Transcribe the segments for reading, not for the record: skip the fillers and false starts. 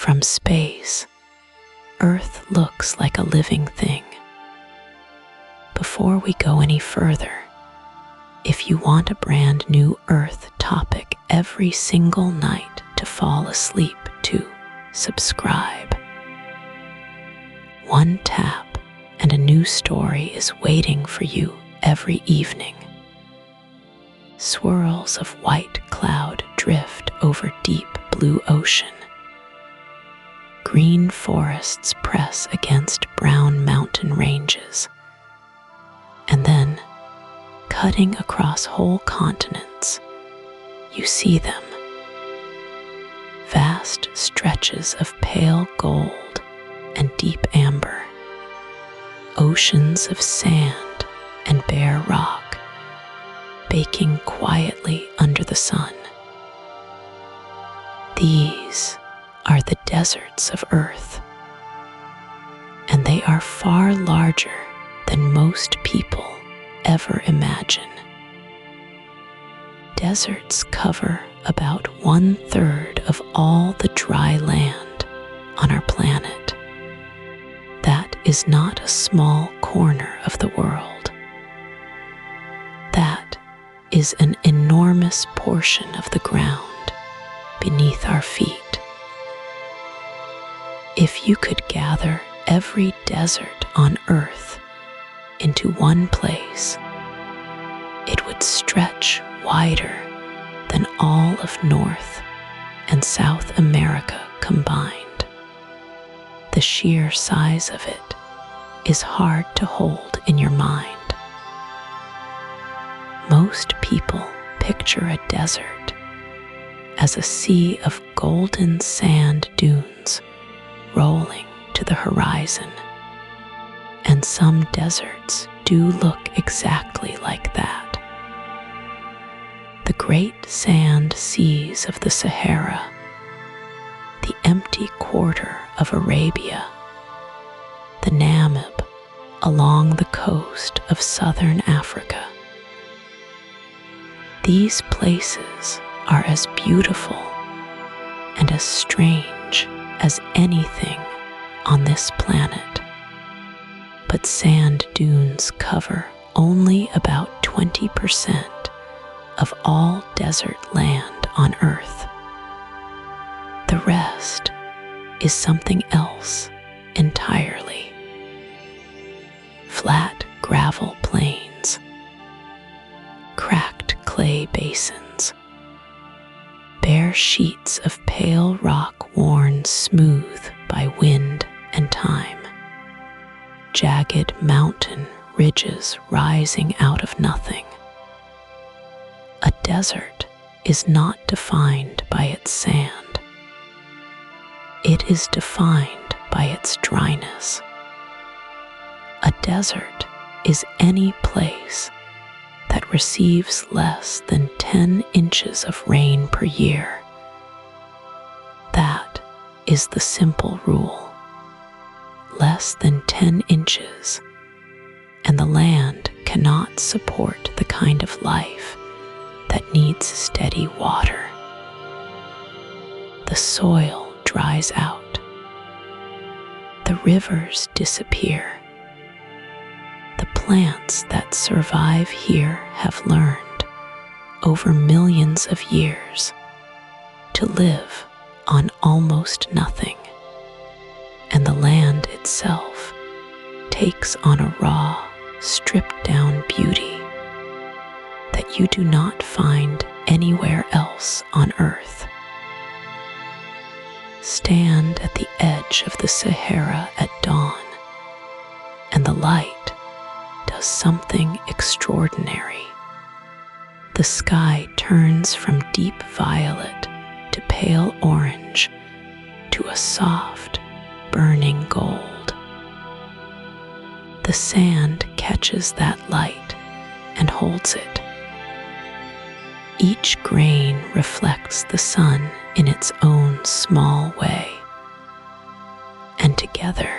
From space, Earth looks like a living thing. Before we go any further, if you want a brand new Earth topic every single night to fall asleep to, subscribe. One tap and a new story is waiting for you every evening. Swirls of white cloud drift over deep blue ocean. Green forests press against brown mountain ranges. And then, cutting across whole continents, you see them. Vast stretches of pale gold and deep amber. Oceans of sand and bare rock, baking quietly under the sun. These are the deserts of Earth, and they are far larger than most people ever imagine. Deserts cover about 1/3 of all the dry land on our planet. That is not a small corner of the world. That is an enormous portion of the ground beneath our feet. If you could gather every desert on Earth into one place, it would stretch wider than all of North and South America combined. The sheer size of it is hard to hold in your mind. Most people picture a desert as a sea of golden sand dunes rolling to the horizon, and some deserts do look exactly like that. The great sand seas of the Sahara, the empty quarter of Arabia, the Namib along the coast of southern Africa. These places are as beautiful and as strange as anything on this planet. But sand dunes cover only about 20% of all desert land on Earth. The rest is something else entirely. Flat gravel plains, cracked clay basins, bare sheets of pale rock worn smooth by wind and time, jagged mountain ridges rising out of nothing. A desert is not defined by its sand. It is defined by its dryness. A desert is any place that receives less than 10 inches of rain per year. That is the simple rule. Less than 10 inches, and the land cannot support the kind of life that needs steady water. The soil dries out. The rivers disappear. The plants that survive here have learned, over millions of years, to live on almost nothing, and the land itself takes on a raw, stripped-down beauty that you do not find anywhere else on Earth. Stand at the edge of the Sahara at dawn, and the light does something extraordinary. The sky turns from deep violet to pale orange to a soft, burning gold. The sand catches that light and holds it. Each grain reflects the sun in its own small way, and together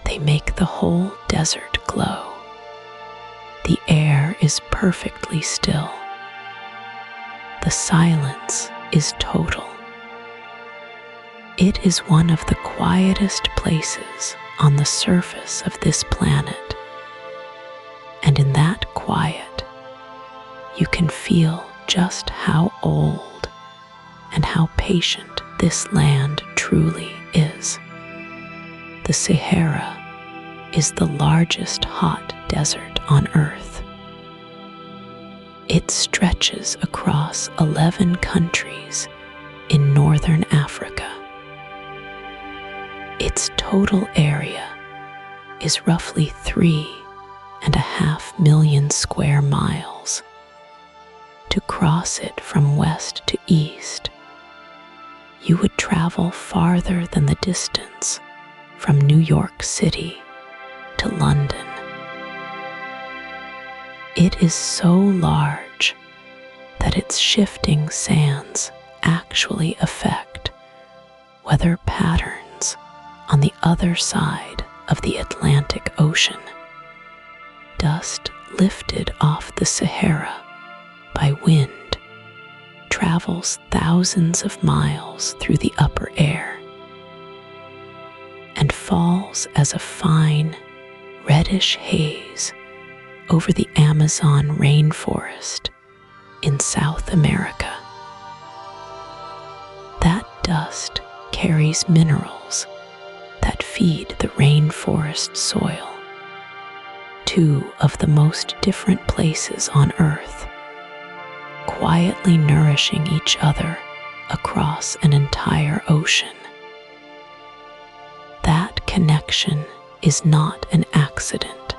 they make the whole desert glow. The air is perfectly still. The silence is total. It is one of the quietest places on the surface of this planet, and in that quiet, you can feel just how old and how patient this land truly is. The Sahara is the largest hot desert on Earth. It stretches across 11 countries in northern Africa. Its total area is roughly 3.5 million square miles. To cross it from west to east, you would travel farther than the distance from New York City to London. It is so large that its shifting sands actually affect weather patterns on the other side of the Atlantic Ocean. Dust lifted off the Sahara by wind travels thousands of miles through the upper air and falls as a fine, reddish haze over the Amazon rainforest in South America. That dust carries minerals that feed the rainforest soil, two of the most different places on Earth, quietly nourishing each other across an entire ocean. That connection is not an accident.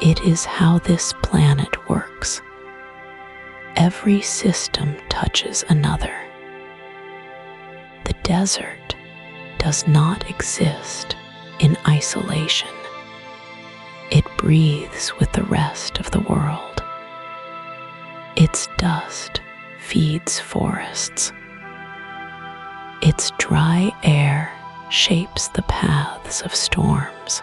It is how this planet works. Every system touches another. The desert does not exist in isolation. It breathes with the rest of the world. Its dust feeds forests. Its dry air shapes the paths of storms.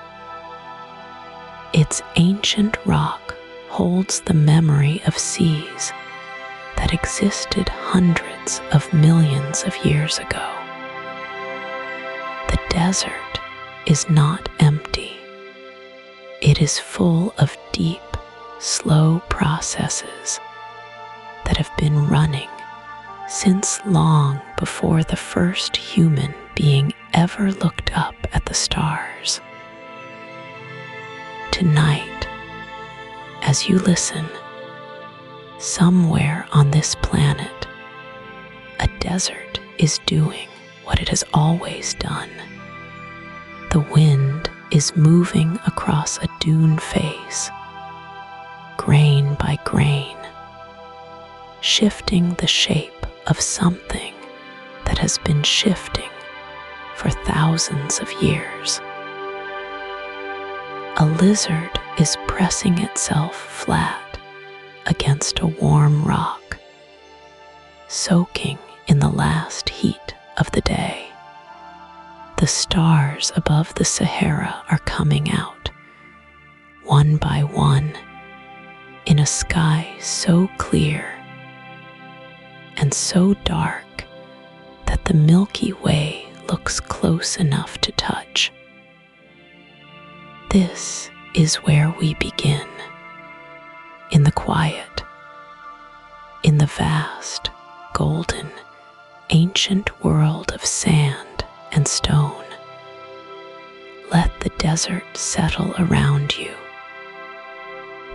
Its ancient rock holds the memory of seas that existed hundreds of millions of years ago. The desert is not empty. It is full of deep, slow processes that have been running since long before the first human being ever looked up at the stars. Tonight, as you listen, somewhere on this planet, a desert is doing what it has always done. The wind is moving across a dune face, grain by grain, shifting the shape of something that has been shifting for thousands of years. A lizard is pressing itself flat against a warm rock, soaking in the last heat of the day. The stars above the Sahara are coming out, one by one, in a sky so clear and so dark that the Milky Way looks close enough to touch. This is where we begin, in the quiet, in the vast, golden, ancient world of sand and stone. Let the desert settle around you.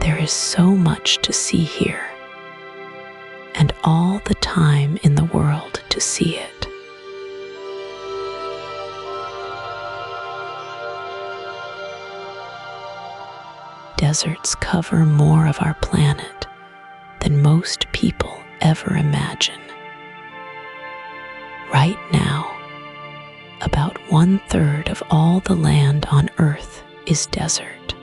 There is so much to see here, and all the time in the world to see it. Deserts cover more of our planet than most people ever imagine. Right now, about 1/3 of all the land on Earth is desert.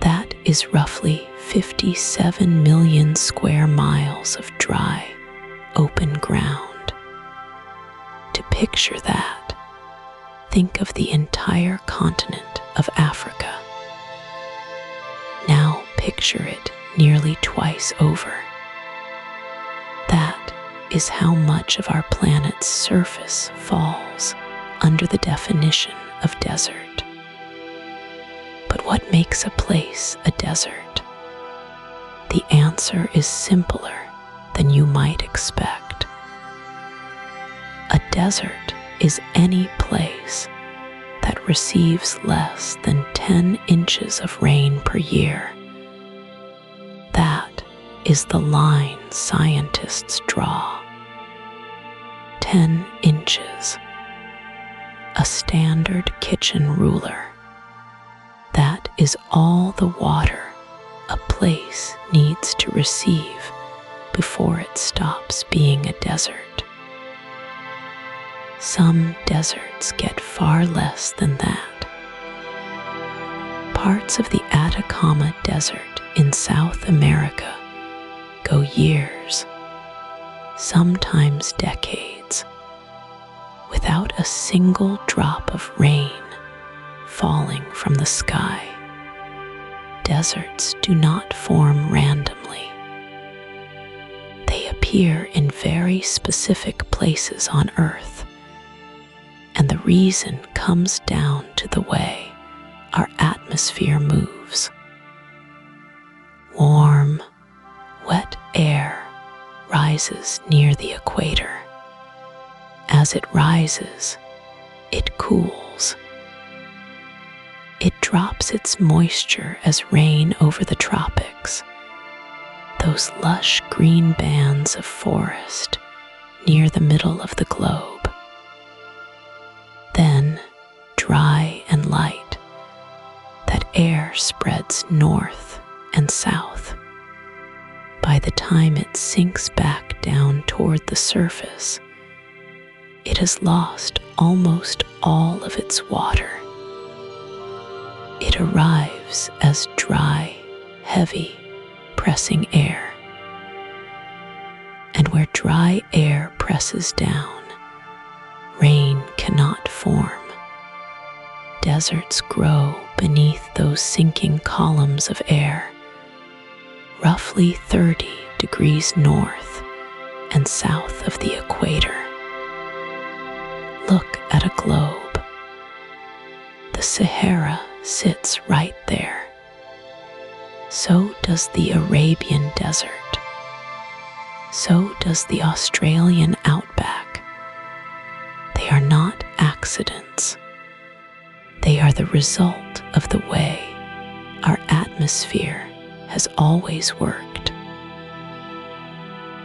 That is roughly 57 million square miles of dry, open ground. To picture that, think of the entire continent of Africa. Now picture it nearly twice over. That is how much of our planet's surface falls under the definition of desert. But what makes a place a desert? The answer is simpler than you might expect. A desert is any place that receives less than 10 inches of rain per year. That is the line scientists draw. 10 inches. A standard kitchen ruler. That is all the water a place needs to receive before it stops being a desert. Some deserts get far less than that. Parts of the Atacama Desert in South America go years, sometimes decades, without a single drop of rain falling from the sky. Deserts do not form randomly. They appear in very specific places on Earth, and the reason comes down to the way our atmosphere moves. Warm, wet air rises near the equator. As it rises, it cools. It drops its moisture as rain over the tropics, those lush green bands of forest near the middle of the globe. Then, dry and light, that air spreads north and south. By the time it sinks back down toward the surface, it has lost almost all of its water. It arrives as dry, heavy, pressing air. And where dry air presses down, rain cannot form. Deserts grow beneath those sinking columns of air, roughly 30 degrees north and south of the equator. Look at a globe. The Sahara sits right there. So does the Arabian Desert. So does the Australian outback. They are not accidents. They are the result of the way our atmosphere has always worked.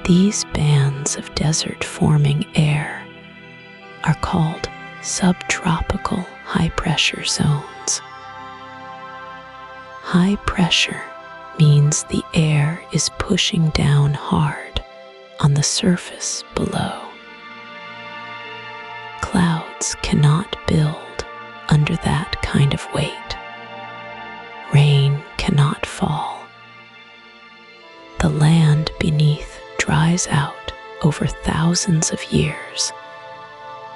These bands of desert-forming air are called subtropical high-pressure zones. High pressure means the air is pushing down hard on the surface below. Clouds cannot build under that kind of weight. Rain cannot fall. The land beneath dries out over thousands of years,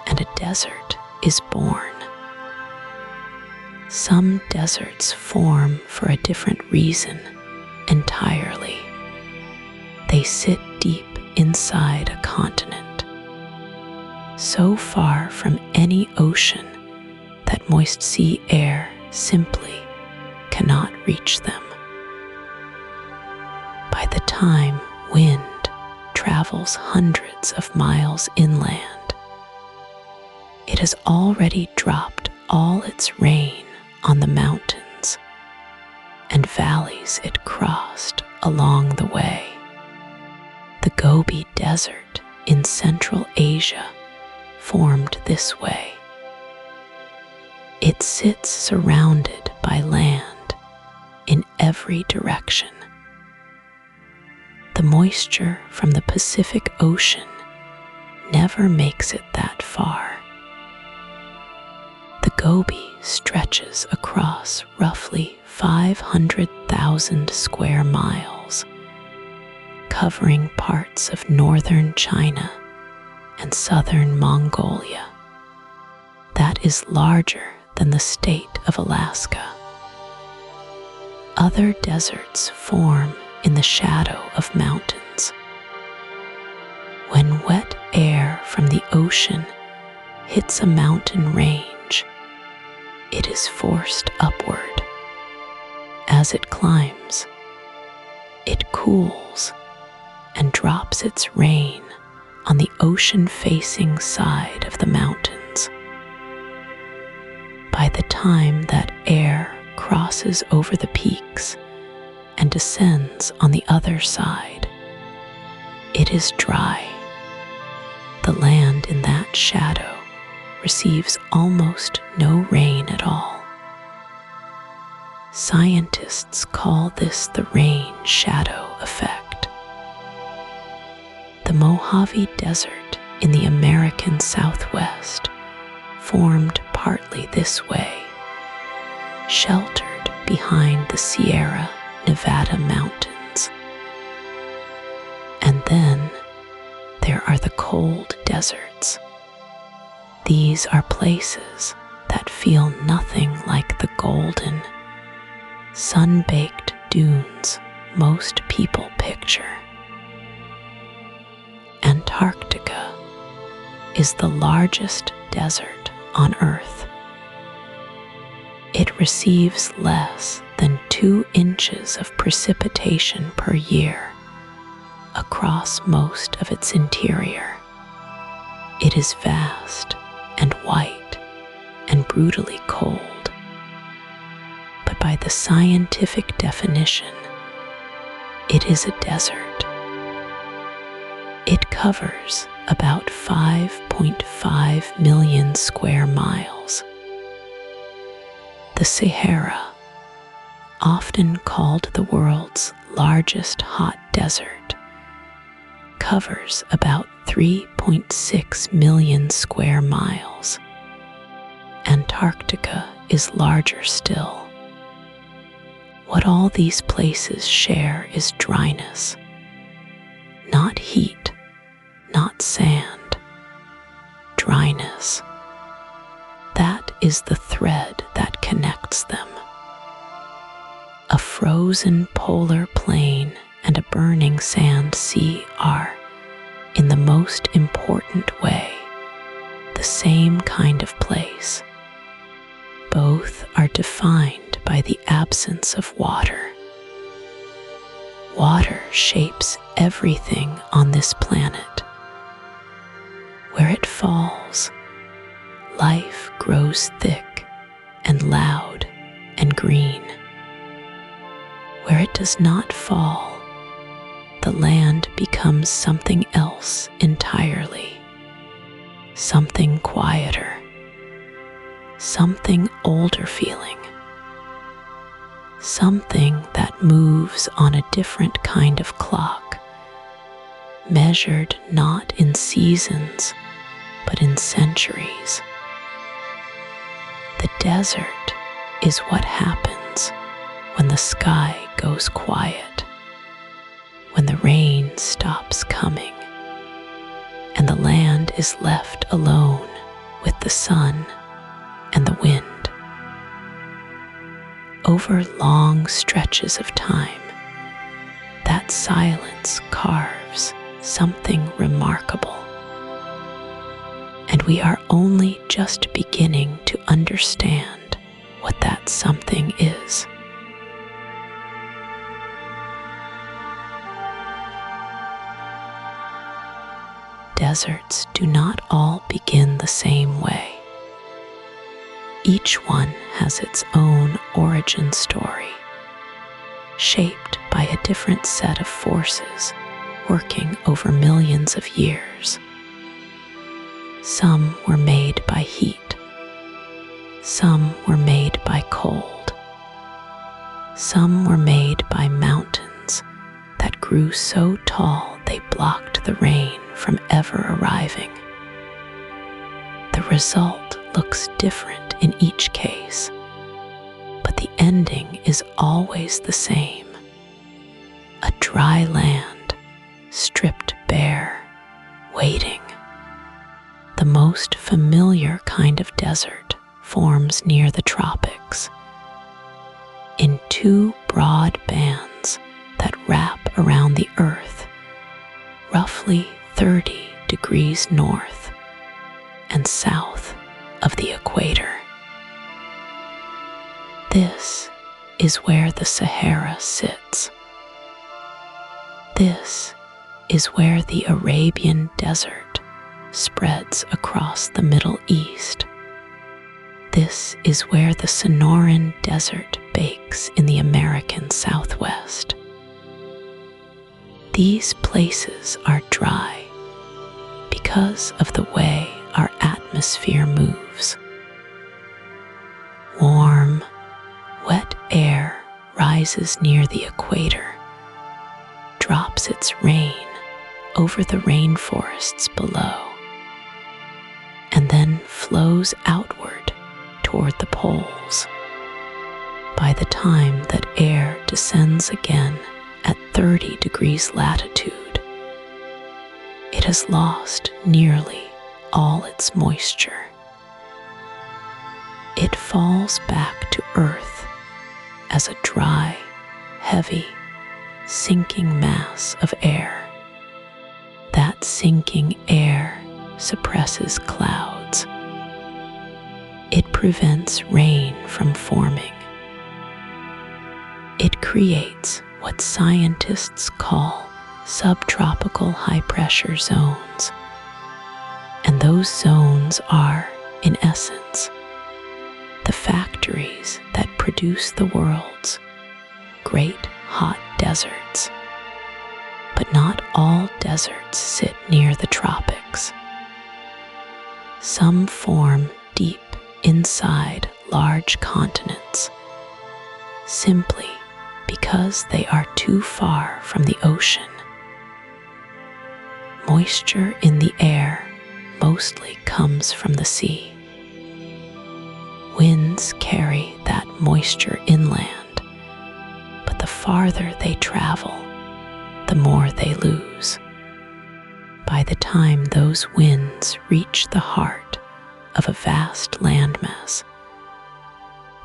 and a desert is born. Some deserts form for a different reason entirely. They sit deep inside a continent, so far from any ocean that moist sea air simply cannot reach them. By the time wind travels hundreds of miles inland, it has already dropped all its rain on the mountains and valleys it crossed along the way. The Gobi Desert in Central Asia formed this way. It sits surrounded by land in every direction. The moisture from the Pacific Ocean never makes it that far. The Gobi stretches across roughly 500,000 square miles, covering parts of northern China and southern Mongolia. That is larger than the state of Alaska. Other deserts form in the shadow of mountains. When wet air from the ocean hits a mountain range, it is forced upward. As it climbs, it cools and drops its rain on the ocean-facing side of the mountains. By the time that air crosses over the peaks and descends on the other side, it is dry. The land in that shadow receives almost no rain at all. Scientists call this the rain-shadow effect. The Mojave Desert in the American Southwest formed partly this way, sheltered behind the Sierra Nevada mountains. And then there are the cold deserts. These are places that feel nothing like the golden, sun-baked dunes most people picture. Antarctica is the largest desert on Earth. It receives less than 2 inches of precipitation per year across most of its interior. It is vast and white and brutally cold. But by the scientific definition, it is a desert. It covers about 5.5 million square miles. The Sahara, often called the world's largest hot desert, covers about 3.6 million square miles. Antarctica is larger still. What all these places share is dryness, not heat, not sand. Dryness. That is the thread that connects them. A frozen polar plain and a burning sand sea are, in the most important way, the same kind of place. Both are defined by the absence of water. Water shapes everything on this planet. Where it falls, life grows thick and loud and green. Where it does not fall, the land becomes something else entirely. Something quieter, something older feeling, something that moves on a different kind of clock, measured not in seasons, but in centuries. The desert is what happens when the sky goes quiet, when the rain stops coming, and the land is left alone with the sun and the wind. Over long stretches of time, that silence carves something remarkable. And we are only just beginning to understand what that something is. Deserts do not all begin the same way. Each one has its own origin story, shaped by a different set of forces working over millions of years. Some were made by heat. Some were made by cold. Some were made by mountains that grew so tall they blocked the rain from ever arriving. The result looks different in each case, but the ending is always the same. A dry land, stripped bare, waiting. The most familiar kind of desert forms near the tropics, in 2 broad bands that wrap around the earth, roughly 30 degrees north and south of the equator. This is where the Sahara sits. This is where the Arabian Desert spreads across the Middle East. This is where the Sonoran Desert bakes in the American Southwest. These places are dry because of the way our atmosphere moves. Warm, wet air rises near the equator, drops its rain over the rainforests below, and then flows outward toward the poles. By the time that air descends again at 30 degrees latitude, it has lost nearly all its moisture. It falls back to Earth as a dry, heavy, sinking mass of air. That sinking air suppresses clouds. It prevents rain from forming. It creates what scientists call subtropical high-pressure zones. And those zones are, in essence, the factories that produce the world's great hot deserts. But not all deserts sit near the tropics. Some form deep inside large continents, simply because they are too far from the ocean. Moisture in the air mostly comes from the sea. Winds carry that moisture inland, but the farther they travel, the more they lose. By the time those winds reach the heart of a vast landmass,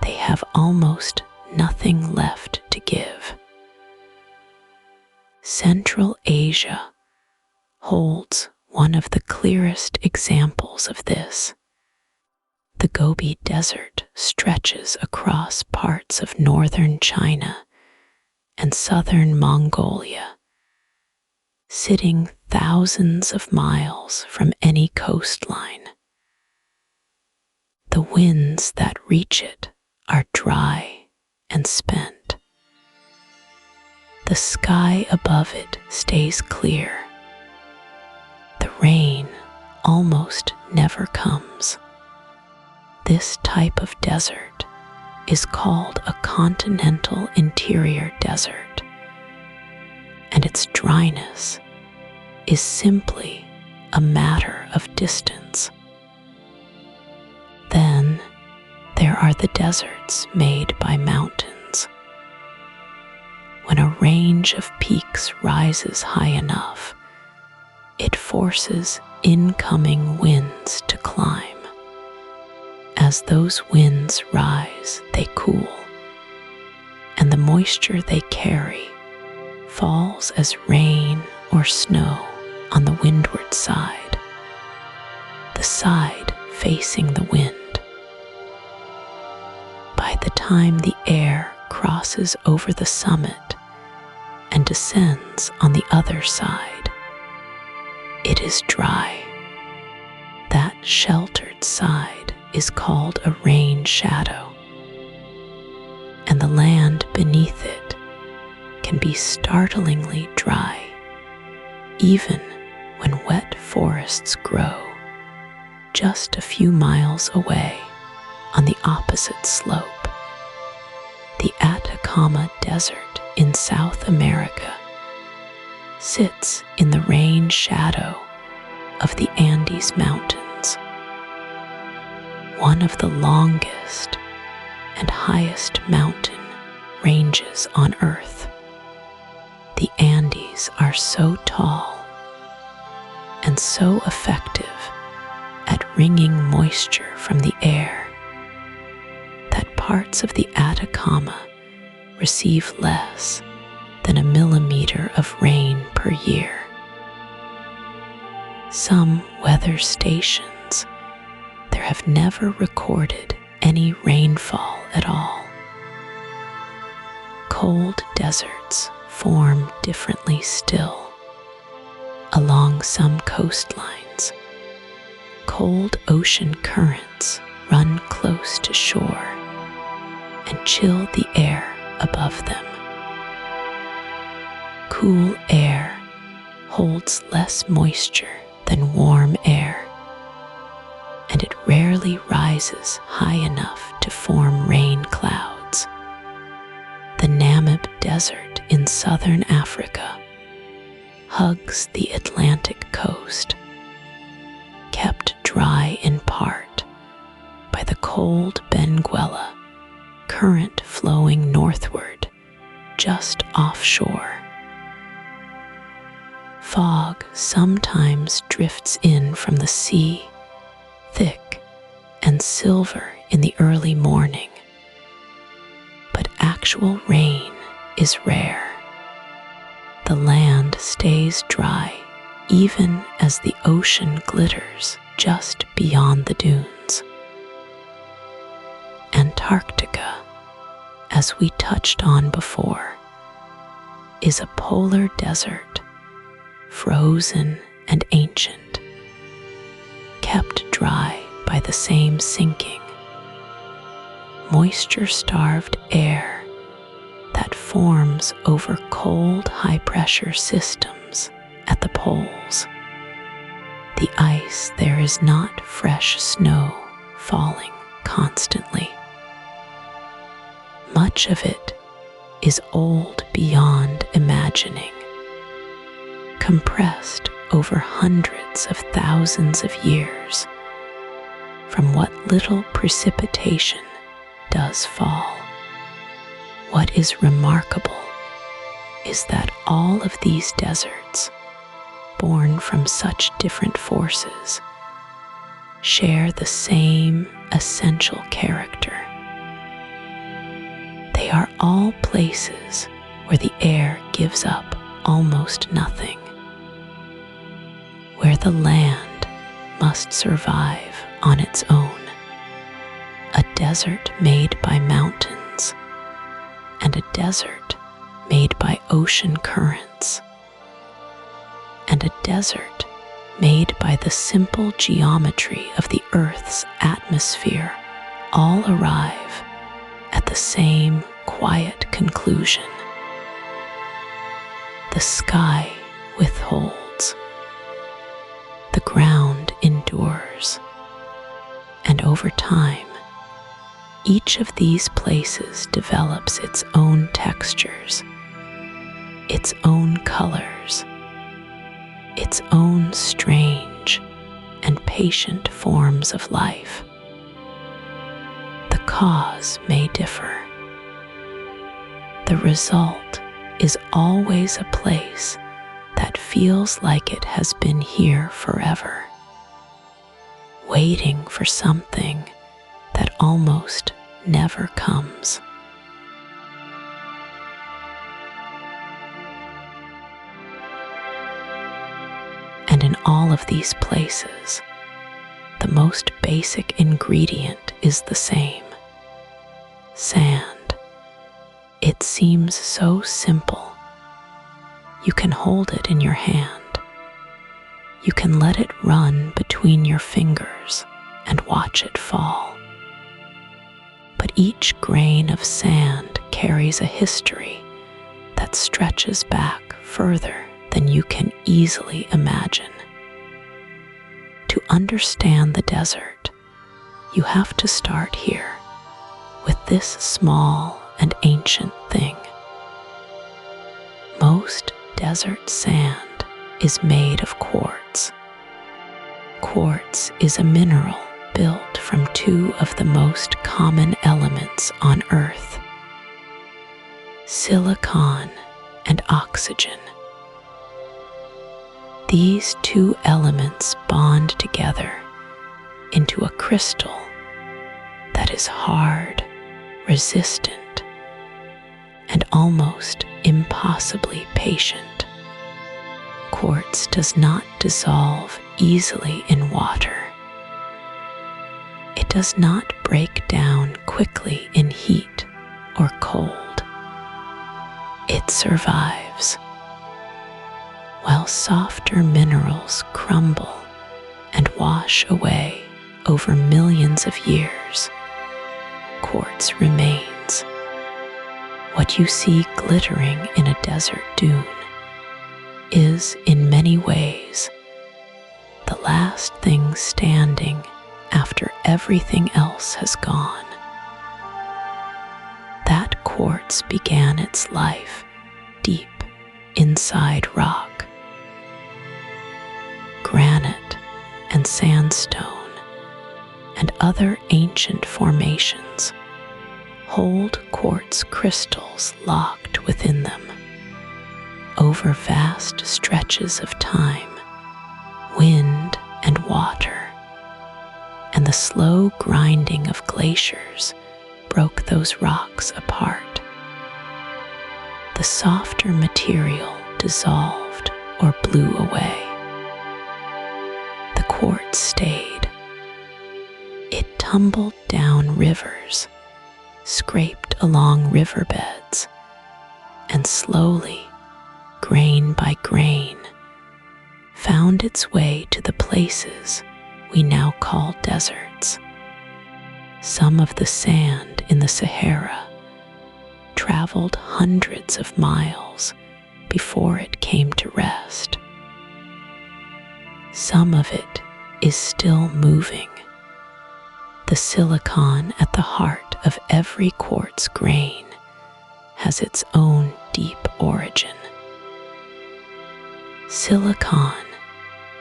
they have almost nothing left to give. Central Asia holds one of the clearest examples of this. The Gobi Desert stretches across parts of northern China and southern Mongolia, sitting thousands of miles from any coastline. The winds that reach it are dry and spent. The sky above it stays clear. The rain almost never comes. This type of desert is called a continental interior desert, and its dryness is simply a matter of distance. Then there are the deserts made by mountains. When a range of peaks rises high enough, it forces incoming winds to climb. As those winds rise, they cool, and the moisture they carry falls as rain or snow on the windward side, the side facing the wind. By the time the air crosses over the summit and descends on the other side, it is dry. That sheltered side is called a rain shadow, and the land beneath it can be startlingly dry, even when wet forests grow just a few miles away on the opposite slope. The Atacama Desert in South America sits in the rain shadow of the Andes Mountains, one of the longest and highest mountain ranges on Earth. The Andes are so tall and so effective at wringing moisture from the air that parts of the Atacama receive less than 1 millimeter of rain per year. some weather stations, there have never recorded any rainfall at all. Cold deserts form differently still. Along some coastlines, cold ocean currents run close to shore and chill the air above them. Cool air holds less moisture than warm air, and it rarely rises high enough to form rain clouds. The Namib Desert in southern Africa hugs the Atlantic coast, kept dry in part by the cold Benguela current flowing northward just offshore. Fog sometimes drifts in from the sea, thick and silver in the early morning, but actual rain is rare. The land stays dry even as the ocean glitters just beyond the dunes. Antarctica, as we touched on before, is a polar desert, frozen and ancient, kept dry by the same sinking, moisture-starved air that forms over cold high-pressure systems at the poles. The ice there is not fresh snow falling constantly. Much of it is old beyond imagining, compressed over hundreds of thousands of years from what little precipitation does fall. What is remarkable is that all of these deserts, born from such different forces, share the same essential character. They are all places where the air gives up almost nothing, where the land must survive on its own, a desert made by mountains and a desert made by ocean currents, and a desert made by the simple geometry of the Earth's atmosphere all arrive at the same quiet conclusion. The sky withholds, the ground endures, and over time, each of these places develops its own textures, its own colors, its own strange and patient forms of life. The cause may differ. The result is always a place that feels like it has been here forever, waiting for something that almost never comes. And in all of these places, the most basic ingredient is the same: sand. It seems so simple. You can hold it in your hand. You can let it run between your fingers and watch it fall. But each grain of sand carries a history that stretches back further than you can easily imagine. To understand the desert, you have to start here with this small and ancient thing. Most desert sand is made of quartz. Quartz is a mineral built from two of the most common elements on Earth: silicon and oxygen. These two elements bond together into a crystal that is hard, resistant, and almost impossibly patient. quartz does not dissolve easily in water. It does not break down quickly in heat or cold. It survives. While softer minerals crumble and wash away over millions of years, quartz remains. What you see glittering in a desert dune is, in many ways, the last thing standing after everything else has gone. That quartz began its life deep inside rock. Granite and sandstone and other ancient formations hold quartz crystals locked within them. Over vast stretches of time, wind and water, and the slow grinding of glaciers broke those rocks apart. The softer material dissolved or blew away. The quartz stayed. It tumbled down rivers, scraped along riverbeds, and slowly, grain by grain, found its way to the places we now call deserts. Some of the sand in the Sahara traveled hundreds of miles before it came to rest. Some of it is still moving. The silicon at the heart of every quartz grain has its own deep origin. Silicon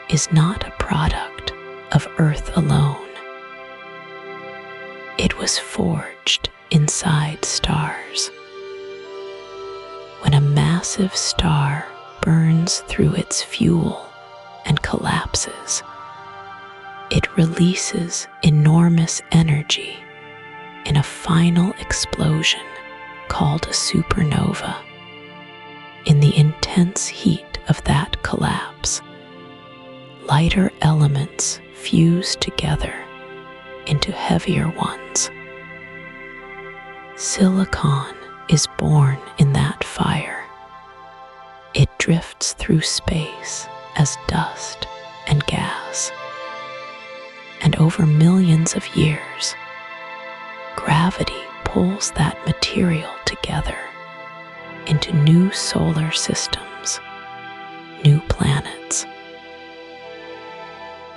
is not a product of Earth alone. It was forged inside stars. When a massive star burns through its fuel and collapses, it releases enormous energy in a final explosion called a supernova. In the intense heat of that collapse, lighter elements fuse together into heavier ones. Silicon is born in that fire. It drifts through space as dust and gas. And over millions of years, gravity pulls that material together into new solar systems, new planets.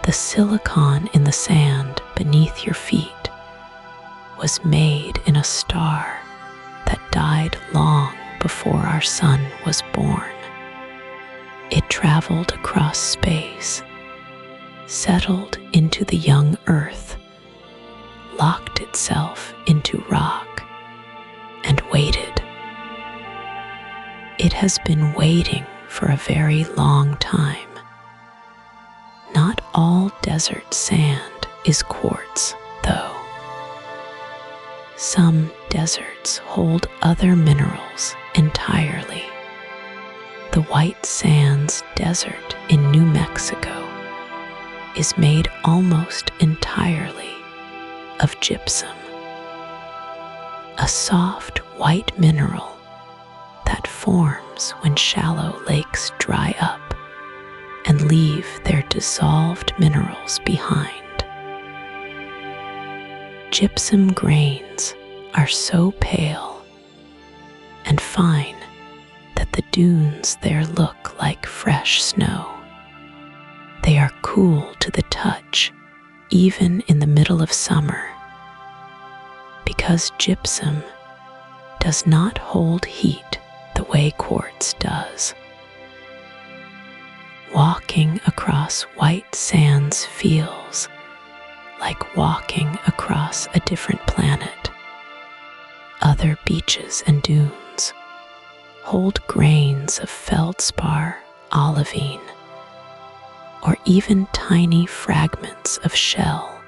The silicon in the sand beneath your feet was made in a star that died long before our sun was born. It traveled across space, settled into the young Earth, locked itself into rock, and waited. It has been waiting for a very long time. Not all desert sand is quartz, though. Some deserts hold other minerals entirely. The White Sands Desert in New Mexico is made almost entirely of gypsum, a soft white mineral that forms when shallow lakes dry up and leave their dissolved minerals behind. Gypsum grains are so pale and fine that the dunes there look like fresh snow. They are cool to the touch, even in the middle of summer, because gypsum does not hold heat the way quartz does. Walking across white sands feels like walking across a different planet. Other beaches and dunes hold grains of feldspar, olivine, or even tiny fragments of shell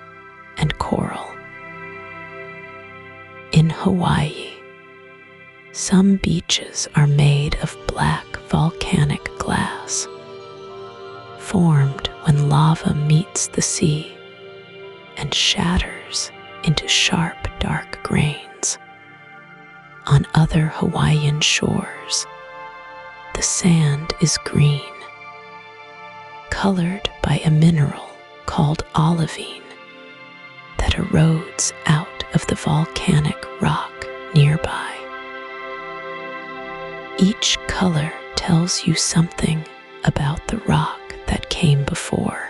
and coral. In Hawaii, some beaches are made of black volcanic glass, formed when lava meets the sea and shatters into sharp, dark grains. On other Hawaiian shores, the sand is green, colored by a mineral called olivine that erodes out of the volcanic rock nearby. Each color tells you something about the rock that came before.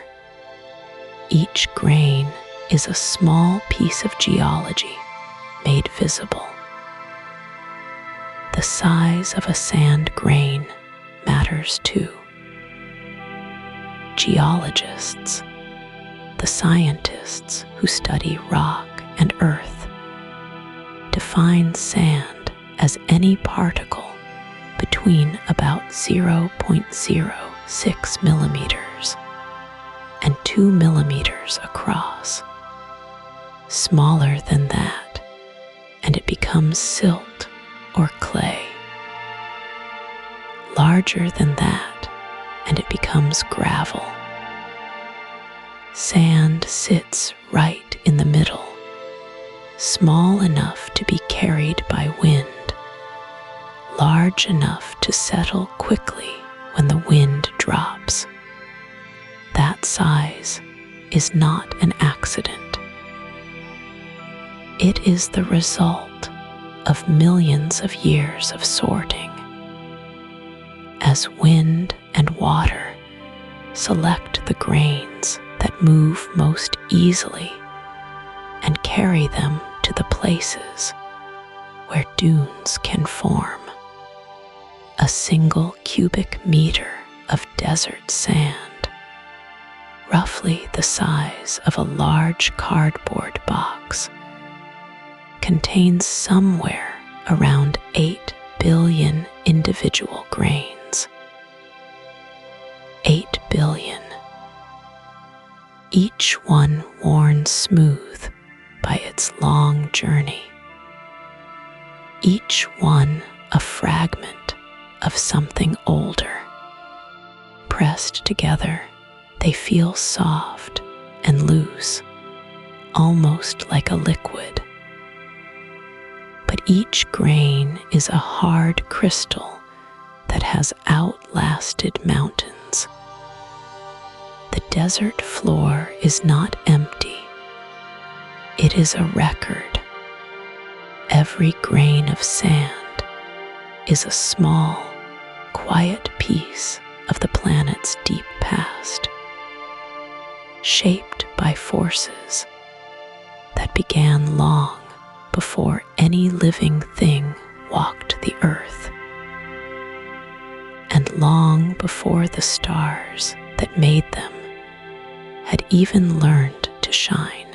Each grain is a small piece of geology made visible. The size of a sand grain matters too. Geologists, the scientists who study rock and earth, define sand as any particle between about 0.06 millimeters and 2 millimeters across. Smaller than that, and it becomes silt or clay. Larger than that, and it becomes gravel. Sand sits right in the middle, small enough to be carried by wind, large enough to settle quickly when the wind drops. That size is not an accident. It is the result of millions of years of sorting. As wind and water select the grains that move most easily and carry them to the places where dunes can form. A single cubic meter of desert sand, roughly the size of a large cardboard box, contains somewhere around 8 billion individual grains. 8 billion. Each one worn smooth by its long journey. Each one a fragment of something older. Pressed together, they feel soft and loose, almost like a liquid. But each grain is a hard crystal that has outlasted mountains. The desert floor is not empty. It is a record. Every grain of sand is a small, quiet piece of the planet's deep past, shaped by forces that began long before any living thing walked the earth, and long before the stars that made them had even learned to shine.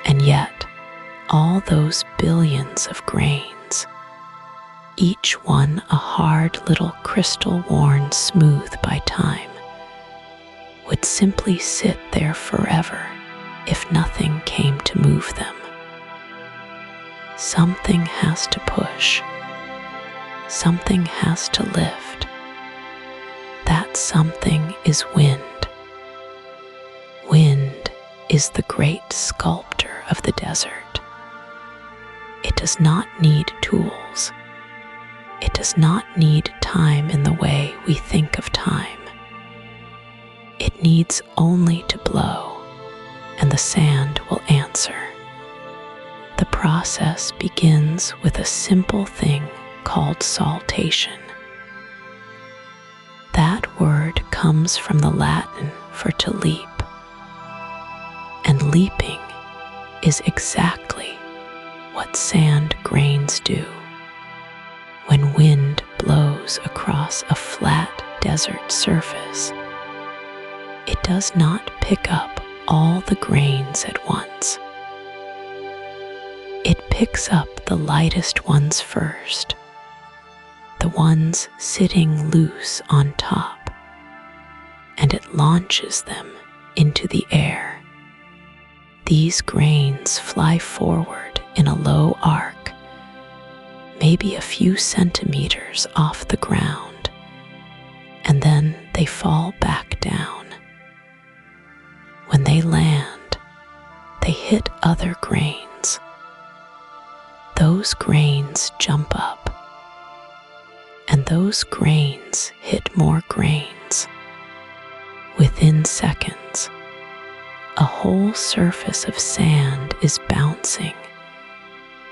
And yet, all those billions of grains, each one a hard little crystal worn smooth by time, would simply sit there forever if nothing came to move them. Something has to push. Something has to lift. That something is wind. Wind is the great sculptor of the desert. It does not need tools. It does not need time in the way we think of time. It needs only to blow, and the sand will answer. The process begins with a simple thing called saltation. That word comes from the Latin for to leap, and leaping is exactly what sand grains do. When wind blows across a flat desert surface, it does not pick up all the grains at once. It picks up the lightest ones first, the ones sitting loose on top, and it launches them into the air. These grains fly forward in a low arc, maybe a few centimeters off the ground, and then they fall back down. When they land, they hit other grains. Those grains jump up, and those grains hit more grains. Within seconds, a whole surface of sand is bouncing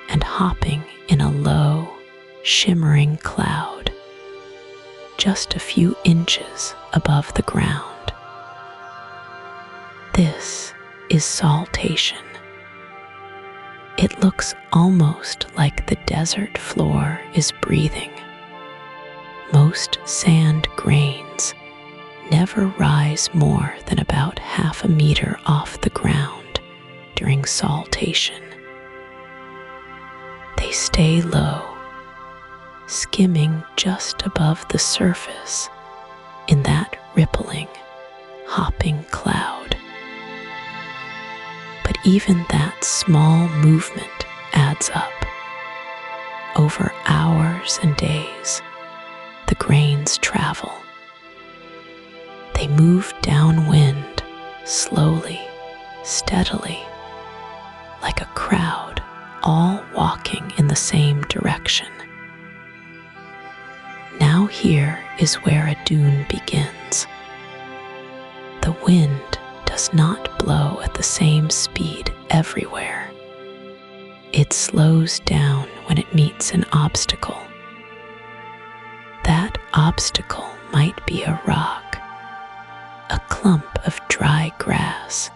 and hopping in a low, shimmering cloud, just a few inches above the ground. This is saltation. It looks almost like the desert floor is breathing. Most sand grains never rise more than about half a meter off the ground during saltation. They stay low, skimming just above the surface in that rippling, hopping cloud. But even that small movement adds up. Over hours and days, the grains travel. They move downwind, slowly, steadily, like a crowd, all walking in the same direction. Now here is where a dune begins. The wind does not blow at the same speed everywhere. It slows down when it meets an obstacle. That obstacle might be a rock, a clump of dry grass,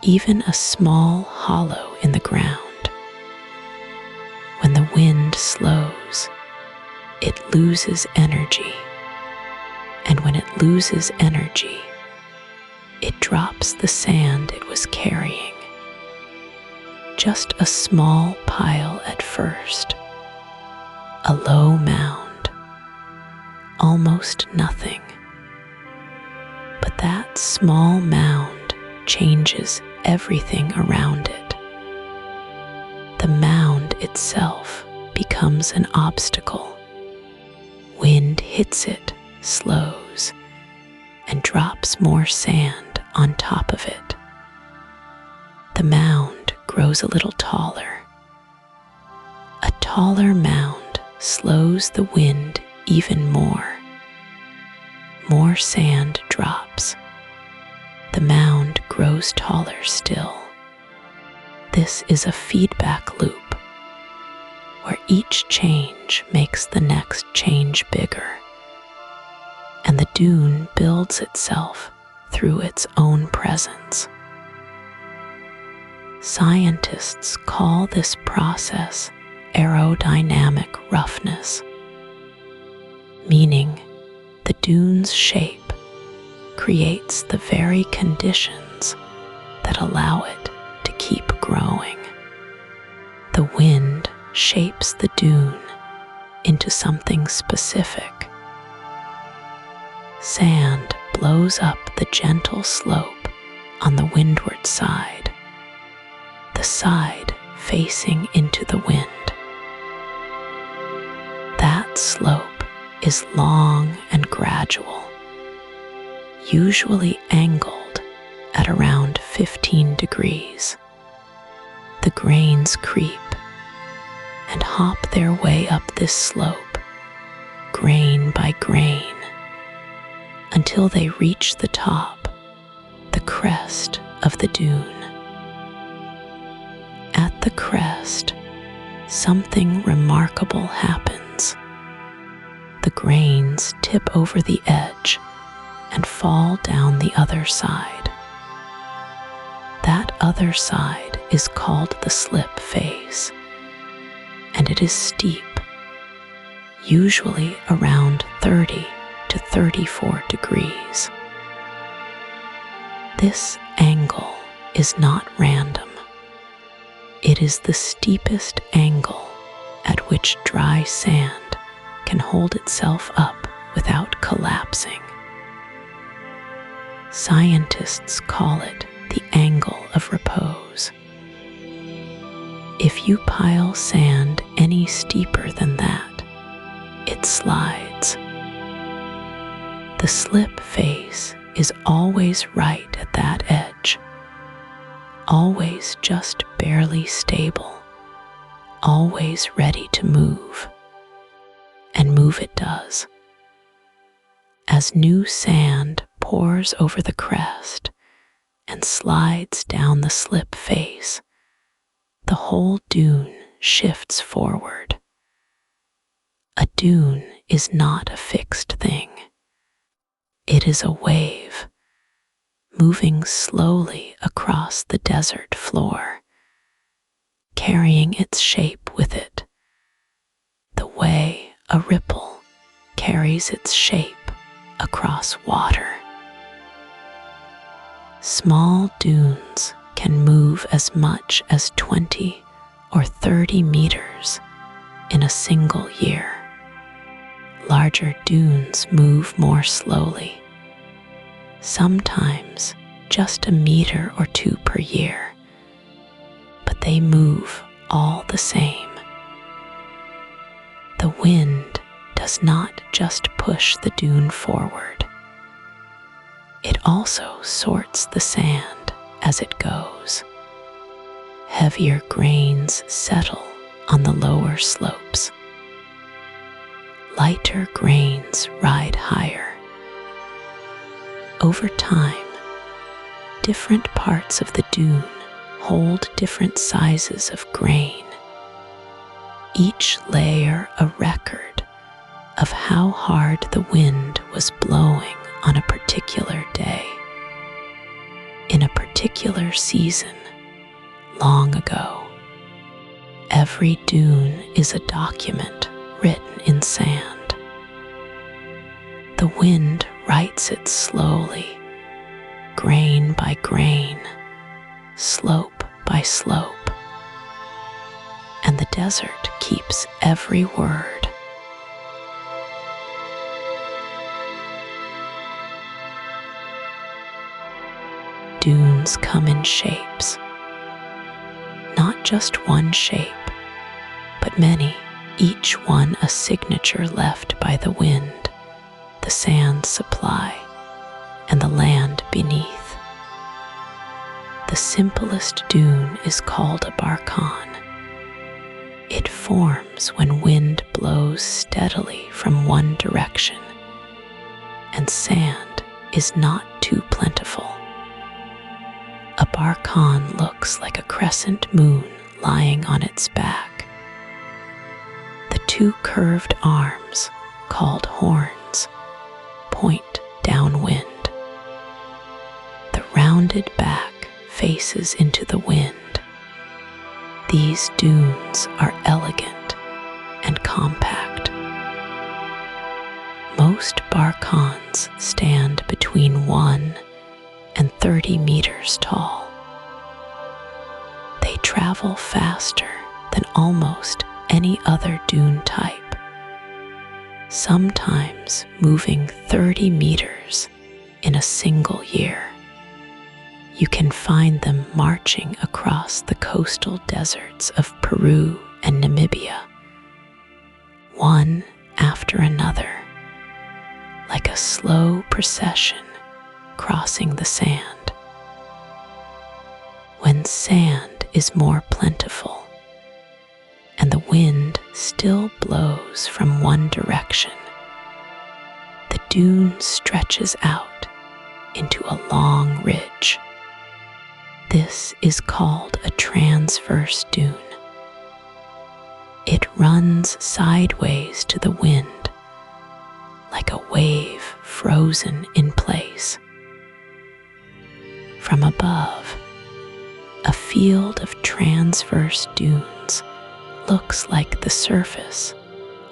even a small hollow in the ground. When the wind slows, it loses energy, and when it loses energy, it drops the sand it was carrying. Just a small pile at first, a low mound, almost nothing. But that small mound changes everything around it. The mound itself becomes an obstacle. Wind hits it, slows, and drops more sand on top of it. The mound grows a little taller. A taller mound slows the wind even more. More sand drops. The mound grows taller still. This is a feedback loop, where each change makes the next change bigger, and the dune builds itself through its own presence. Scientists call this process aerodynamic roughness, meaning the dune's shape creates the very conditions that allow it to keep growing. The wind shapes the dune into something specific. Sand blows up the gentle slope on the windward side, the side facing into the wind. That slope is long and gradual, usually angled at around 15 degrees. The grains creep and hop their way up this slope, grain by grain, until they reach the top, the crest of the dune. At the crest, something remarkable happens. The grains tip over the edge and fall down the other side. That other side is called the slip face, and it is steep, usually around 30 to 34 degrees. This angle is not random. It is the steepest angle at which dry sand can hold itself up without collapsing. Scientists call it the angle of repose. If you pile sand any steeper than that, it slides. The slip face is always right at that edge, always just barely stable, always ready to move. And move it does. As new sand pours over the crest and slides down the slip face, the whole dune shifts forward. A dune is not a fixed thing. It is a wave, moving slowly across the desert floor, carrying its shape with it, the way a ripple carries its shape across water. Small dunes can move as much as 20 or 30 meters in a single year. Larger dunes move more slowly, sometimes just a meter or two per year, but they move all the same. The wind does not just push the dune forward. It also sorts the sand as it goes. Heavier grains settle on the lower slopes. Lighter grains ride higher. Over time, different parts of the dune hold different sizes of grain, each layer a record of how hard the wind was blowing on a particular day, in a particular season, long ago. Every dune is a document written in sand. The wind writes it slowly, grain by grain, slope by slope, and the desert keeps every word. Dunes come in shapes, not just one shape, but many, each one a signature left by the wind, the sand supply, and the land beneath. The simplest dune is called a barkhan. It forms when wind blows steadily from one direction, and sand is not too plentiful. A barkhan looks like a crescent moon lying on its back. The two curved arms, called horns, point downwind. The rounded back faces into the wind. These dunes are elegant and compact. Most barkhans stand between 1 and 30 meters tall. They travel faster than almost any other dune type, sometimes moving 30 meters in a single year. You can find them marching across the coastal deserts of Peru and Namibia, one after another, like a slow procession crossing the sand. When sand is more plentiful and the wind still blows from one direction, the dune stretches out into a long ridge. This is called a transverse dune. It runs sideways to the wind, like a wave frozen in place. From above, a field of transverse dunes looks like the surface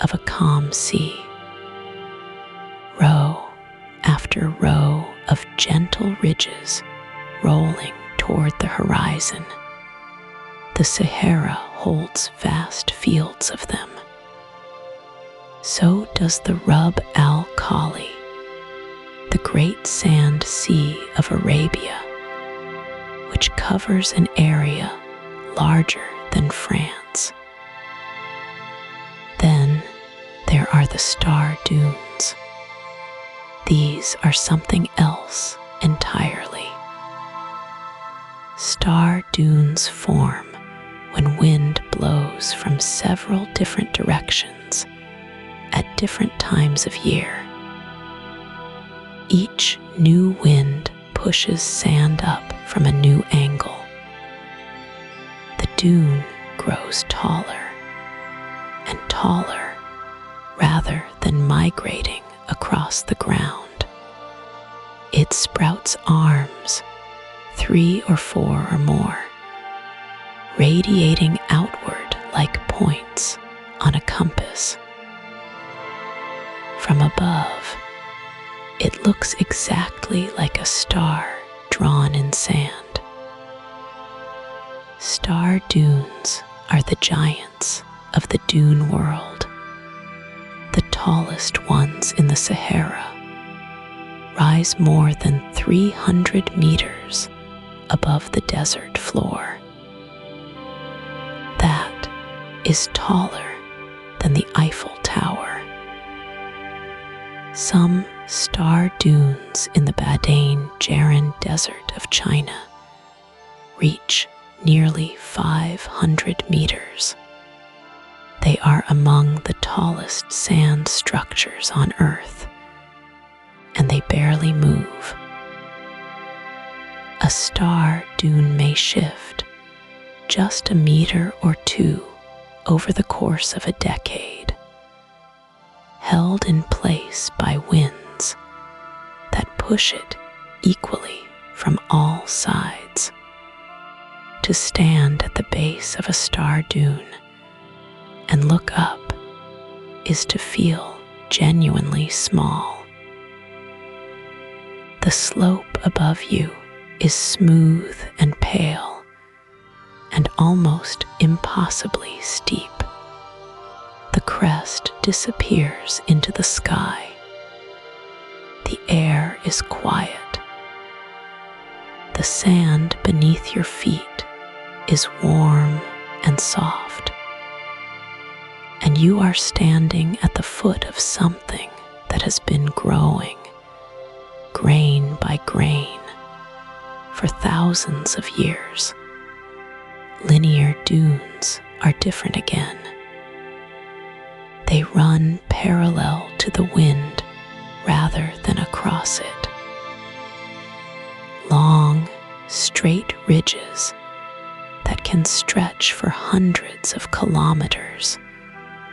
of a calm sea. Row after row of gentle ridges rolling toward the horizon. The Sahara holds vast fields of them. So does the Rub al-Khali, the great sand sea of Arabia, which covers an area larger than France. Then there are the star dunes. These are something else entirely. Star dunes form when wind blows from several different directions at different times of year. Each new wind pushes sand up from a new angle. The dune grows taller and taller rather than migrating across the ground. It sprouts arms, 3 or 4 or more, radiating outward like points on a compass. From above, it looks exactly like a star drawn in sand. Star dunes are the giants of the dune world, the tallest ones in the Sahara, rise more than 300 meters above the desert floor. That is taller than the Eiffel Tower. Some star dunes in the Badain-Jaran Desert of China reach nearly 500 meters. They are among the tallest sand structures on Earth, and they barely move. A star dune may shift just a meter or 2 over the course of a decade, held in place by winds that push it equally from all sides. To stand at the base of a star dune and look up is to feel genuinely small. The slope above you is smooth and pale and almost impossibly steep. The crest disappears into the sky. The air is quiet. The sand beneath your feet is warm and soft, and you are standing at the foot of something that has been growing, grain by grain, for thousands of years. Linear dunes are different again. They run parallel to the wind rather than across it. Long, straight ridges that can stretch for hundreds of kilometers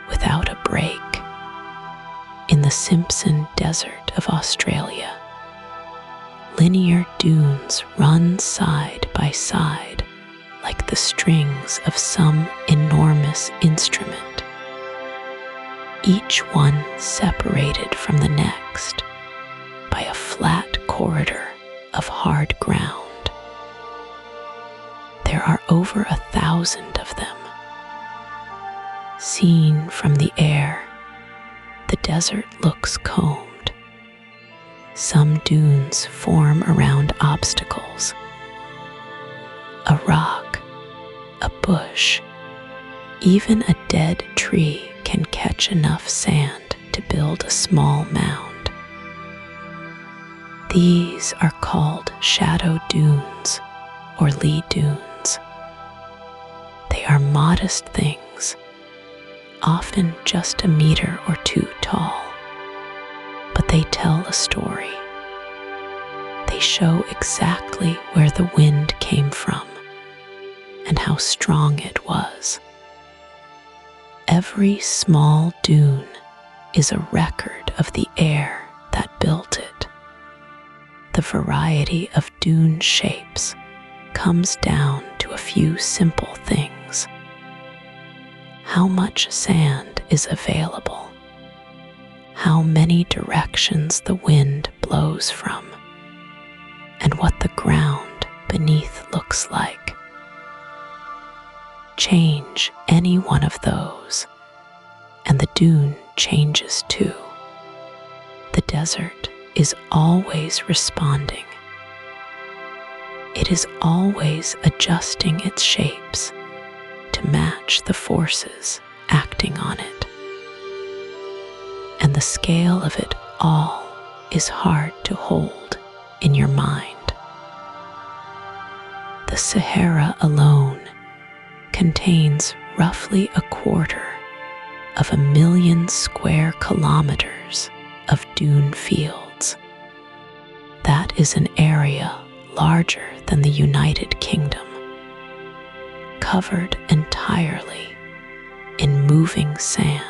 without a break. In the Simpson Desert of Australia, linear dunes run side by side like the strings of some enormous instrument, each one separated from the next by a flat corridor of hard ground. There are over 1,000 of them. Seen from the air, the desert looks combed. Some dunes form around obstacles. A rock, a bush, even a dead tree can catch enough sand to build a small mound. These are called shadow dunes or lee dunes. They are modest things, often just a meter or 2 tall, but they tell a story. They show exactly where the wind came from and how strong it was. Every small dune is a record of the air that built it. The variety of dune shapes comes down to a few simple things. How much sand is available? How many directions the wind blows from? And what the ground beneath looks like. Change any one of those, and the dune changes too. The desert is always responding. It is always adjusting its shapes to to match the forces acting on it. And the scale of it all is hard to hold in your mind. The Sahara alone contains roughly 250,000 square kilometers of dune fields. That is an area larger than the United Kingdom, covered entirely in moving sand.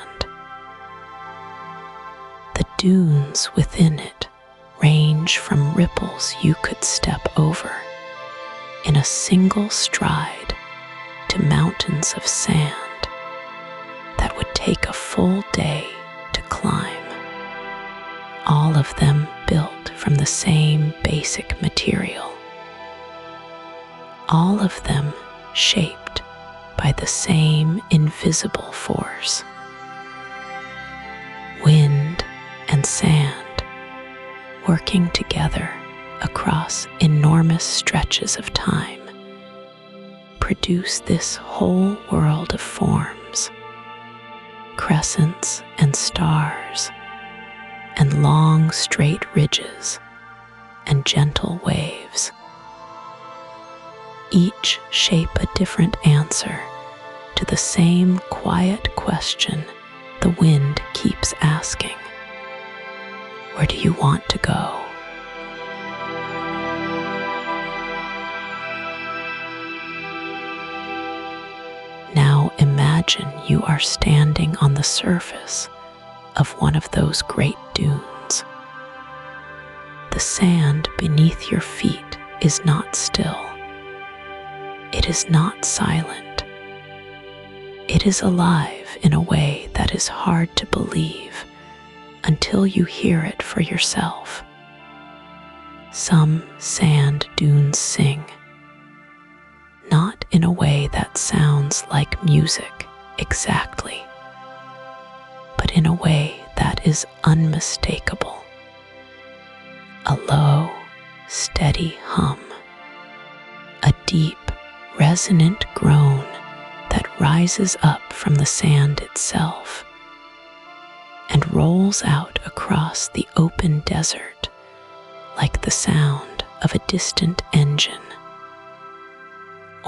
The dunes within it range from ripples you could step over in a single stride to mountains of sand that would take a full day to climb, all of them built from the same basic material, all of them shaped by the same invisible force. Wind and sand working together across enormous stretches of time produce this whole world of forms, crescents and stars, and long straight ridges and gentle waves. Each shape a different answer to the same quiet question the wind keeps asking. Where do you want to go? Now imagine you are standing on the surface of one of those great dunes. The sand beneath your feet is not still. It is not silent. It is alive in a way that is hard to believe until you hear it for yourself. Some sand dunes sing, not in a way that sounds like music exactly, but in a way that is unmistakable. A low, steady hum, a deep, resonant groan that rises up from the sand itself and rolls out across the open desert like the sound of a distant engine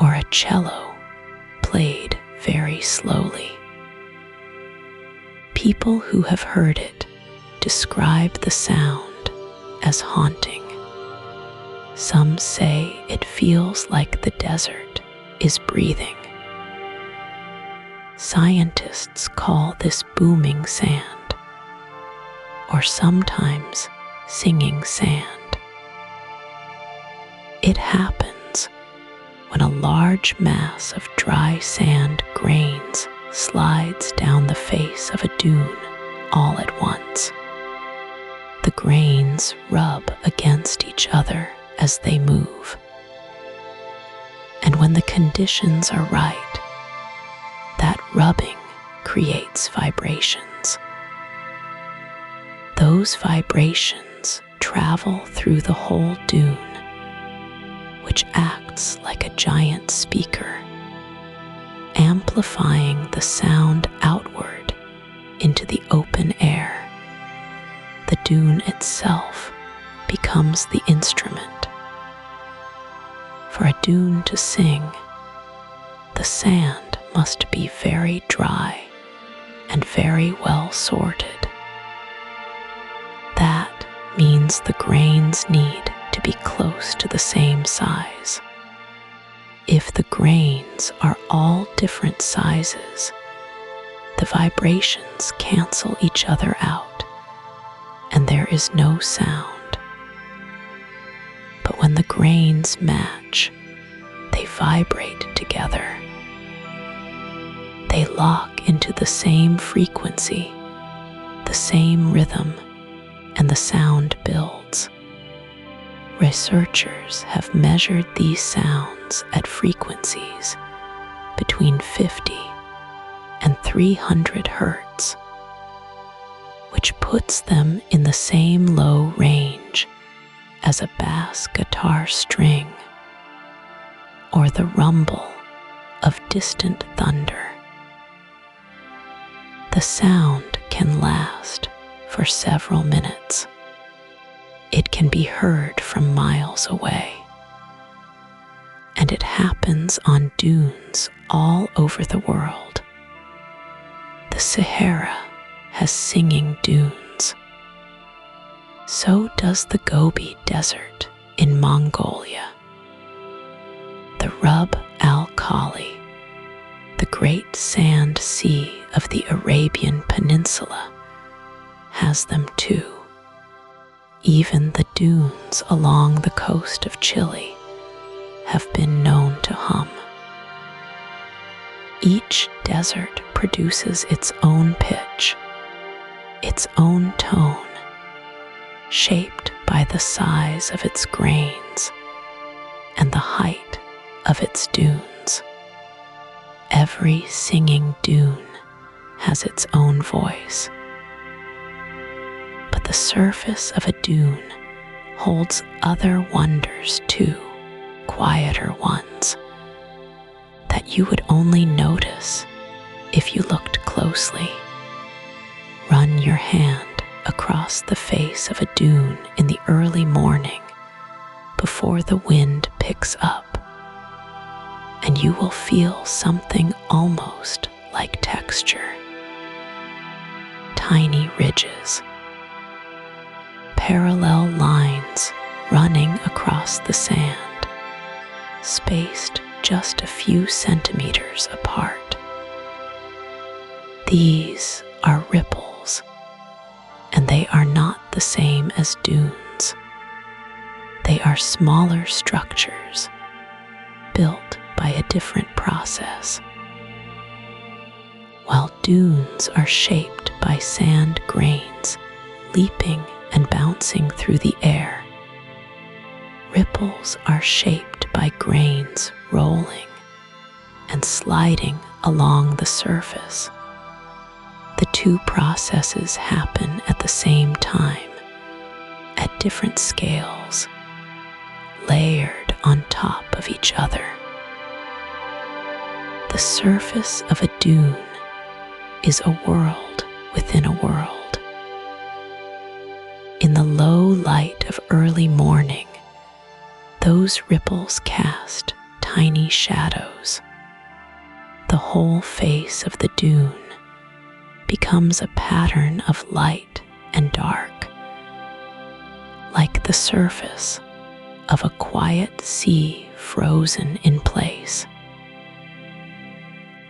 or a cello played very slowly. People who have heard it describe the sound as haunting. Some say it feels like the desert is breathing. Scientists call this booming sand, or sometimes singing sand. It happens when a large mass of dry sand grains slides down the face of a dune all at once. The grains rub against each other as they move. And when the conditions are right, that rubbing creates vibrations. Those vibrations travel through the whole dune, which acts like a giant speaker, amplifying the sound outward into the open air. The dune itself becomes the instrument. For a dune to sing, the sand must be very dry and very well sorted. That means the grains need to be close to the same size. If the grains are all different sizes, the vibrations cancel each other out, and there is no sound. But when the grains match, they vibrate together. They lock into the same frequency, the same rhythm, and the sound builds. Researchers have measured these sounds at frequencies between 50 and 300 hertz, which puts them in the same low range as a bass guitar string or the rumble of distant thunder. The sound can last for several minutes. It can be heard from miles away. And it happens on dunes all over the world. The Sahara has singing dunes. So does the Gobi Desert in Mongolia. The Rub al-Khali, the great sand sea of the Arabian Peninsula, has them too. Even the dunes along the coast of Chile have been known to hum. Each desert produces its own pitch, its own tone, shaped by the size of its grains and the height of its dunes. Every singing dune has its own voice. But the surface of a dune holds other wonders too, quieter ones, that you would only notice if you looked closely. Run your hand across the face of a dune in the early morning before the wind picks up, and you will feel something almost like texture. Tiny ridges, parallel lines running across the sand, spaced just a few centimeters apart. These are ripples, and they are not the same as dunes. They are smaller structures built by a different process. While dunes are shaped by sand grains leaping and bouncing through the air, ripples are shaped by grains rolling and sliding along the surface. The two processes happen at the same time, at different scales, layered on top of each other. The surface of a dune is a world within a world. In the low light of early morning, those ripples cast tiny shadows. The whole face of the dune becomes a pattern of light and dark, like the surface of a quiet sea frozen in place.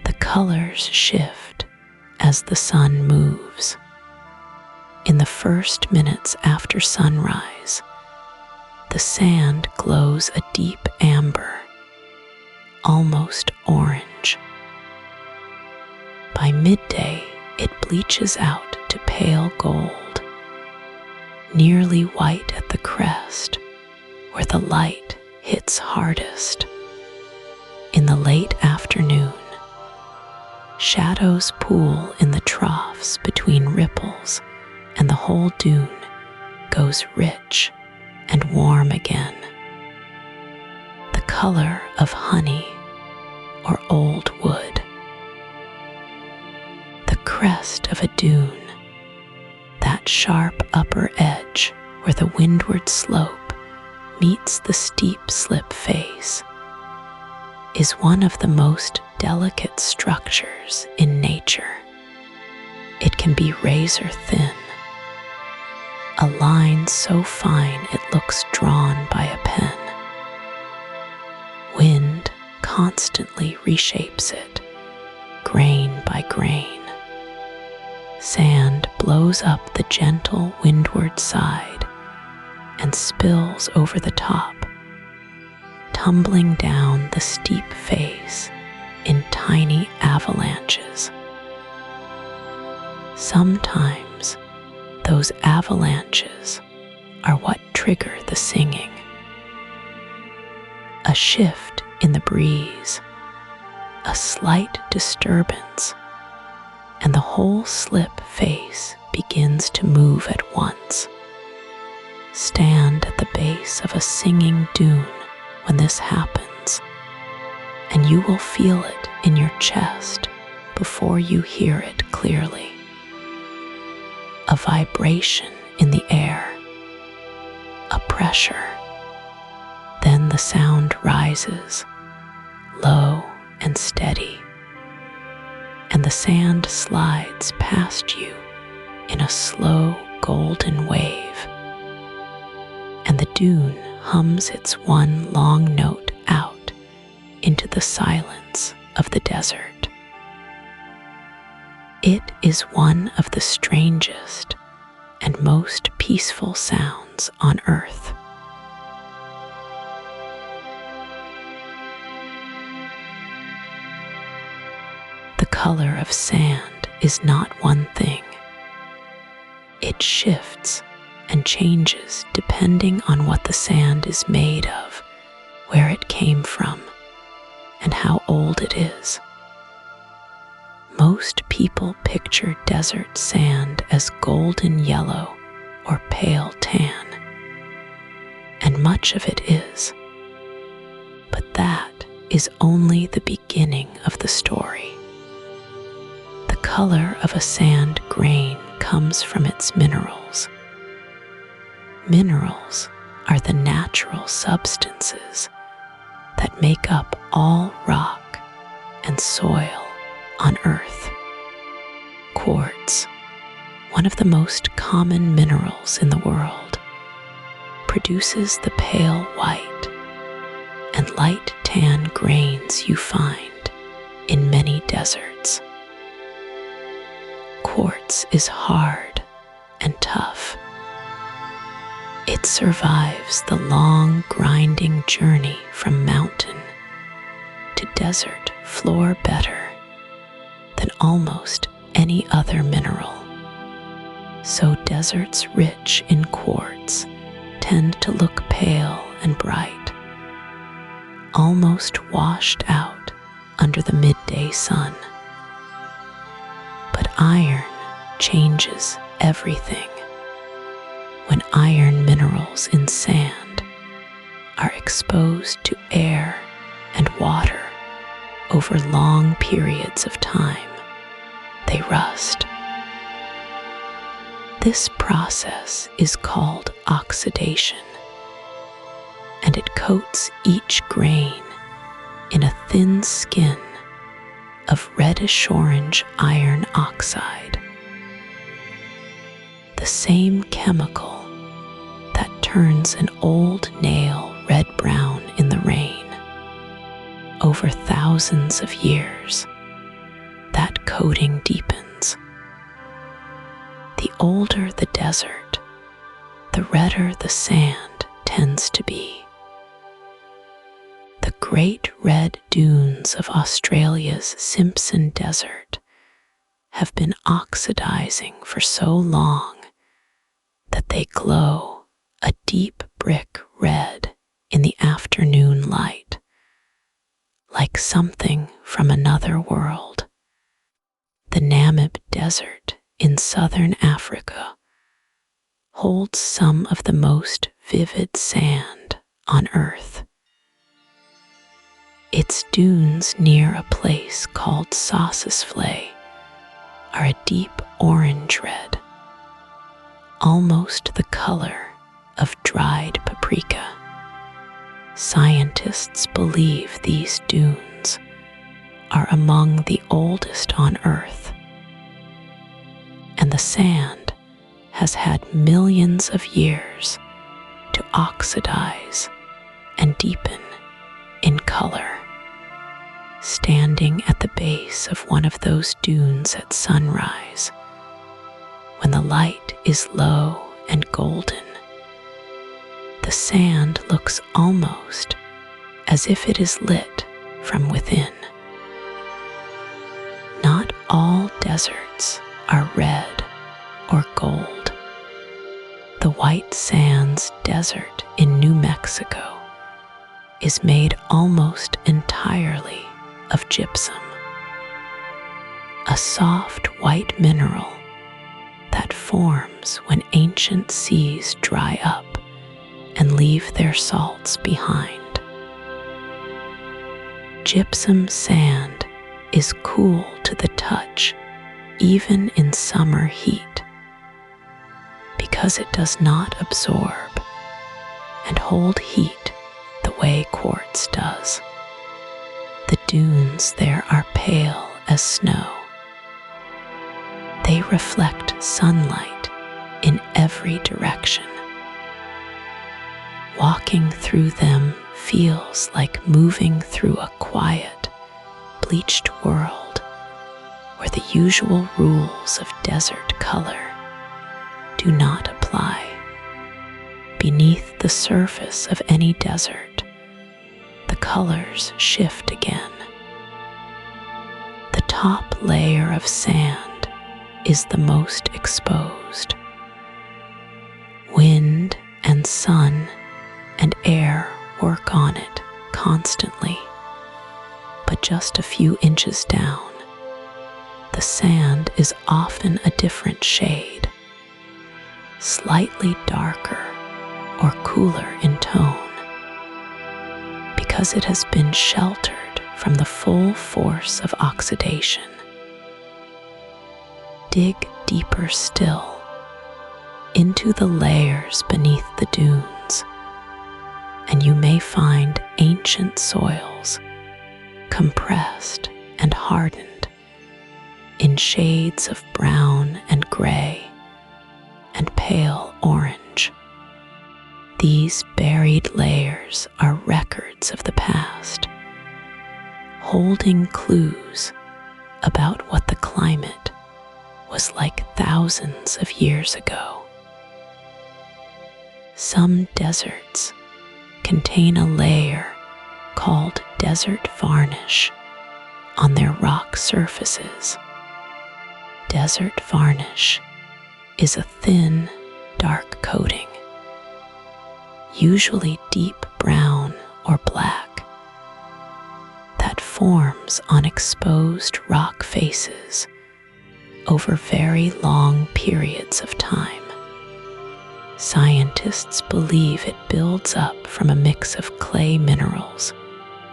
The colors shift as the sun moves. In the first minutes after sunrise, the sand glows a deep amber, almost orange. By midday, it bleaches out to pale gold, nearly white at the crest, where the light hits hardest. In the late afternoon, shadows pool in the troughs between ripples, and the whole dune goes rich and warm again. The color of honey or old wood. The crest of a dune, that sharp upper edge where the windward slope meets the steep slip face, is one of the most delicate structures in nature. It can be razor thin, a line so fine it looks drawn by a pen. Wind constantly reshapes it, grain by grain. Sand blows up the gentle windward side and spills over the top, tumbling down the steep face in tiny avalanches. Sometimes those avalanches are what trigger the singing. A shift in the breeze, a slight disturbance, and the whole slip face begins to move at once. Stand at the base of a singing dune when this happens, and you will feel it in your chest before you hear it clearly. A vibration in the air, a pressure. Then the sound rises, low and steady, and the sand slides past you in a slow golden wave, and the dune hums its one long note out into the silence of the desert. It is one of the strangest and most peaceful sounds on earth. The color of sand is not one thing. It shifts and changes depending on what the sand is made of, where it came from, and how old it is. Most people picture desert sand as golden yellow or pale tan, and much of it is. But that is only the beginning of the story. The color of a sand grain comes from its minerals. Minerals are the natural substances that make up all rock and soil on Earth. Quartz, one of the most common minerals in the world, produces the pale white and light tan grains you find in many deserts. Quartz is hard and tough. It survives the long, grinding journey from mountain to desert floor better than almost any other mineral. So deserts rich in quartz tend to look pale and bright, almost washed out under the midday sun. But iron changes everything. When iron minerals in sand are exposed to air and water over long periods of time, they rust. This process is called oxidation, and it coats each grain in a thin skin of reddish-orange iron oxide, the same chemical that turns an old nail red-brown in the rain. Over thousands of years, that coating deepens. The older the desert, the redder the sand tends to be. The great red dunes of Australia's Simpson Desert have been oxidizing for so long that they glow a deep brick red in the afternoon light, like something from another world. The Namib Desert in southern Africa holds some of the most vivid sand on Earth. Its dunes near a place called Sossusvlei are a deep orange red, almost the color of dried paprika. Scientists believe these dunes are among the oldest on Earth, and the sand has had millions of years to oxidize and deepen in color. Standing at the base of one of those dunes at sunrise, when the light is low and golden, the sand looks almost as if it is lit from within. Not all deserts are red or gold. The White Sands Desert in New Mexico is made almost entirely of gypsum, a soft white mineral that forms when ancient seas dry up and leave their salts behind. Gypsum sand is cool to the touch even in summer heat because it does not absorb and hold heat the way quartz does. The dunes there are pale as snow. They reflect sunlight in every direction. Walking through them feels like moving through a quiet, bleached world where the usual rules of desert color do not apply. Beneath the surface of any desert, the colors shift again. The top layer of sand is the most exposed. Wind and sun and air work on it constantly, but just a few inches down, the sand is often a different shade, slightly darker or cooler in tone, because it has been sheltered from the full force of oxidation. Dig deeper still into the layers beneath the dunes, and you may find ancient soils compressed and hardened in shades of brown and gray and pale orange. These buried layers are records of the past, holding clues about what the climate was like thousands of years ago. Some deserts contain a layer called desert varnish on their rock surfaces. Desert varnish is a thin, dark coating, usually deep brown or black, that forms on exposed rock faces over very long periods of time. Scientists believe it builds up from a mix of clay minerals,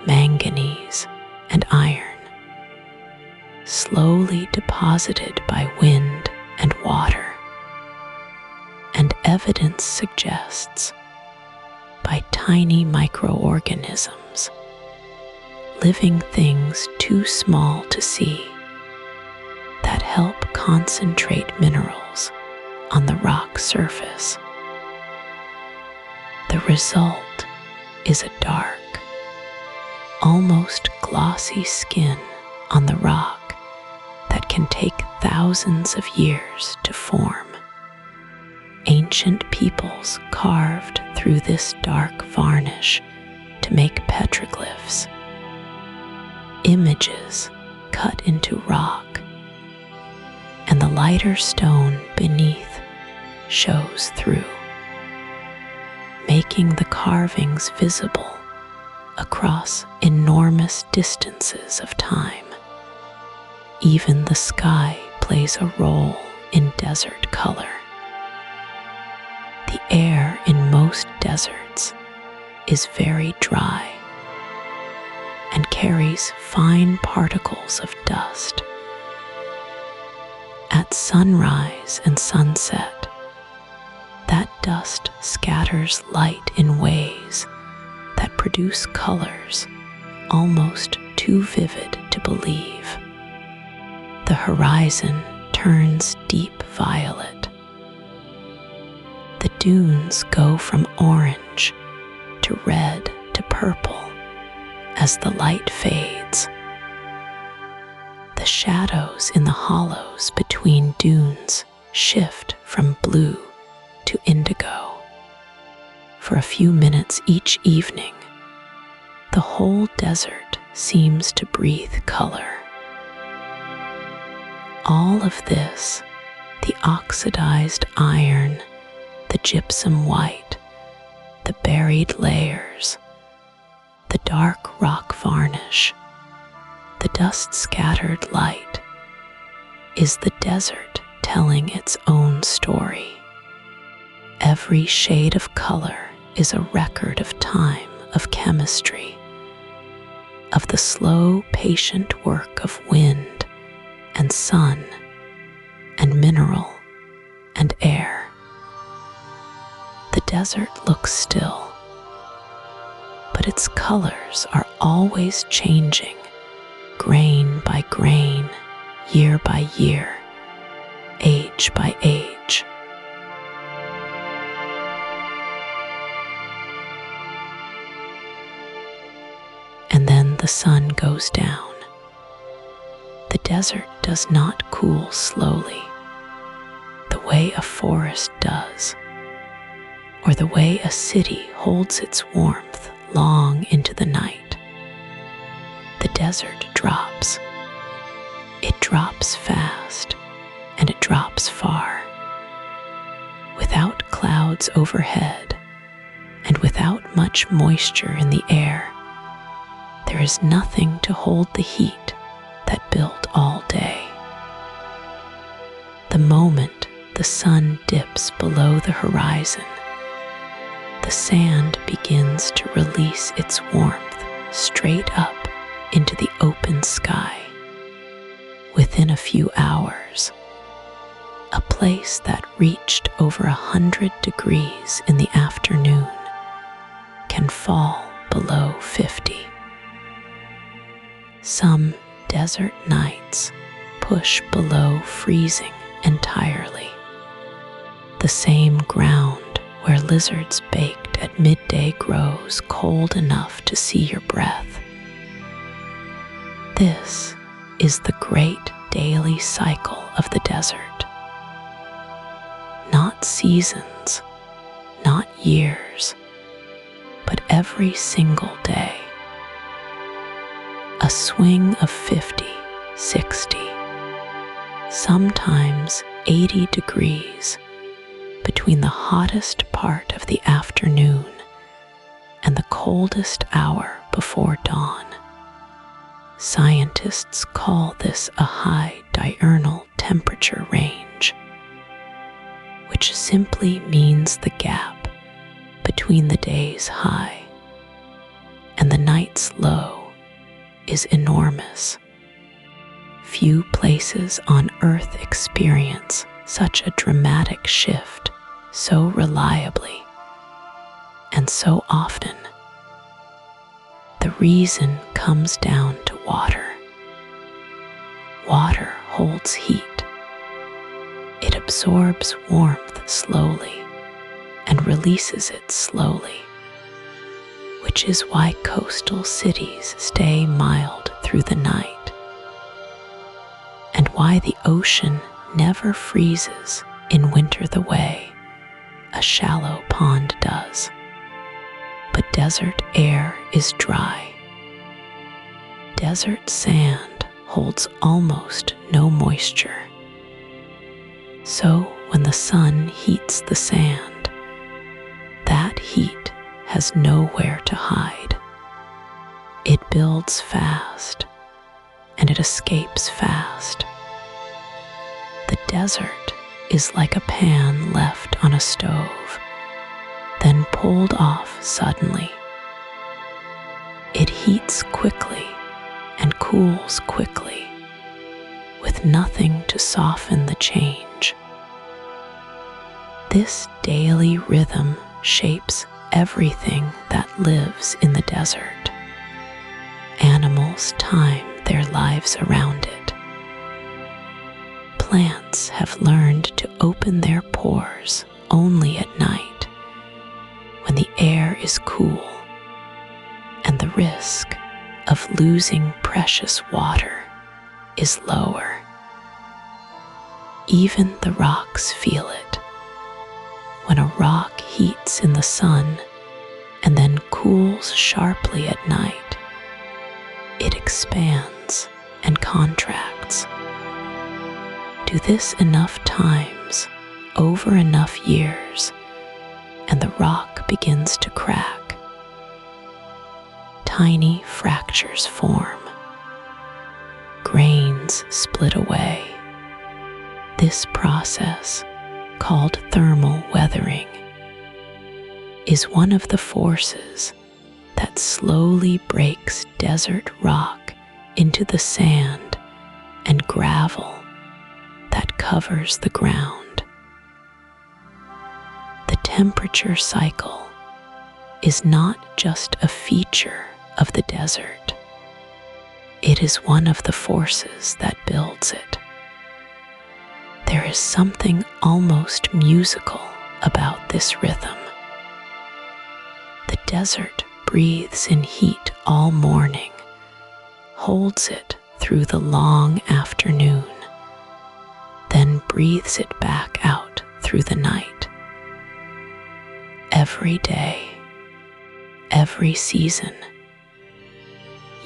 manganese, and iron, slowly deposited by wind and water. And evidence suggests by tiny microorganisms, living things too small to see, that help concentrate minerals on the rock surface. The result is a dark, almost glossy skin on the rock that can take thousands of years to form. Ancient peoples carved through this dark varnish to make petroglyphs, images cut into rock, and the lighter stone beneath shows through, making the carvings visible across enormous distances of time. Even the sky plays a role in desert color. The air in most deserts is very dry and carries fine particles of dust. At sunrise and sunset, that dust scatters light in ways that produce colors almost too vivid to believe. The horizon turns deep violet. The dunes go from orange to red to purple as the light fades. The shadows in the hollows between dunes shift from blue to indigo. For a few minutes each evening, the whole desert seems to breathe color. All of this, the oxidized iron, the gypsum white, the buried layers, the dark rock varnish, the dust-scattered light, is the desert telling its own story. Every shade of color is a record of time, of chemistry, of the slow, patient work of wind and sun and mineral and air. The desert looks still, but its colors are always changing, grain by grain, year by year, age by age. And then the sun goes down. The desert does not cool slowly, the way a forest does, or the way a city holds its warmth long into the night. The desert drops. It drops fast, and it drops far. Without clouds overhead, and without much moisture in the air, there is nothing to hold the heat that built all day. The moment the sun dips below the horizon, the sand begins to release its warmth straight up into the open sky. Within a few hours, a place that reached over 100 degrees in the afternoon can fall below 50. Some desert nights push below freezing entirely. The same ground where lizards baked at midday grows cold enough to see your breath. This is the great daily cycle of the desert. Not seasons, not years, but every single day. A swing of 50, 60, sometimes 80 degrees between the hottest part of the afternoon and the coldest hour before dawn. Scientists call this a high diurnal temperature range, which simply means the gap between the day's high and the night's low is enormous. Few places on Earth experience such a dramatic shift so reliably and so often. The reason comes down to water. Water holds heat. It absorbs warmth slowly and releases it slowly, which is why coastal cities stay mild through the night, and why the ocean never freezes in winter the way a shallow pond does. But desert air is dry. Desert sand holds almost no moisture. So when the sun heats the sand, that heat has nowhere to hide. It builds fast, and it escapes fast. The desert is like a pan left on a stove, then pulled off suddenly. It heats quickly and cools quickly, with nothing to soften the change. This daily rhythm shapes everything that lives in the desert. Animals time their lives around it. Plants have learned to open their pores only at night, when the air is cool and the risk of losing precious water is lower. Even the rocks feel it. When a rock heats in the sun and then cools sharply at night, it expands and contracts. Do this enough times, over enough years, and the rock begins to crack. Tiny fractures form. Grains split away. This process, called thermal weathering, is one of the forces that slowly breaks desert rock into the sand and gravel that covers the ground. The temperature cycle is not just a feature of the desert. It is one of the forces that builds it. There is something almost musical about this rhythm. The desert breathes in heat all morning, holds it through the long afternoon, then breathes it back out through the night. Every day, every season,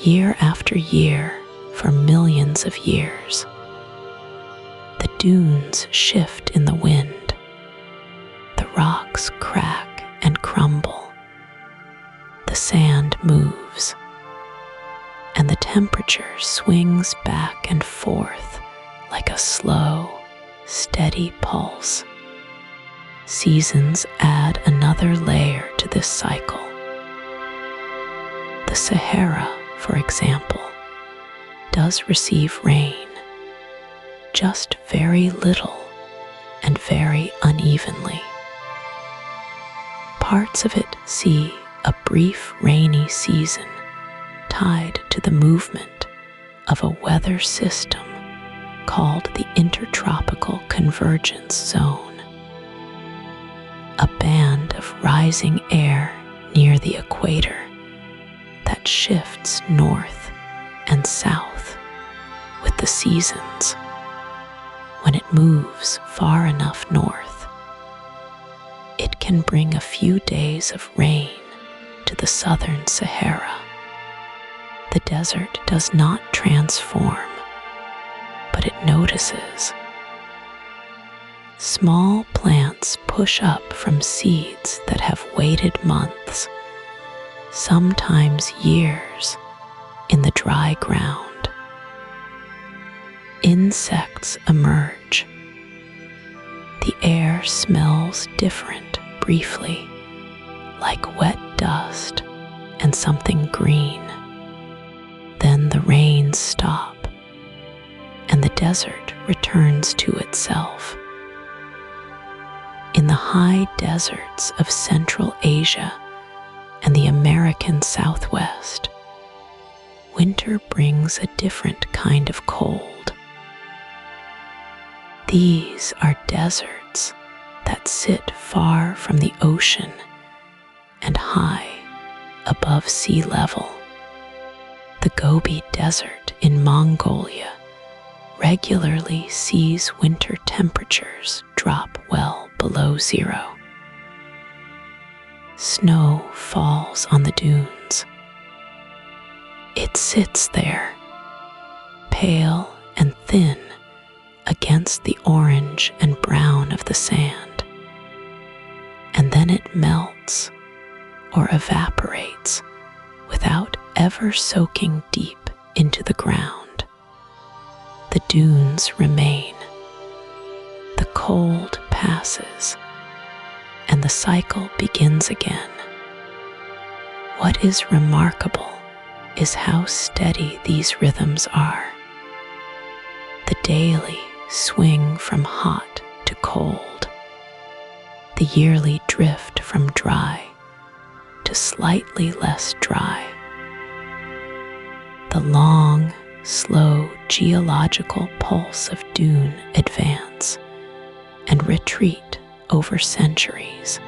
year after year for millions of years, the dunes shift in the wind, the rocks crack and crumble, the sand moves, and the temperature swings back and forth like a slow, steady pulse. Seasons add another layer to this cycle. The Sahara, for example, does receive rain, just very little and very unevenly. Parts of it see a brief rainy season tied to the movement of a weather system called the Intertropical Convergence Zone, a band of rising air near the equator that shifts north and south with the seasons. When it moves far enough north, it can bring a few days of rain to the southern Sahara. The desert does not transform, but it notices. Small plants push up from seeds that have waited months, sometimes years, in the dry ground. Insects emerge. The air smells different briefly, like wet dust and something green. Then the rains stop, and the desert returns to itself. In the high deserts of Central Asia and the American Southwest, winter brings a different kind of cold. These are deserts that sit far from the ocean and high above sea level. The Gobi Desert in Mongolia regularly sees winter temperatures drop well below zero. Snow falls on the dunes. It sits there, pale and thin against the orange and brown of the sand, and then it melts or evaporates without ever soaking deep into the ground. The dunes remain. The cold passes, and the cycle begins again. What is remarkable is how steady these rhythms are. The daily swing from hot to cold, the yearly drift from dry to slightly less dry, the long, slow geological pulse of dune advance and retreat over centuries.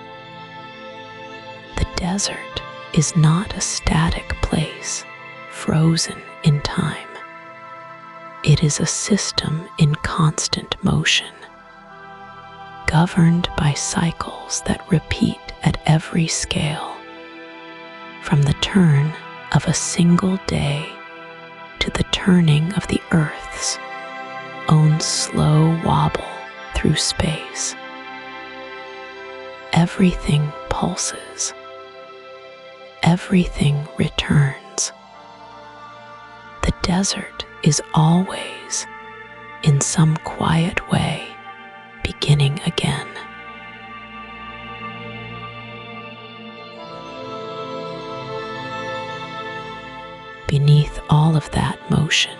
The desert is not a static place, frozen in time. It is a system in constant motion, governed by cycles that repeat at every scale, from the turn of a single day to the turning of the Earth's own slow wobble through space. Everything pulses. Everything returns. The desert is always, in some quiet way, beginning again. beneath all of that motion,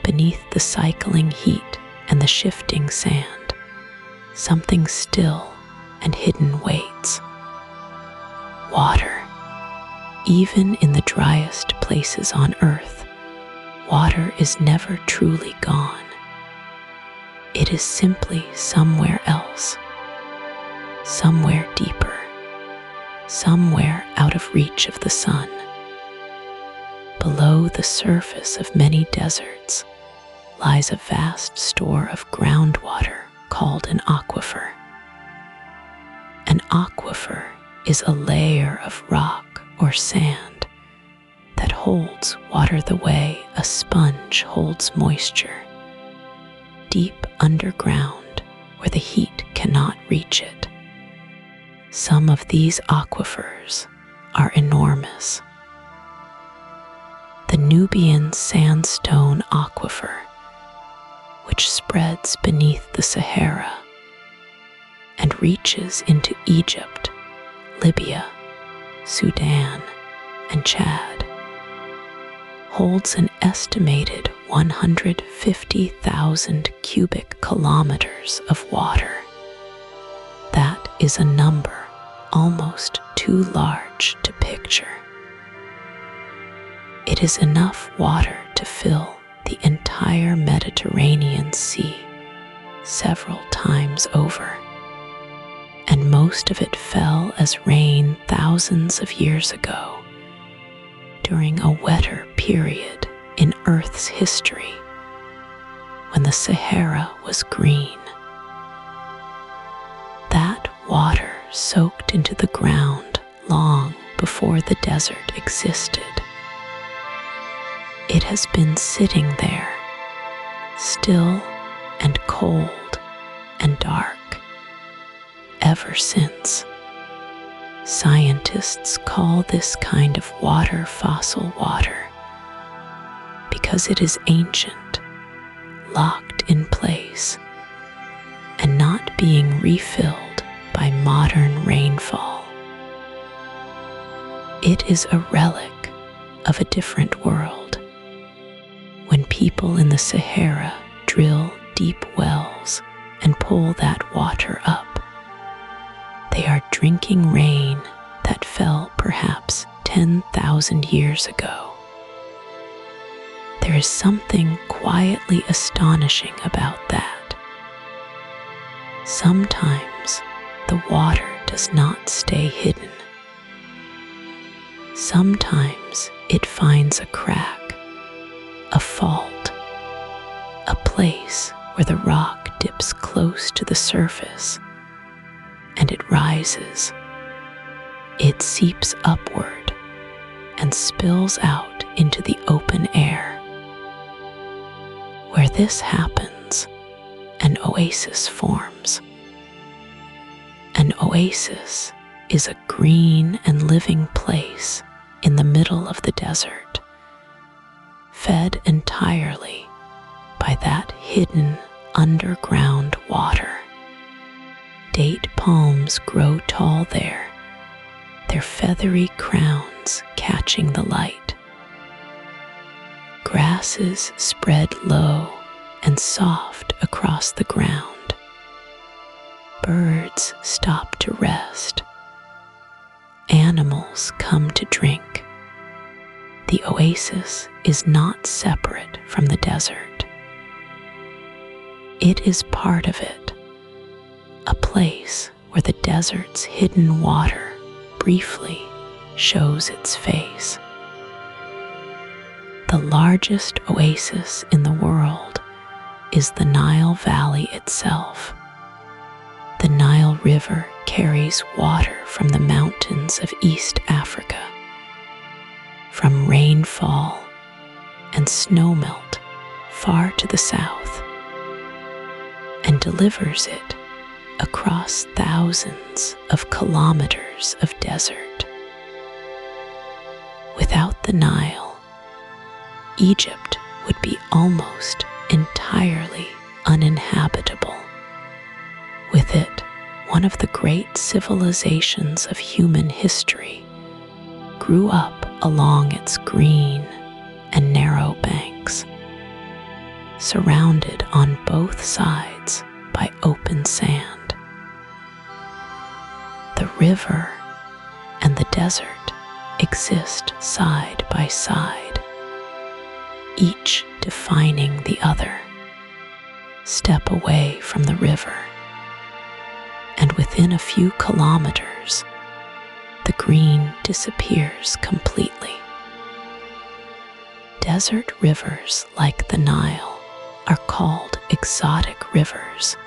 beneath the cycling heat and the shifting sand, something still and hidden waits. Water. Even in the driest places on earth, water is never truly gone. It is simply somewhere else, somewhere deeper, somewhere out of reach of the sun. Below the surface of many deserts lies a vast store of groundwater called an aquifer. An aquifer is a layer of rock or sand that holds water the way a sponge holds moisture, deep underground where the heat cannot reach it. Some of these aquifers are enormous. The Nubian sandstone aquifer, which spreads beneath the Sahara and reaches into Egypt, Libya, Sudan, and Chad, holds an estimated 150,000 cubic kilometers of water. That is a number almost too large to picture. It is enough water to fill the entire Mediterranean Sea several times over, and most of it fell as rain thousands of years ago during a wetter period in Earth's history when the Sahara was green. That water soaked into the ground long before the desert existed. It has been sitting there, still and cold and dark, ever since. Scientists call this kind of water fossil water because it is ancient, locked in place, and not being refilled by modern rainfall. It is a relic of a different world. When people in the Sahara drill deep wells and pull that water up, they are drinking rain that fell perhaps 10,000 years ago. There is something quietly astonishing about that. Sometimes the water does not stay hidden. Sometimes it finds a crack, a fault, a place where the rock dips close to the surface, and it rises. It seeps upward and spills out into the open air. Where this happens, an oasis forms. An oasis is a green and living place in the middle of the desert, fed entirely by that hidden underground water. Date palms grow tall there, their feathery crowns catching the light. Grasses spread low and soft across the ground. Birds stop to rest. Animals come to drink. The oasis is not separate from the desert. It is part of it, a place where the desert's hidden water briefly shows its face. The largest oasis in the world is the Nile Valley itself. The Nile River carries water from the mountains of East Africa, from rainfall and snowmelt far to the south, and delivers it across thousands of kilometers of desert. Without the Nile, Egypt would be almost entirely uninhabitable. With it, one of the great civilizations of human history grew up along its green, surrounded on both sides by open sand. The river and the desert exist side by side, each defining the other. Step away from the river, and within a few kilometers, the green disappears completely. Desert rivers like the Nile are called exotic rivers,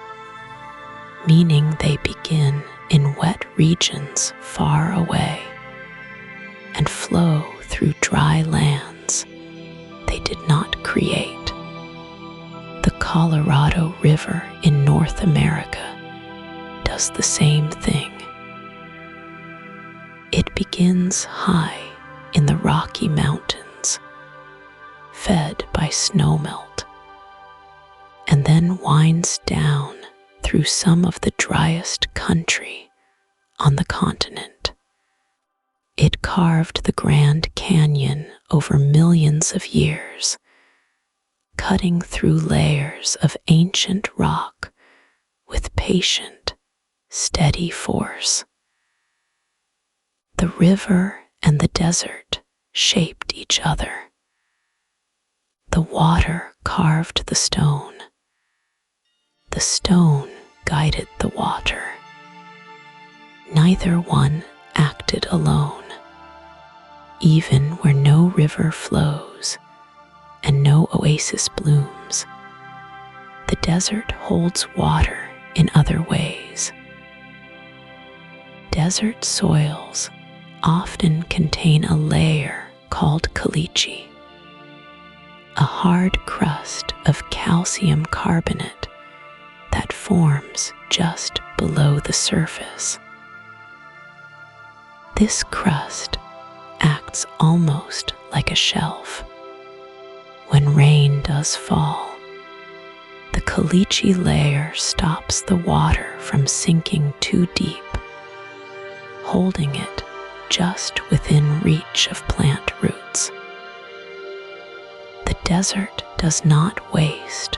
meaning they begin in wet regions far away and flow through dry lands they did not create. The Colorado River in North America does the same thing. It begins high in the Rocky Mountains, fed by snowmelt, and then winds down through some of the driest country on the continent. It carved the Grand Canyon over millions of years, cutting through layers of ancient rock with patient, steady force. The river and the desert shaped each other. The water carved the stone. The stone guided the water. Neither one acted alone. Even where no river flows and no oasis blooms, the desert holds water in other ways. Desert soils often contain a layer called caliche, a hard crust of calcium carbonate that forms just below the surface. This crust acts almost like a shelf. When rain does fall, the caliche layer stops the water from sinking too deep, holding it just within reach of plant roots. The desert does not waste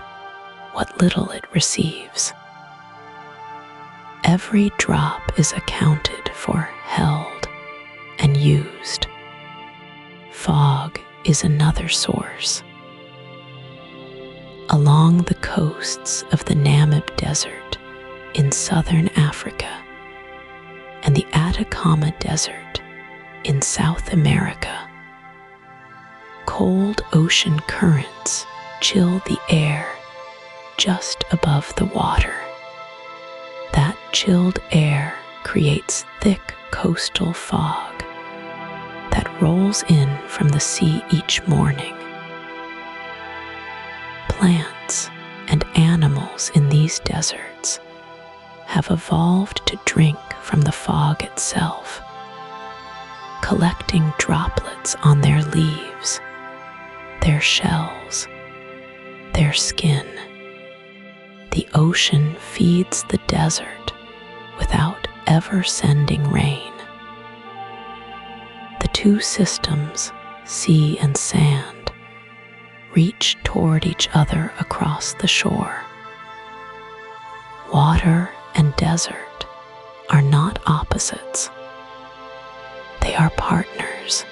what little it receives. Every drop is accounted for, held, and used. Fog is another source. Along the coasts of the Namib Desert in southern Africa and the Atacama Desert in South America, cold ocean currents chill the air just above the water. That chilled air creates thick coastal fog that rolls in from the sea each morning. Plants and animals in these deserts have evolved to drink from the fog itself, collecting droplets on their leaves, their shells, their skin. The ocean feeds the desert without ever sending rain. The two systems, sea and sand, reach toward each other across the shore. Water and desert are not opposites. They are partners,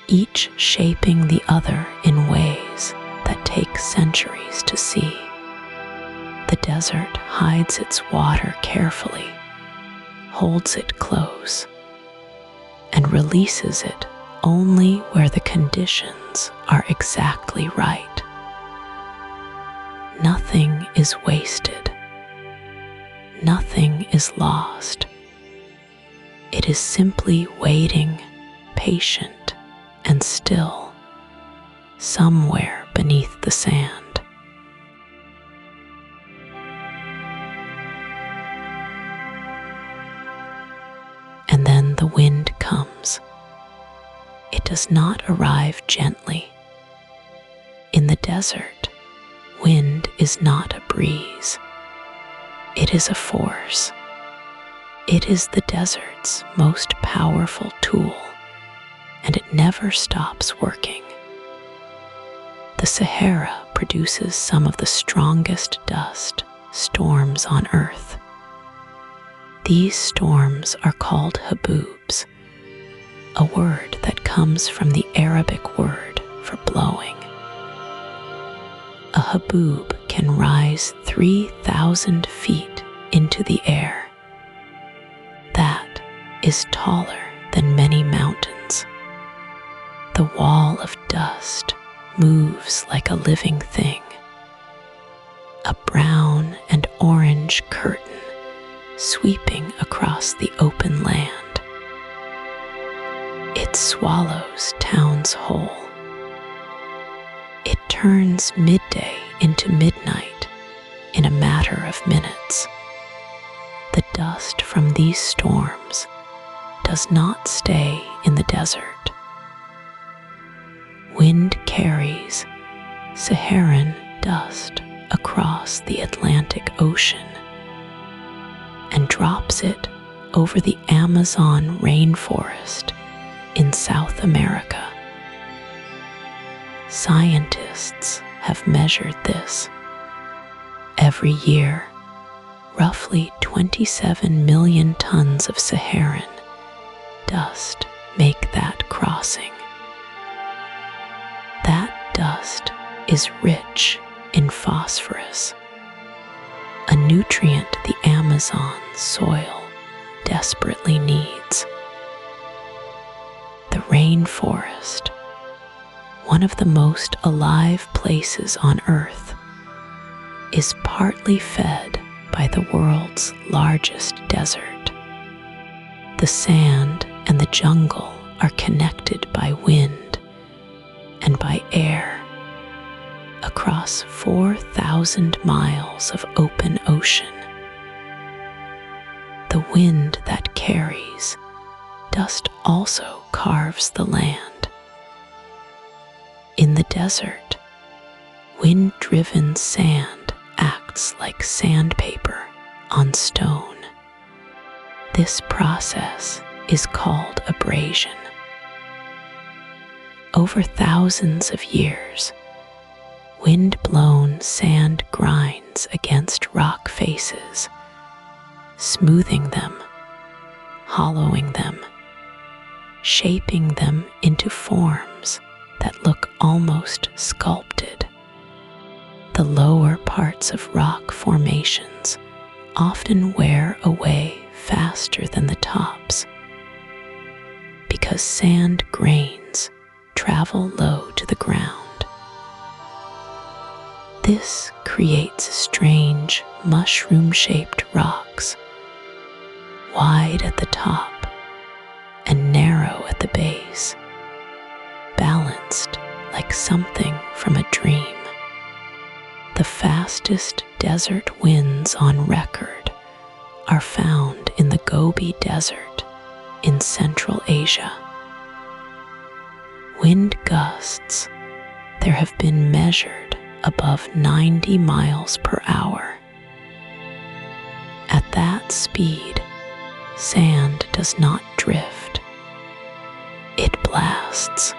each shaping the other in ways that take centuries to see. The desert hides its water carefully, holds it close, and releases it only where the conditions are exactly right. Nothing is wasted. Nothing is lost. It is simply waiting, patient and still, somewhere beneath the sand. And then the wind comes. It does not arrive gently. In the desert, wind is not a breeze. It is a force. It is the desert's most powerful tool, and it never stops working. The Sahara produces some of the strongest dust storms on Earth. These storms are called haboobs, a word that comes from the Arabic word for blowing. A haboob can rise 3,000 feet into the air. That is taller than many mountains. The wall of dust moves like a living thing. A brown and orange curtain sweeping across the open land. It swallows towns whole. It turns midday into midnight in a matter of minutes. The dust from these storms does not stay in the desert. Wind carries Saharan dust across the Atlantic Ocean and drops it over the Amazon rainforest in South America. Scientists have measured this. Every year, roughly 27 million tons of Saharan dust make that crossing. That dust is rich in phosphorus, a nutrient the Amazon soil desperately needs. The rainforest, one of the most alive places on Earth, is partly fed by the world's largest desert. The sand and the jungle are connected by wind and by air across 4,000 miles of open ocean. The wind that carries dust also carves the land. In the desert, wind-driven sand acts like sandpaper on stone. This process is called abrasion. Over thousands of years, wind-blown sand grinds against rock faces, smoothing them, hollowing them, shaping them into forms that look almost sculpted. The lower parts of rock formations often wear away faster than the tops because sand grains travel low to the ground. This creates strange mushroom-shaped rocks, wide at the top and narrow at the base, balanced like something from a dream. The fastest desert winds on record are found in the Gobi Desert in Central Asia. Wind gusts there have been measured above 90 miles per hour. At that speed, sand does not drift. It blasts.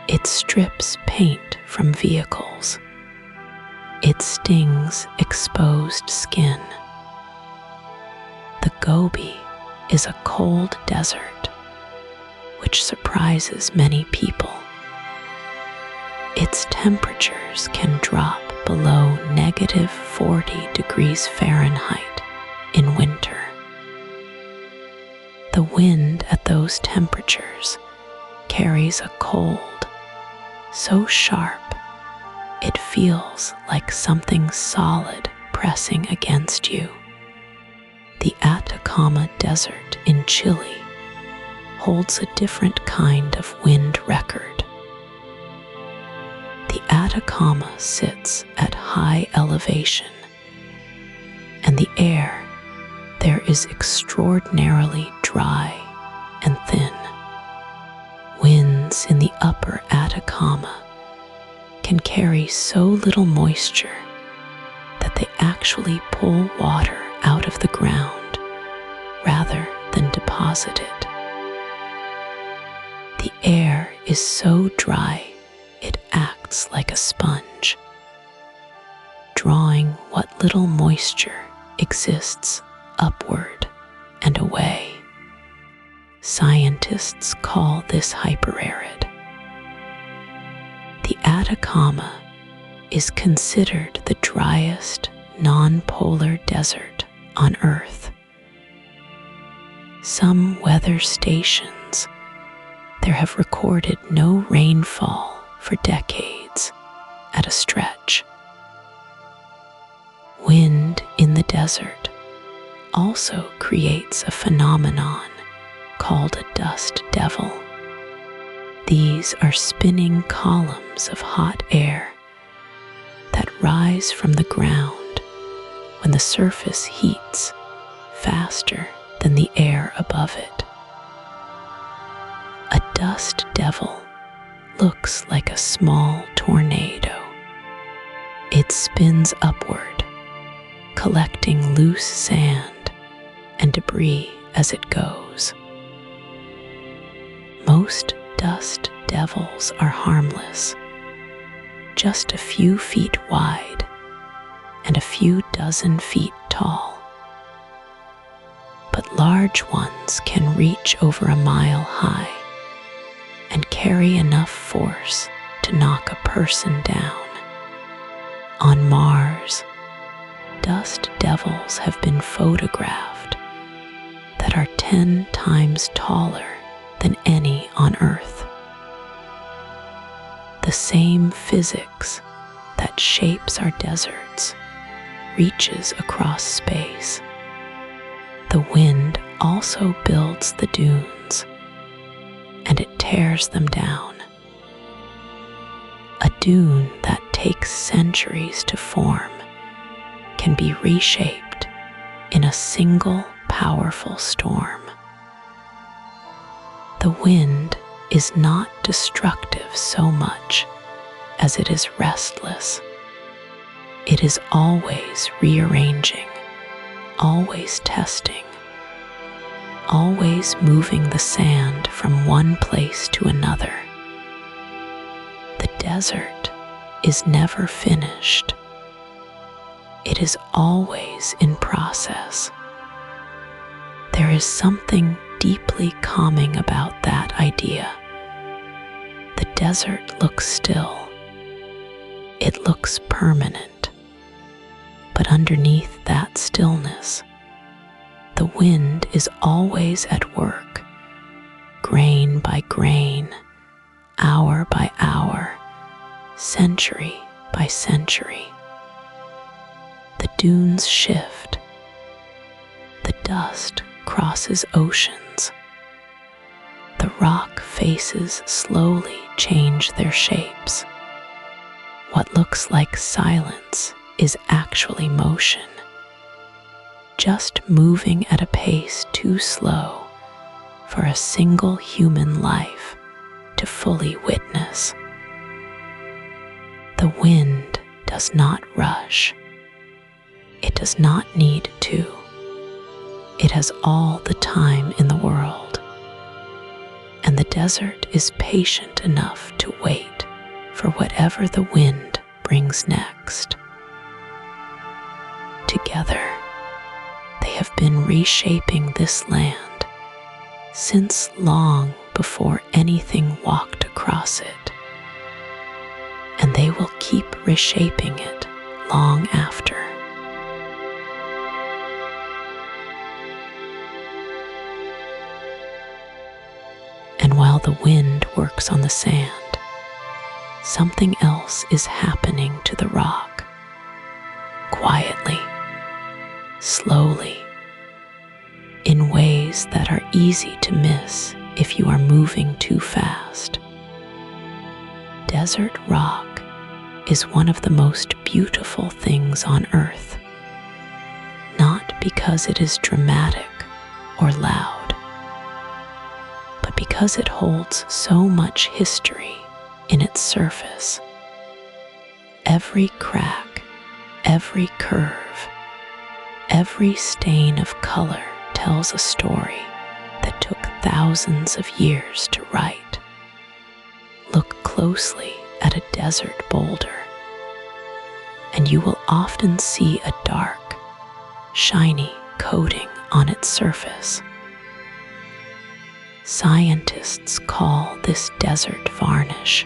It strips paint from vehicles. It stings exposed skin. The Gobi is a cold desert, which surprises many people. Its temperatures can drop below -40 degrees Fahrenheit in winter. The wind at those temperatures carries a cold so sharp it feels like something solid pressing against you. The Atacama Desert in Chile holds a different kind of wind record. The Atacama sits at high elevation, and the air there is extraordinarily dry and thin. Winds in the upper Atacama can carry so little moisture that they actually pull water out of the ground rather than deposit it. The air is so dry it acts acts like a sponge, drawing what little moisture exists upward and away. Scientists call this hyperarid. The Atacama is considered the driest non-polar desert on Earth. Some weather stations there have recorded no rainfall for decades at a stretch. Wind in the desert also creates a phenomenon called a dust devil. These are spinning columns of hot air that rise from the ground when the surface heats faster than the air above it. A dust devil looks like a small tornado. It spins upward, collecting loose sand and debris as it goes. Most dust devils are harmless, just a few feet wide and a few dozen feet tall. But large ones can reach over a mile high and carry enough force to knock a person down. On Mars, dust devils have been photographed that are 10 times taller than any on Earth. The same physics that shapes our deserts reaches across space. The wind also builds the dunes, and it tears them down. A dune that takes centuries to form can be reshaped in a single powerful storm. The wind is not destructive so much as it is restless. It is always rearranging, always testing, always moving the sand from one place to another. The desert is never finished. It is always in process. There is something deeply calming about that idea. The desert looks still. It looks permanent. But underneath that stillness, the wind is always at work, grain by grain, hour by hour, century by century. The dunes shift. The dust crosses oceans. The rock faces slowly change their shapes. What looks like silence is actually motion, just moving at a pace too slow for a single human life to fully witness. The wind does not rush. It does not need to. It has all the time in the world. And the desert is patient enough to wait for whatever the wind brings next. Together, they have been reshaping this land since long before anything walked across it. And they will keep reshaping it long after. And while the wind works on the sand, something else is happening to the rock. Quietly, slowly, in ways that are easy to miss if you are moving too fast. Desert rock is one of the most beautiful things on Earth, not because it is dramatic or loud, but because it holds so much history in its surface. Every crack, every curve, every stain of color tells a story that took thousands of years to write. Look closely at a desert boulder, and you will often see a dark, shiny coating on its surface. Scientists call this desert varnish.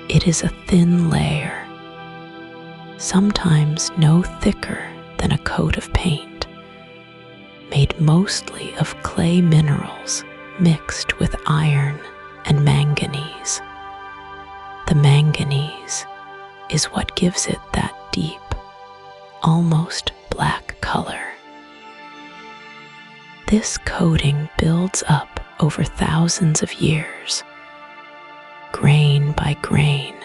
It is a thin layer, sometimes no thicker than a coat of paint, made mostly of clay minerals mixed with iron and manganese. The manganese is what gives it that deep, almost black color. This coating builds up over thousands of years, grain by grain,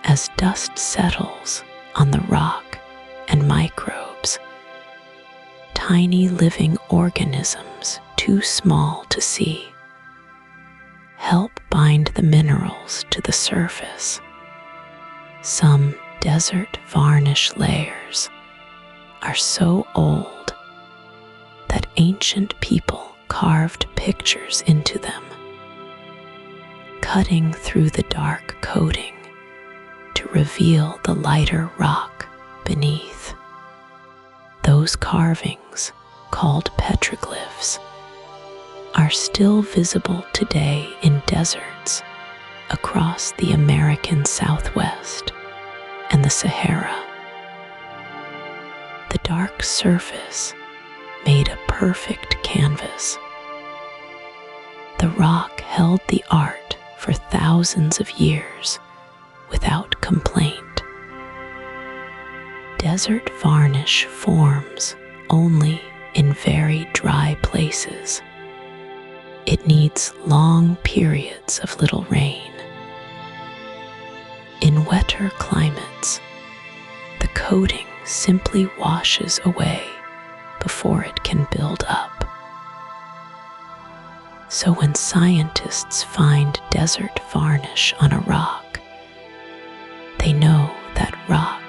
as dust settles on the rock and microbes. Tiny living organisms too small to see help bind the minerals to the surface. Some desert varnish layers are so old that ancient people carved pictures into them, cutting through the dark coating to reveal the lighter rock beneath. Those carvings, called petroglyphs, are still visible today in deserts across the American Southwest and the Sahara. The dark surface made a perfect canvas. The rock held the art for thousands of years without complaint. Desert varnish forms only in very dry places. It needs long periods of little rain. In wetter climates, the coating simply washes away before it can build up. So when scientists find desert varnish on a rock, they know that rock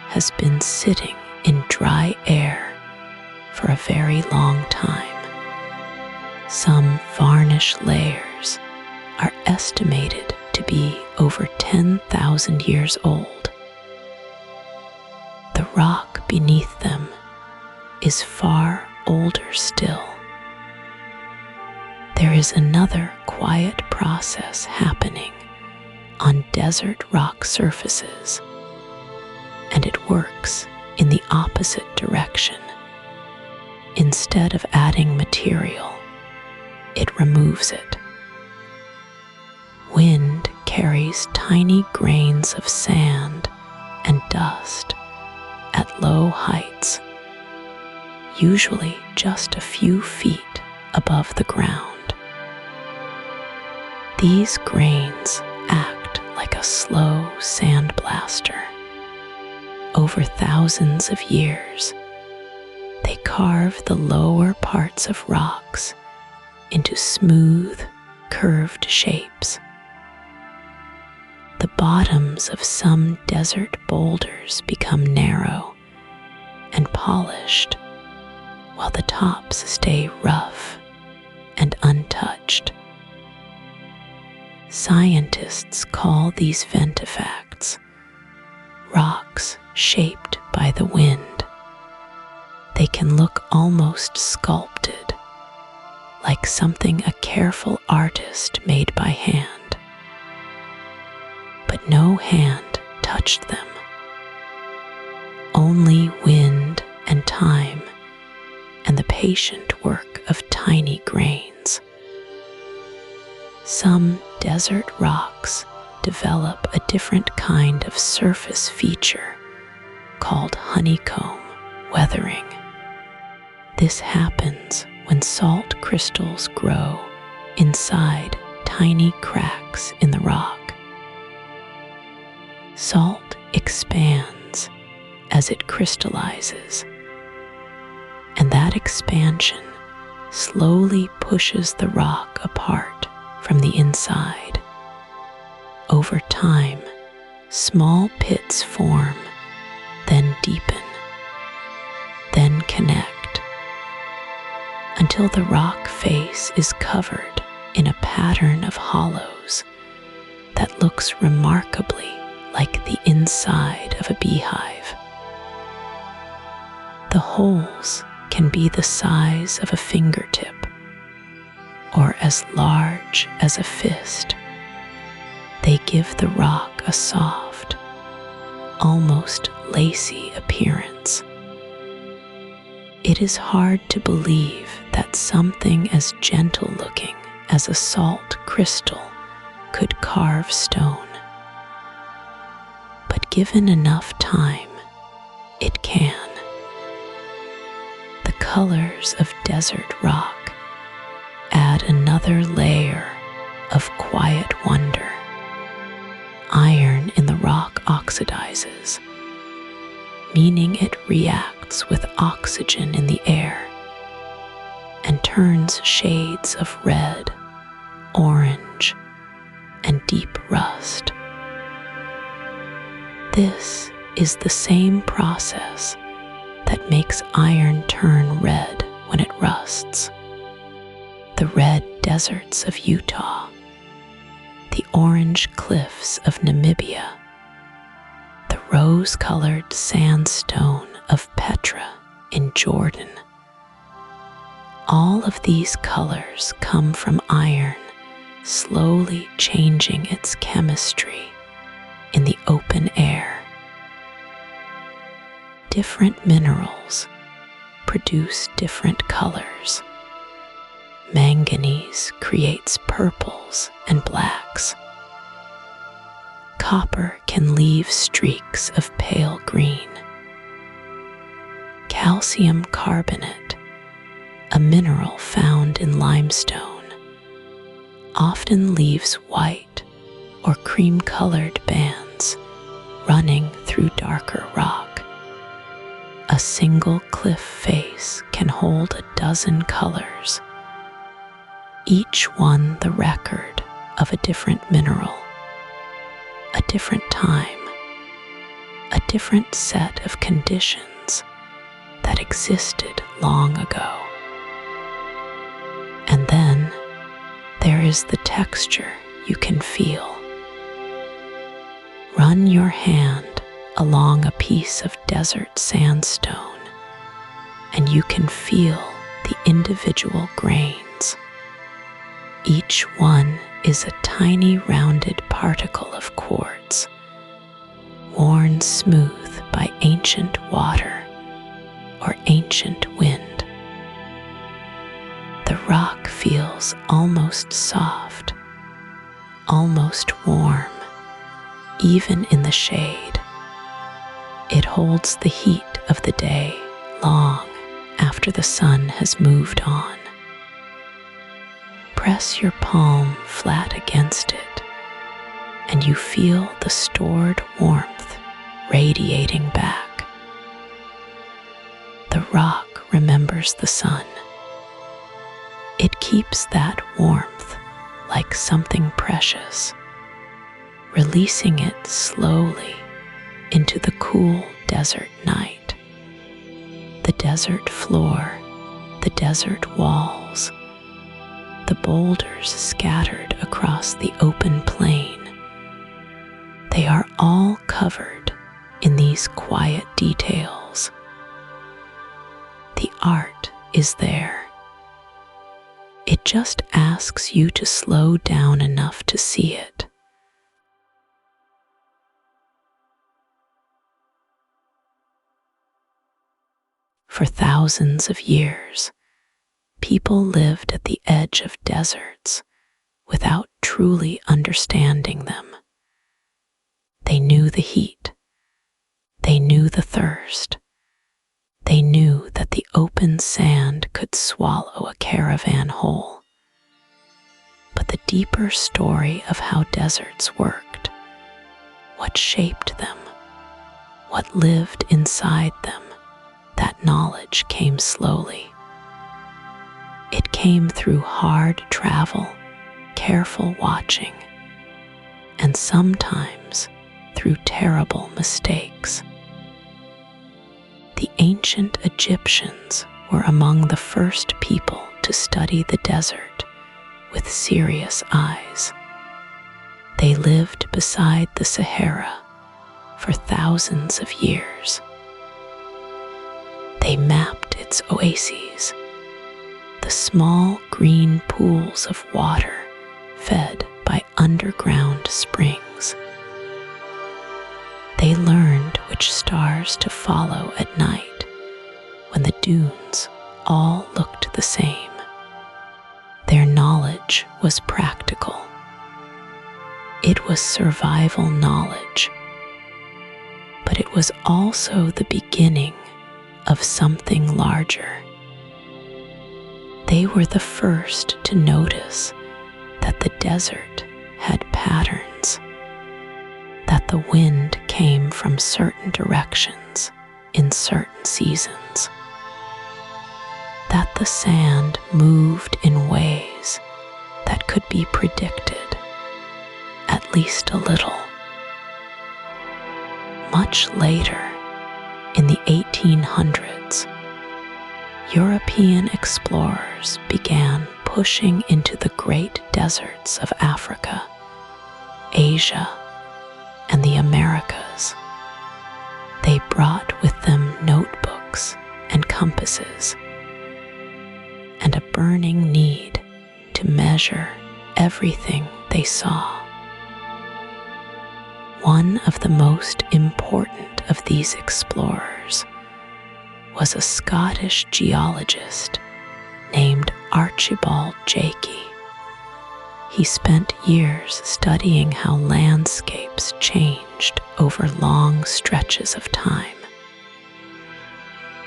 has been sitting in dry air for a very long time. Some varnish layers are estimated to be over 10,000 years old. The rock beneath them is far older still. There is another quiet process happening on desert rock surfaces, and it works in the opposite direction. Instead of adding material, it removes it. Wind carries tiny grains of sand and dust at low heights, usually just a few feet above the ground. These grains act like a slow sandblaster. Over thousands of years, they carve the lower parts of rocks into smooth, curved shapes. The bottoms of some desert boulders become narrow and polished, while the tops stay rough and untouched. Scientists call these ventifacts rocks shaped by the wind. They can look almost sculpted, like something a careful artist made by hand. But no hand touched them. Only wind and time and the patient work of tiny grains. Some desert rocks develop a different kind of surface feature called honeycomb weathering. This happens when salt crystals grow inside tiny cracks in the rock. Salt expands as it crystallizes, and that expansion slowly pushes the rock apart from the inside. Over time, small pits form, then deepen, then connect, until the rock face is covered in a pattern of hollows that looks remarkably like the inside of a beehive. The holes can be the size of a fingertip or as large as a fist. They give the rock a soft, almost lacy appearance. It is hard to believe that something as gentle-looking as a salt crystal could carve stone. But given enough time, it can. The colors of desert rock add another layer of quiet wonder. Iron in the rock oxidizes, meaning it reacts with oxygen in the air and turns shades of red, orange, and deep rust. This is the same process that makes iron turn red when it rusts. The red deserts of Utah, the orange cliffs of Namibia, the rose-colored sandstone of Petra in Jordan. All of these colors come from iron slowly changing its chemistry in the open air. Different minerals produce different colors. Manganese creates purples and blacks. Copper can leave streaks of pale green. Calcium carbonate, a mineral found in limestone, often leaves white or cream-colored bands running through darker rock. A single cliff face can hold a dozen colors, each one the record of a different mineral, a different time, a different set of conditions that existed long ago. And then there is the texture you can feel. Run your hand along a piece of desert sandstone, and you can feel the individual grains. Each one is a tiny rounded particle of quartz, worn smooth by ancient water or ancient wind. The rock feels almost soft, almost warm, even in the shade. It holds the heat of the day long after the sun has moved on. Press your palm flat against it, and you feel the stored warmth radiating back. The rock remembers the sun. It keeps that warmth like something precious, releasing it slowly into the cool desert night. The desert floor, the desert walls, the boulders scattered across the open plain. They are all covered in these quiet details. The art is there. It just asks you to slow down enough to see it. For thousands of years, people lived at the edge of deserts without truly understanding them. They knew the heat. They knew the thirst. They knew that the open sand could swallow a caravan whole. But the deeper story of how deserts worked, what shaped them, what lived inside them, that knowledge came slowly. It came through hard travel, careful watching, and sometimes through terrible mistakes. The ancient Egyptians were among the first people to study the desert with serious eyes. They lived beside the Sahara for thousands of years. They mapped its oases, the small green pools of water fed by underground springs. They learned which stars to follow at night when the dunes all looked the same. Their knowledge was practical. It was survival knowledge, but it was also the beginning of something larger. They were the first to notice that the desert had patterns, that the wind came from certain directions in certain seasons, that the sand moved in ways that could be predicted, at least a little. Much later, in the 1800s, European explorers began pushing into the great deserts of Africa, Asia, and the Americas. They brought with them notebooks and compasses, and a burning need to measure everything they saw. One of the most important of these explorers was a Scottish geologist named Archibald Jakey. He spent years studying how landscapes changed over long stretches of time.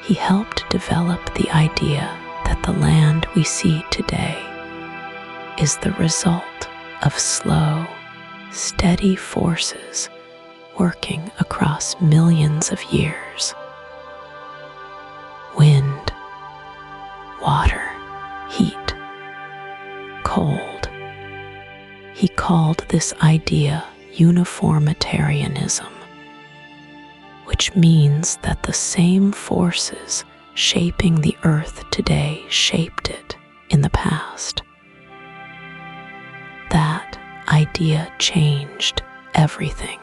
He helped develop the idea that the land we see today is the result of slow, steady forces working across millions of years. Wind, water, heat, cold. He called this idea uniformitarianism, which means that the same forces shaping the earth today shaped it in the past. That idea changed everything.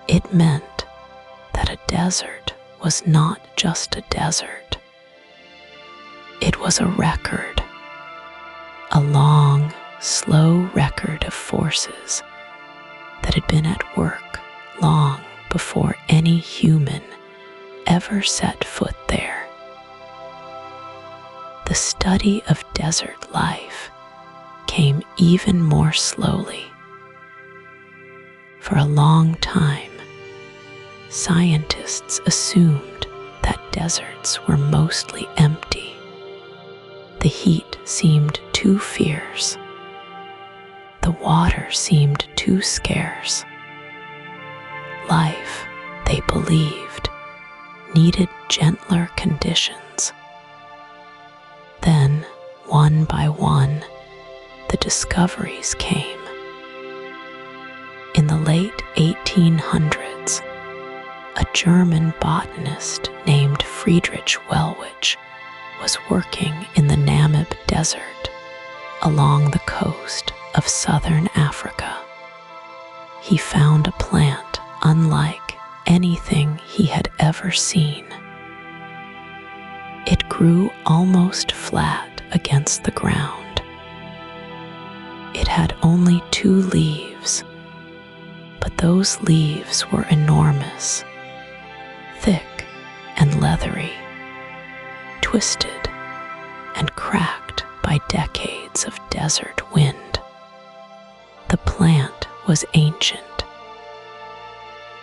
It meant that a desert was not just a desert. It was a record, a long, slow record of forces that had been at work long before any human ever set foot there. The study of desert life came even more slowly. For a long time, scientists assumed that deserts were mostly empty. The heat seemed too fierce. The water seemed too scarce. Life, they believed, needed gentler conditions. Then, one by one, the discoveries came. In the late 1800s, a German botanist named Friedrich Wellwich was working in the Namib Desert along the coast of southern Africa. He found a plant unlike anything he had ever seen. It grew almost flat against the ground. It had only 2 leaves, but those leaves were enormous, thick and leathery, twisted and cracked by decades of desert wind. The plant was ancient.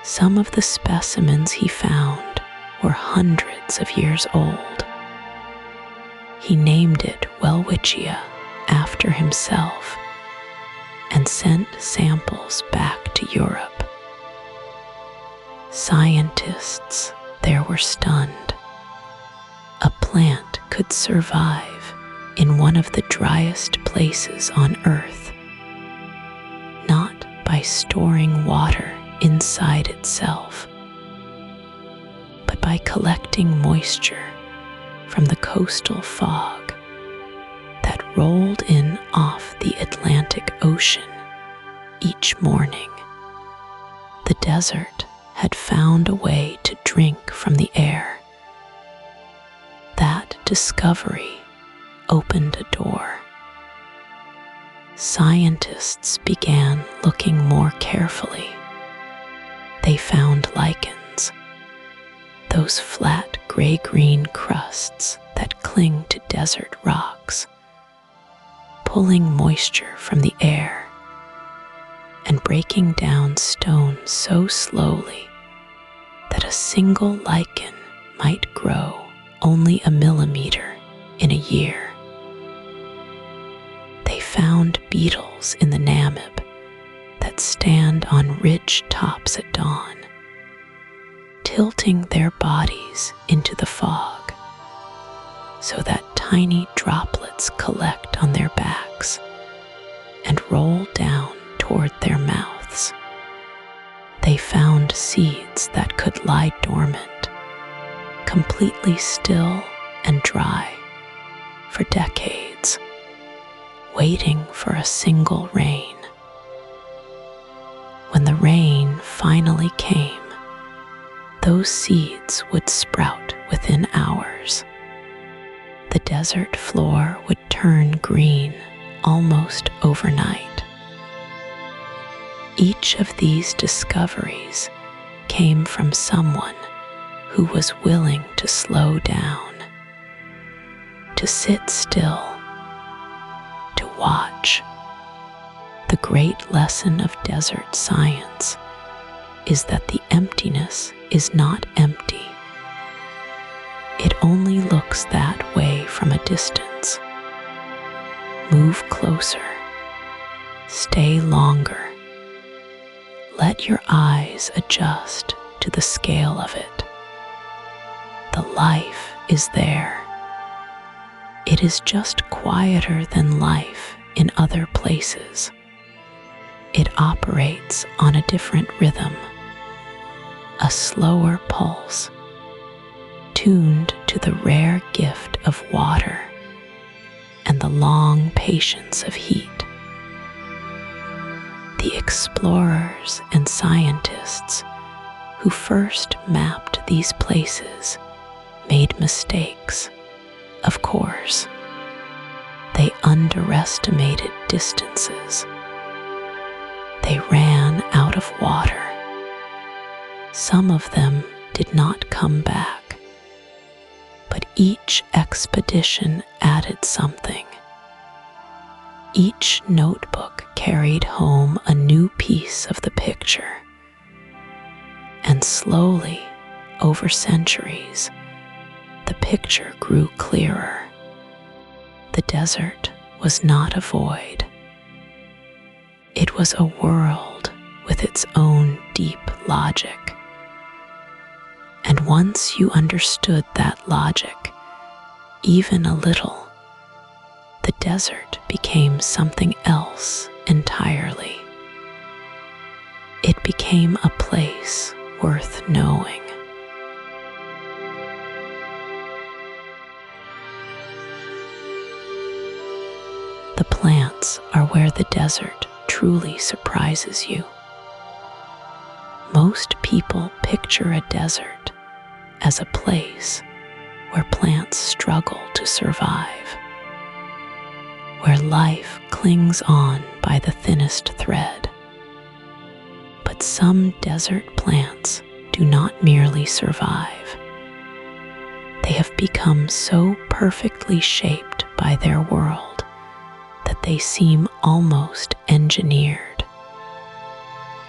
Some of the specimens he found were hundreds of years old. He named it Welwitschia after himself and sent samples back to Europe. Scientists there were stunned. A plant could survive in one of the driest places on Earth, not by storing water inside itself, but by collecting moisture from the coastal fog that rolled in off the Atlantic Ocean each morning. The desert had found a way to drink from the air. That discovery opened a door. Scientists began looking more carefully. They found lichens, those flat gray-green crusts that cling to desert rocks, pulling moisture from the air and breaking down stone so slowly that a single lichen might grow only a millimeter in a year. They found beetles in the Namib that stand on ridge tops at dawn, tilting their bodies into the fog so that tiny droplets collect on their backs and roll down toward their mouths. They found seeds that could lie dormant, completely still and dry for decades, waiting for a single rain. When the rain finally came, those seeds would sprout within hours. The desert floor would turn green almost overnight. Each of these discoveries came from someone who was willing to slow down, to sit still, to watch. The great lesson of desert science is that the emptiness is not empty. It only looks that way from a distance. Move closer. Stay longer. Let your eyes adjust to the scale of it. The life is there. It is just quieter than life in other places. It operates on a different rhythm, a slower pulse, tuned to the rare gift of water and the long patience of heat. The explorers and scientists who first mapped these places made mistakes, of course. They underestimated distances. They ran out of water. Some of them did not come back, but each expedition added something. Each notebook carried home a new piece of the picture, and slowly, over centuries, the picture grew clearer. The desert was not a void. It was a world with its own deep logic. And once you understood that logic, even a little, the desert became something else entirely. It became a place worth knowing. The plants are where the desert truly surprises you. Most people picture a desert as a place where plants struggle to survive, where life clings on by the thinnest thread. But some desert plants do not merely survive. They have become so perfectly shaped by their world that they seem almost engineered.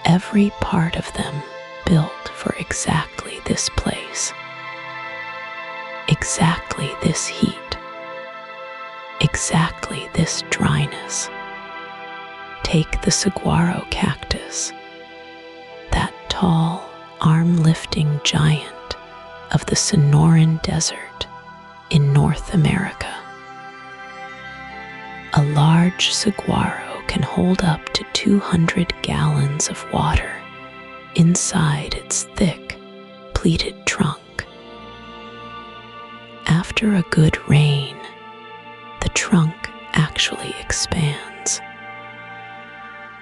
Every part of them built for exactly this place, exactly this heat, exactly this dryness. Take the saguaro cactus, that tall, arm-lifting giant of the Sonoran Desert in North America. A large saguaro can hold up to 200 gallons of water inside its thick, pleated trunk. After a good rain, the trunk actually expands.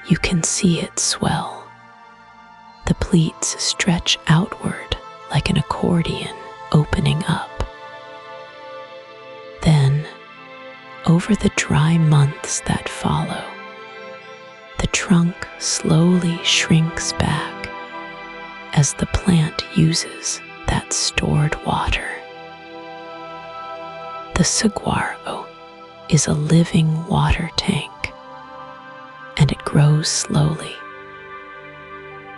you can see it swell. The pleats stretch outward like an accordion opening up. Then, over the dry months that follow, the trunk slowly shrinks back as the plant uses that stored water. The saguaro is a living water tank, and it grows slowly,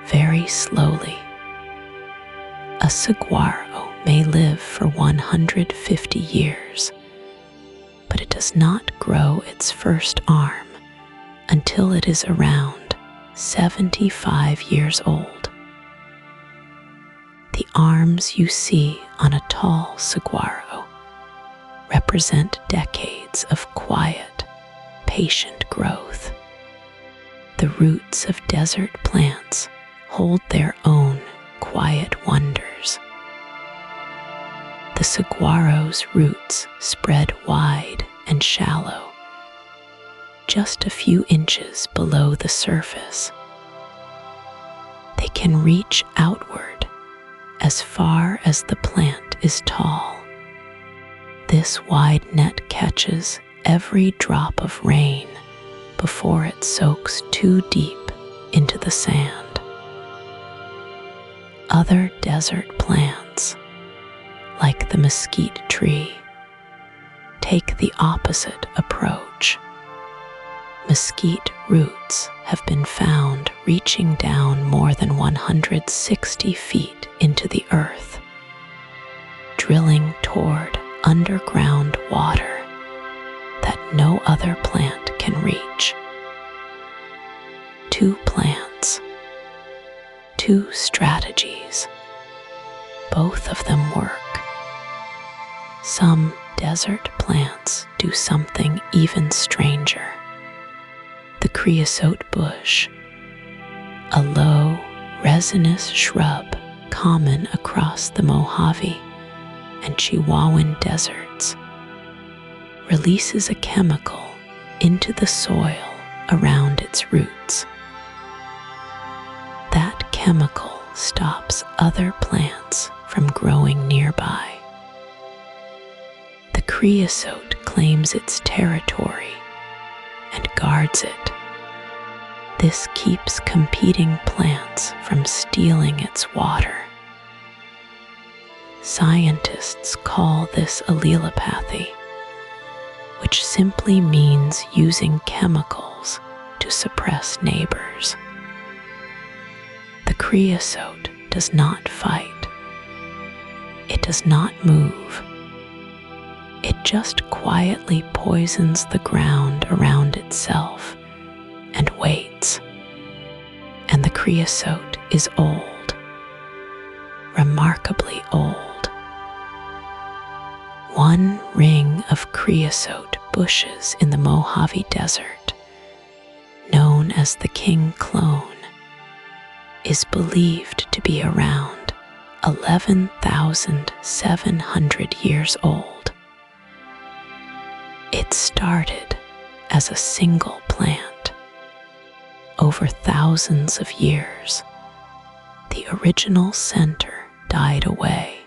very slowly. A saguaro may live for 150 years, but it does not grow its first arm until it is around 75 years old. The arms you see on a tall saguaro represent decades of quiet, patient growth. The roots of desert plants hold their own quiet wonders. The saguaro's roots spread wide and shallow, just a few inches below the surface. They can reach outward as far as the plant is tall. This wide net catches every drop of rain before it soaks too deep into the sand. Other desert plants, like the mesquite tree, take the opposite approach. Mesquite roots have been found reaching down more than 160 feet into the earth, drilling toward underground water that no other plant can reach. Two plants, two strategies. Both of them work. Some desert plants do something even stranger. The creosote bush, a low, resinous shrub common across the Mojave and Chihuahuan deserts, releases a chemical into the soil around its roots. That chemical stops other plants from growing nearby. The creosote claims its territory and guards it. This keeps competing plants from stealing its water. Scientists call this allelopathy, which simply means using chemicals to suppress neighbors. The creosote does not fight. It does not move. It just quietly poisons the ground around itself and waits. And the creosote is old, remarkably old. One ring of creosote bushes in the Mojave Desert, known as the king clone, is believed to be around 11,700 years old. It started as a single plant. Over thousands of years, the original center died away,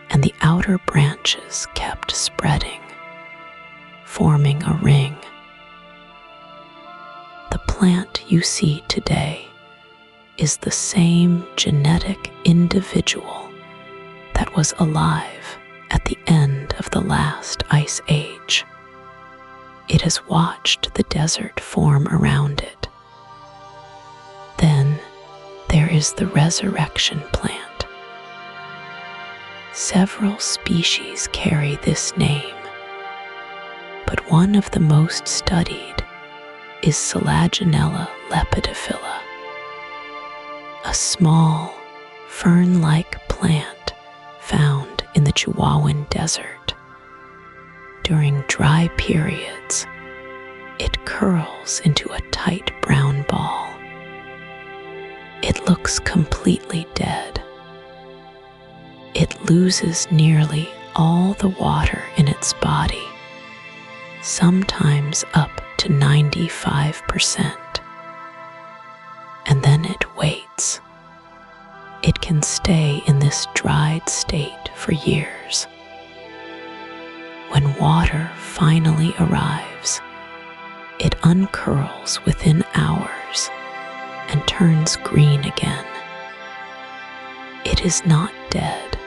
and the outer branches kept spreading, forming a ring. The plant you see today is the same genetic individual that was alive at the end of the last ice age. It has watched the desert form around it. Then there is the resurrection plant. Several species carry this name, but one of the most studied is Selaginella lepidophylla, a small, fern-like plant found in the Chihuahuan Desert. During dry periods, it curls into a tight brown ball. It looks completely dead. It loses nearly all the water in its body, sometimes up to 95%. stay in this dried state for years. When water finally arrives, it uncurls within hours and turns green again. It is not dead.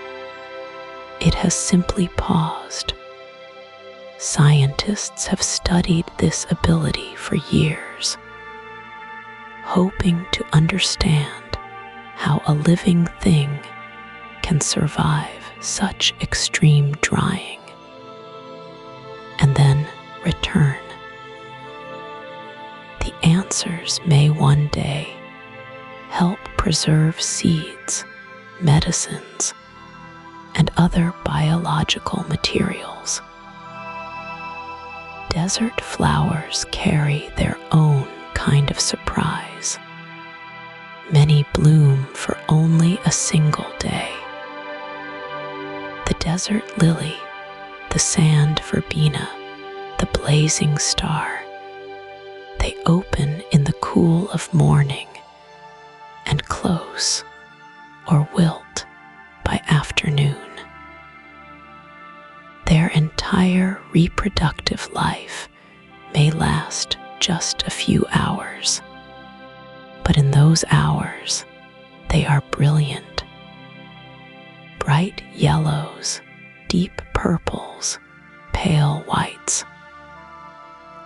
It has simply paused. Scientists have studied this ability for years, hoping to understand how a living thing can survive such extreme drying and then return. The answers may one day help preserve seeds, medicines, and other biological materials. Desert flowers carry their own kind of surprise. Many bloom for only a single day. The desert lily, the sand verbena, the blazing star, they open in the cool of morning and close or wilt by afternoon. Their entire reproductive life may last just a few hours, but in those hours, they are brilliant. Bright yellows, deep purples, pale whites,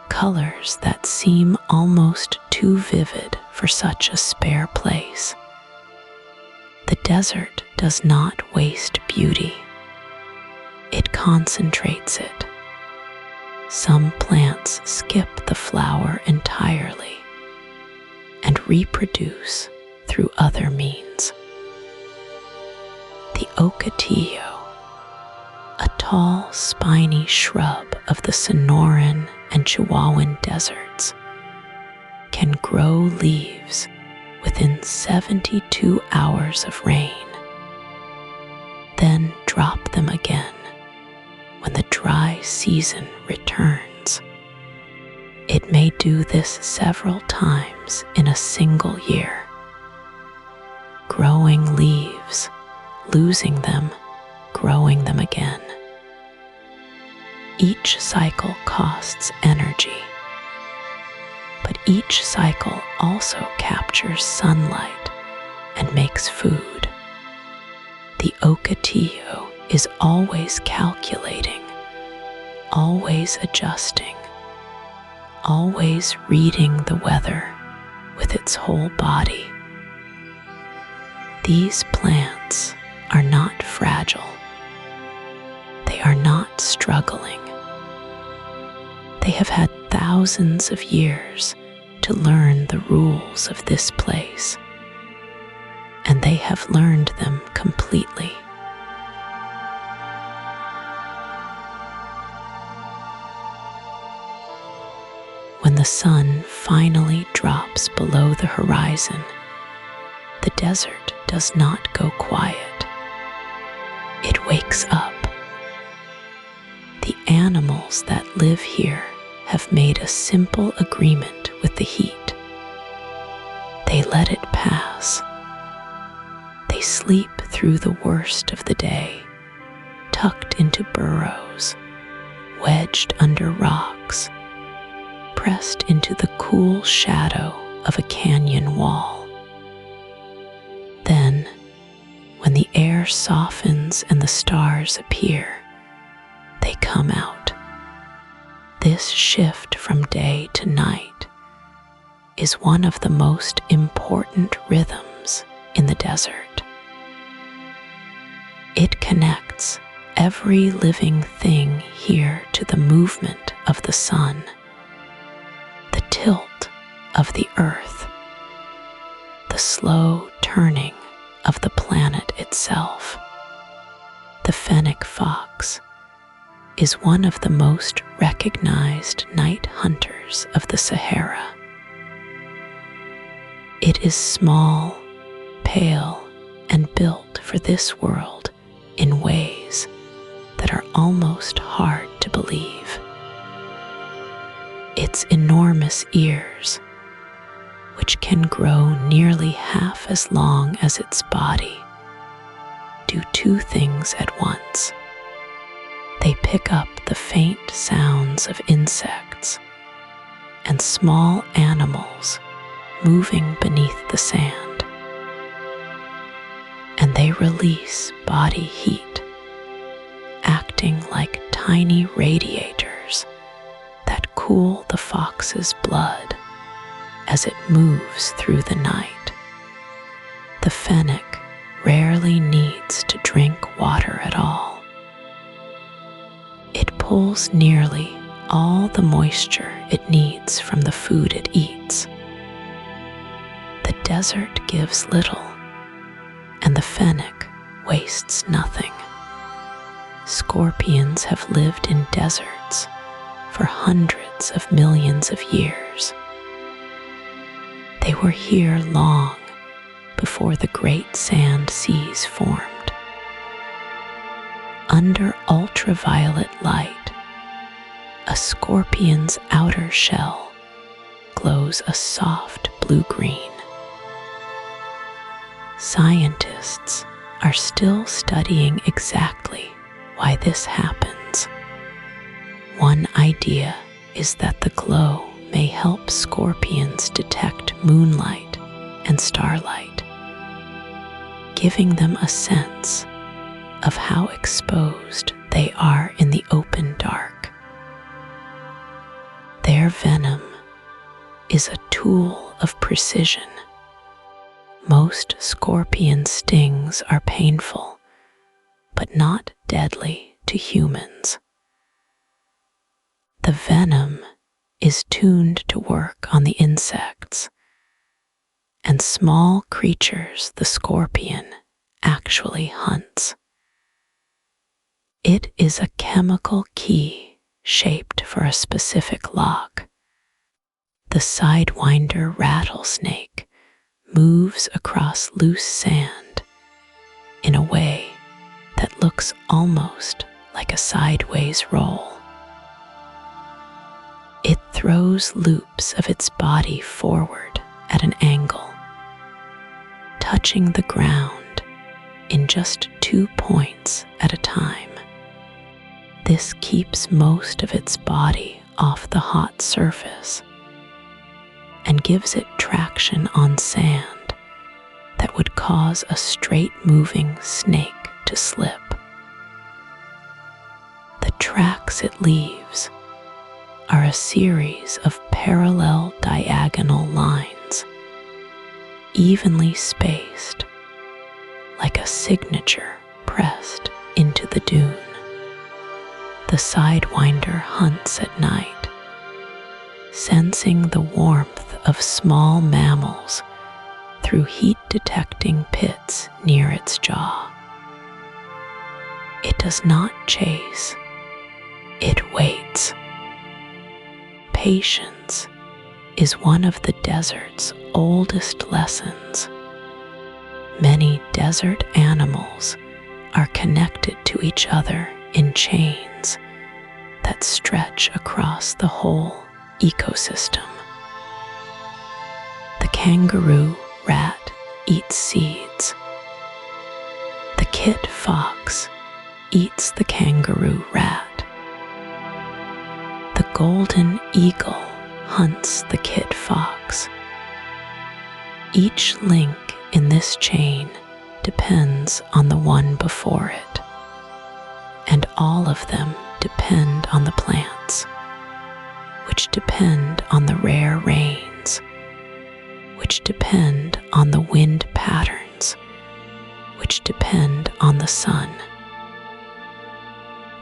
colors that seem almost too vivid for such a spare place. The desert does not waste beauty. It concentrates it. Some plants skip the flower entirely and reproduce through other means. The ocotillo, a tall, spiny shrub of the Sonoran and Chihuahuan deserts, can grow leaves within 72 hours of rain, then drop them again when the dry season returns. It may do this several times in a single year, growing leaves, losing them, growing them again. Each cycle costs energy, but each cycle also captures sunlight and makes food. The ocotillo is always calculating, always adjusting, always reading the weather with its whole body. These plants are not fragile. They are not struggling. They have had thousands of years to learn the rules of this place, and they have learned them completely. When the sun finally drops below the horizon, the desert does not go quiet. It wakes up. The animals that live here have made a simple agreement with the heat. They let it pass. They sleep through the worst of the day, tucked into burrows, wedged under rocks, pressed into the cool shadow of a canyon wall. Then, when the air softens and the stars appear, they come out. This shift from day to night is one of the most important rhythms in the desert. It connects every living thing here to the movement of the sun, the tilt of the earth, the slow turning of the planet itself. The fennec fox is one of the most recognized night hunters of the Sahara. It is small, pale, and built for this world in ways that are almost hard to believe. Its enormous ears, which can grow nearly half as long as its body, do two things at once. They pick up the faint sounds of insects and small animals moving beneath the sand, and they release body heat, acting like tiny radiators that cool the fox's blood as it moves through the night. The fennec rarely needs to drink water at all. It pulls nearly all the moisture it needs from the food it eats. The desert gives little, and the fennec wastes nothing. Scorpions have lived in deserts for hundreds of millions of years. They were here long before the great sand seas formed. Under ultraviolet light, a scorpion's outer shell glows a soft blue-green. Scientists are still studying exactly why this happens. One idea is that the glow may help scorpions detect moonlight and starlight, giving them a sense of how exposed they are in the open dark. Their venom is a tool of precision. Most scorpion stings are painful, but not deadly to humans. The venom is tuned to work on the insects and small creatures the scorpion actually hunts. It is a chemical key shaped for a specific lock. The sidewinder rattlesnake moves across loose sand in a way that looks almost like a sideways roll. It throws loops of its body forward at an angle, touching the ground in just 2 points at a time. This keeps most of its body off the hot surface and gives it traction on sand that would cause a straight-moving snake to slip. The tracks it leaves are a series of parallel diagonal lines, evenly spaced, like a signature pressed into the dune. The sidewinder hunts at night, sensing the warmth of small mammals through heat-detecting pits near its jaw. It does not chase, it waits. Patience is one of the desert's oldest lessons. Many desert animals are connected to each other in chains that stretch across the whole ecosystem. The kangaroo rat eats seeds. The kit fox eats the kangaroo rat. The golden eagle hunts the kit fox. Each link in this chain depends on the one before it, and all of them depend on the plants, which depend on the rare rains, which depend on the wind patterns, which depend on the sun.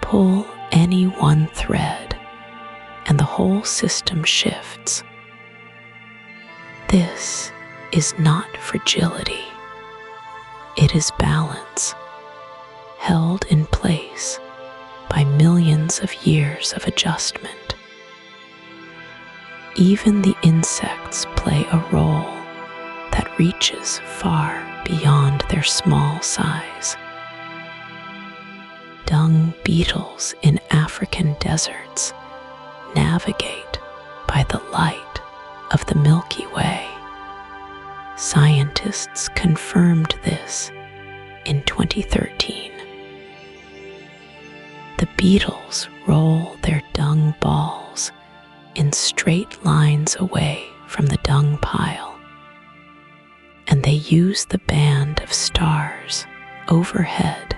Pull any one thread, and the whole system shifts. This is not fragility. It is balance, held in place by millions of years of adjustment. Even the insects play a role that reaches far beyond their small size. Dung beetles in African deserts navigate by the light of the Milky Way. Scientists confirmed this in 2013. The beetles roll their dung balls in straight lines away from the dung pile, and they use the band of stars overhead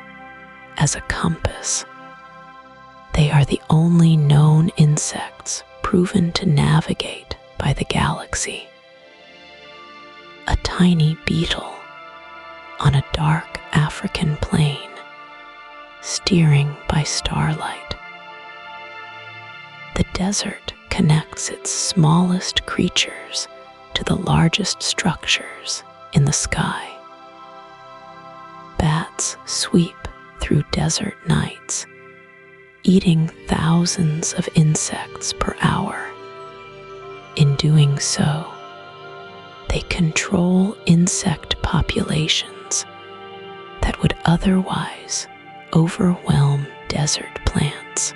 as a compass. They are the only known insects proven to navigate by the galaxy. A tiny beetle on a dark African plain, steering by starlight. The desert connects its smallest creatures to the largest structures in the sky. Bats sweep through desert nights, eating thousands of insects per hour. In doing so, they control insect populations that would otherwise overwhelm desert plants.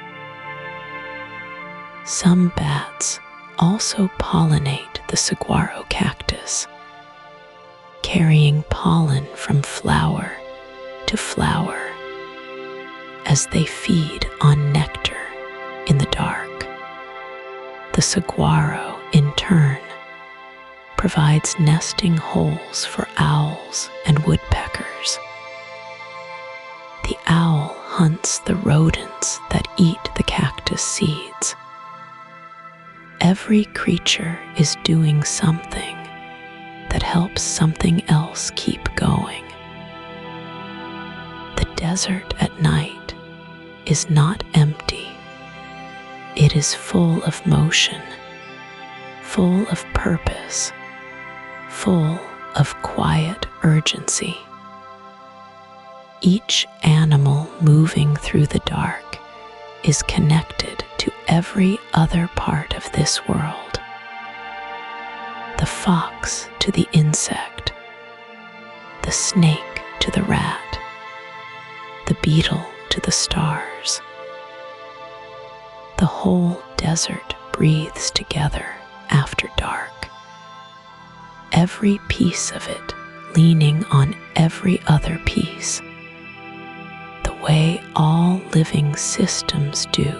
Some bats also pollinate the saguaro cactus, carrying pollen from flower to flower as they feed on nectar in the dark. The saguaro, in turn, provides nesting holes for owls and woodpeckers. The owl hunts the rodents that eat the cactus seeds. Every creature is doing something that helps something else keep going. The desert at night is not empty. It is full of motion, full of purpose, full of quiet urgency. Each animal moving through the dark is connected to every other part of this world. The fox to the insect, the snake to the rat, the beetle to the stars. The whole desert breathes together after dark, every piece of it leaning on every other piece, the way all living systems do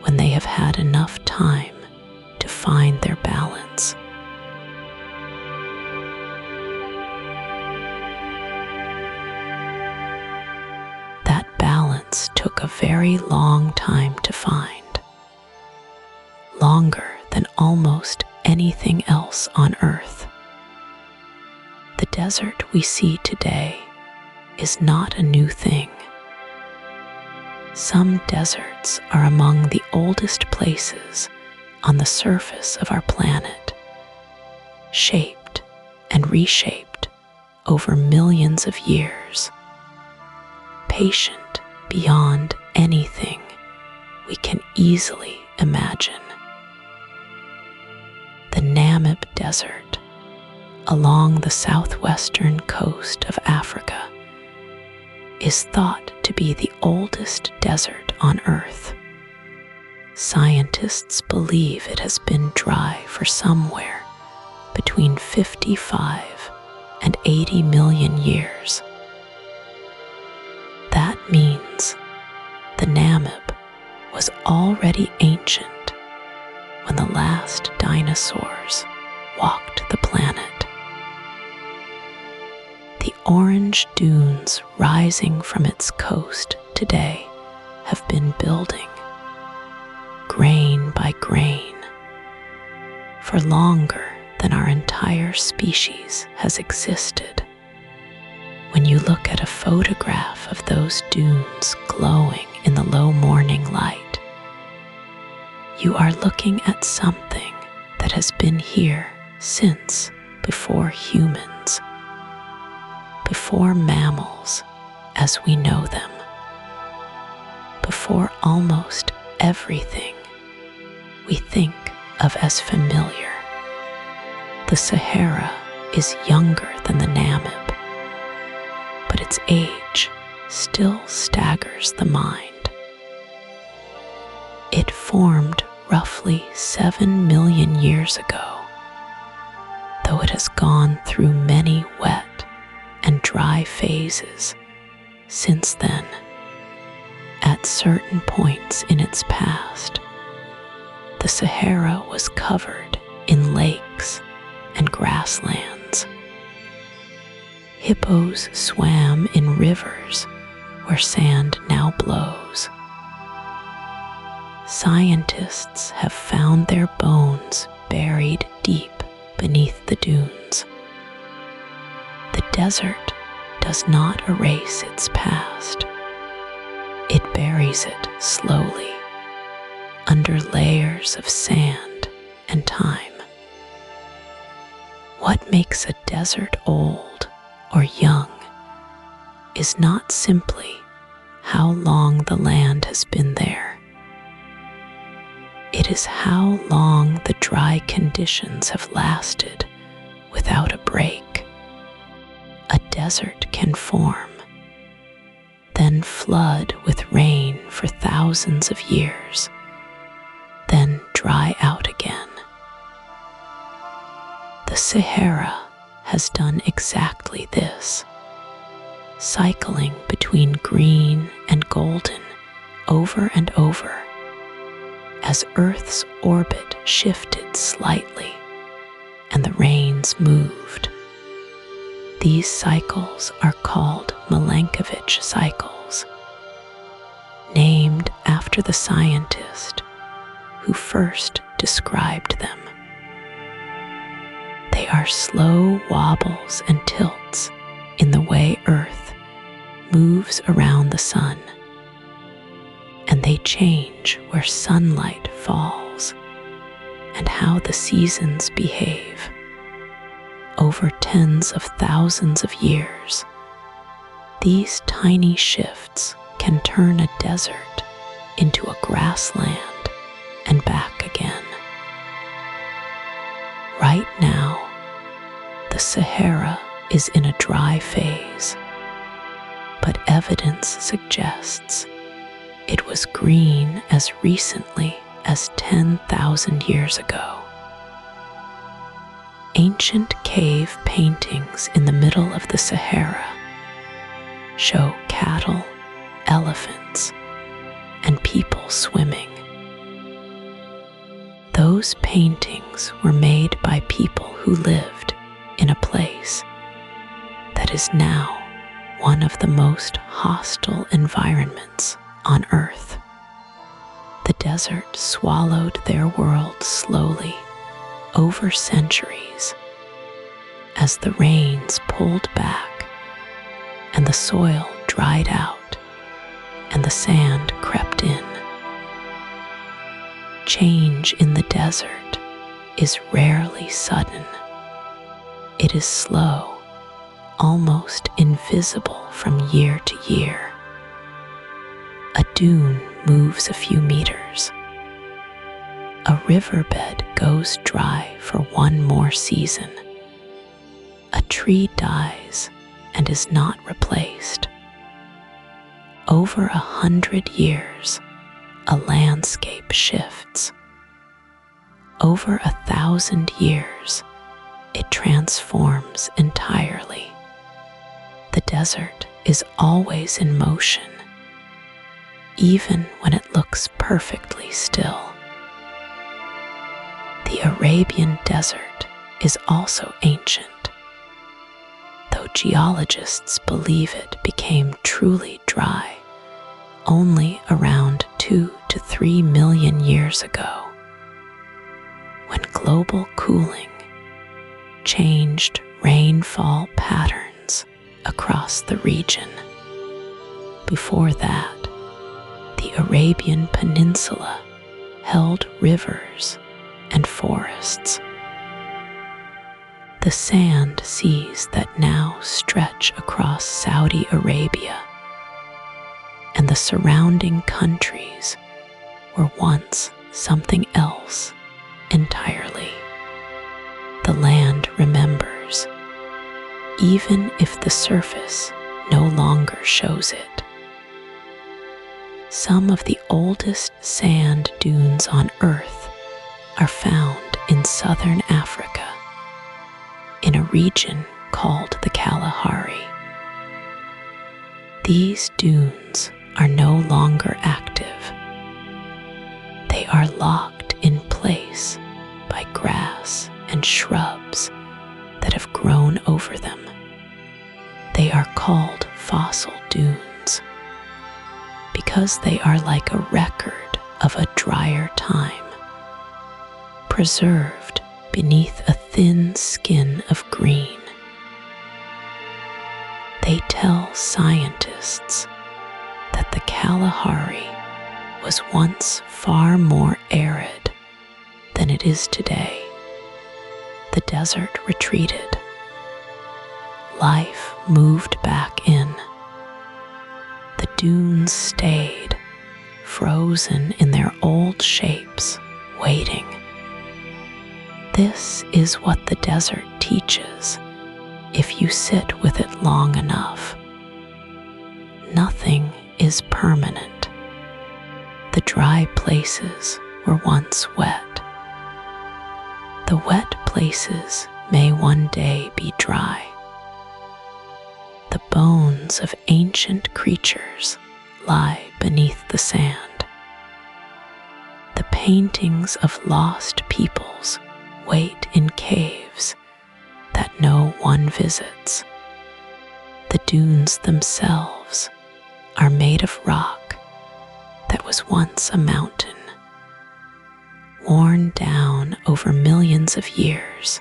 when they have had enough time to find their balance. That balance took a very long time to find, longer than almost anything else on Earth. The desert we see today is not a new thing. Some deserts are among the oldest places on the surface of our planet, shaped and reshaped over millions of years, patient beyond anything we can easily imagine. The Namib Desert, along the southwestern coast of Africa, is thought to be the oldest desert on Earth. Scientists believe it has been dry for somewhere between 55 and 80 million years. That means the Namib was already ancient when the last dinosaurs walked the planet. The orange dunes rising from its coast today have been building, grain by grain, for longer than our entire species has existed. When you look at a photograph of those dunes glowing in the low morning light, you are looking at something that has been here since before humans, before mammals as we know them, before almost everything we think of as familiar. The Sahara is younger than the Namib, but its age still staggers the mind. It formed roughly 7 million years ago, though it has gone through many wet and dry phases since then. At certain points in its past, the Sahara was covered in lakes and grasslands. Hippos swam in rivers where sand now blows. Scientists have found their bones buried deep beneath the dunes. The desert does not erase its past. It buries it slowly under layers of sand and time. What makes a desert old or young is not simply how long the land has been there. It is how long the dry conditions have lasted without a break. A desert can form, then flood with rain for thousands of years, then dry out again. The Sahara has done exactly this, cycling between green and golden over and over as Earth's orbit shifted slightly and the rains moved. These cycles are called Milankovitch cycles, named after the scientist who first described them. They are slow wobbles and tilts in the way Earth moves around the sun, and they change where sunlight falls and how the seasons behave. Over tens of thousands of years, these tiny shifts can turn a desert into a grassland and back again. Right now, the Sahara is in a dry phase, but evidence suggests it was green as recently as 10,000 years ago. Ancient cave paintings in the middle of the Sahara show cattle, elephants, and people swimming. Those paintings were made by people who lived in a place that is now one of the most hostile environments on Earth. The desert swallowed their world slowly over centuries as the rains pulled back and the soil dried out and the sand crept in. Change in the desert is rarely sudden. It is slow, almost invisible from year to year. A dune moves a few meters. A riverbed goes dry for one more season. A tree dies and is not replaced. Over 100 years, a landscape shifts. Over 1,000 years, it transforms entirely. The desert is always in motion, even when it looks perfectly still. The Arabian desert is also ancient, though geologists believe it became truly dry only around 2 to 3 million years ago, when global cooling changed rainfall patterns across the region. Before that, the Arabian Peninsula held rivers and forests. The sand seas that now stretch across Saudi Arabia and the surrounding countries were once something else entirely. The land remembers, even if the surface no longer shows it. Some of the oldest sand dunes on Earth are found in southern Africa, in a region called the Kalahari. These dunes are no longer active. They are locked in place by grass and shrubs that have grown over them. They are called fossil dunes because they are like a record of a drier time, preserved beneath a thin skin of green. They tell scientists that the Kalahari was once far more arid than it is today. The desert retreated. Life moved back in. The dunes stayed, frozen in their old shapes, waiting. This is what the desert teaches if you sit with it long enough. Nothing is permanent. The dry places were once wet. The wet places may one day be dry. The bones of ancient creatures lie beneath the sand. The paintings of lost peoples wait in caves that no one visits. The dunes themselves are made of rock that was once a mountain, worn down over millions of years,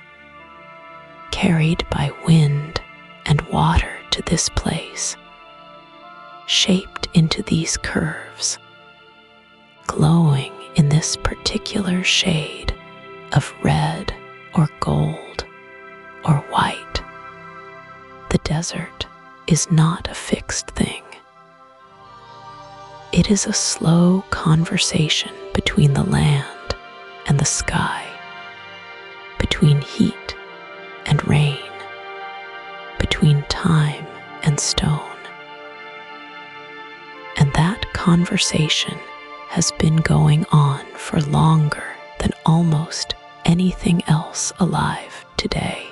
carried by wind and water to this place, shaped into these curves, glowing in this particular shade of red or gold or white. The desert is not a fixed thing. It is a slow conversation between the land and the sky, between heat and rain, between time and stone. And that conversation has been going on for longer than almost anything else alive today.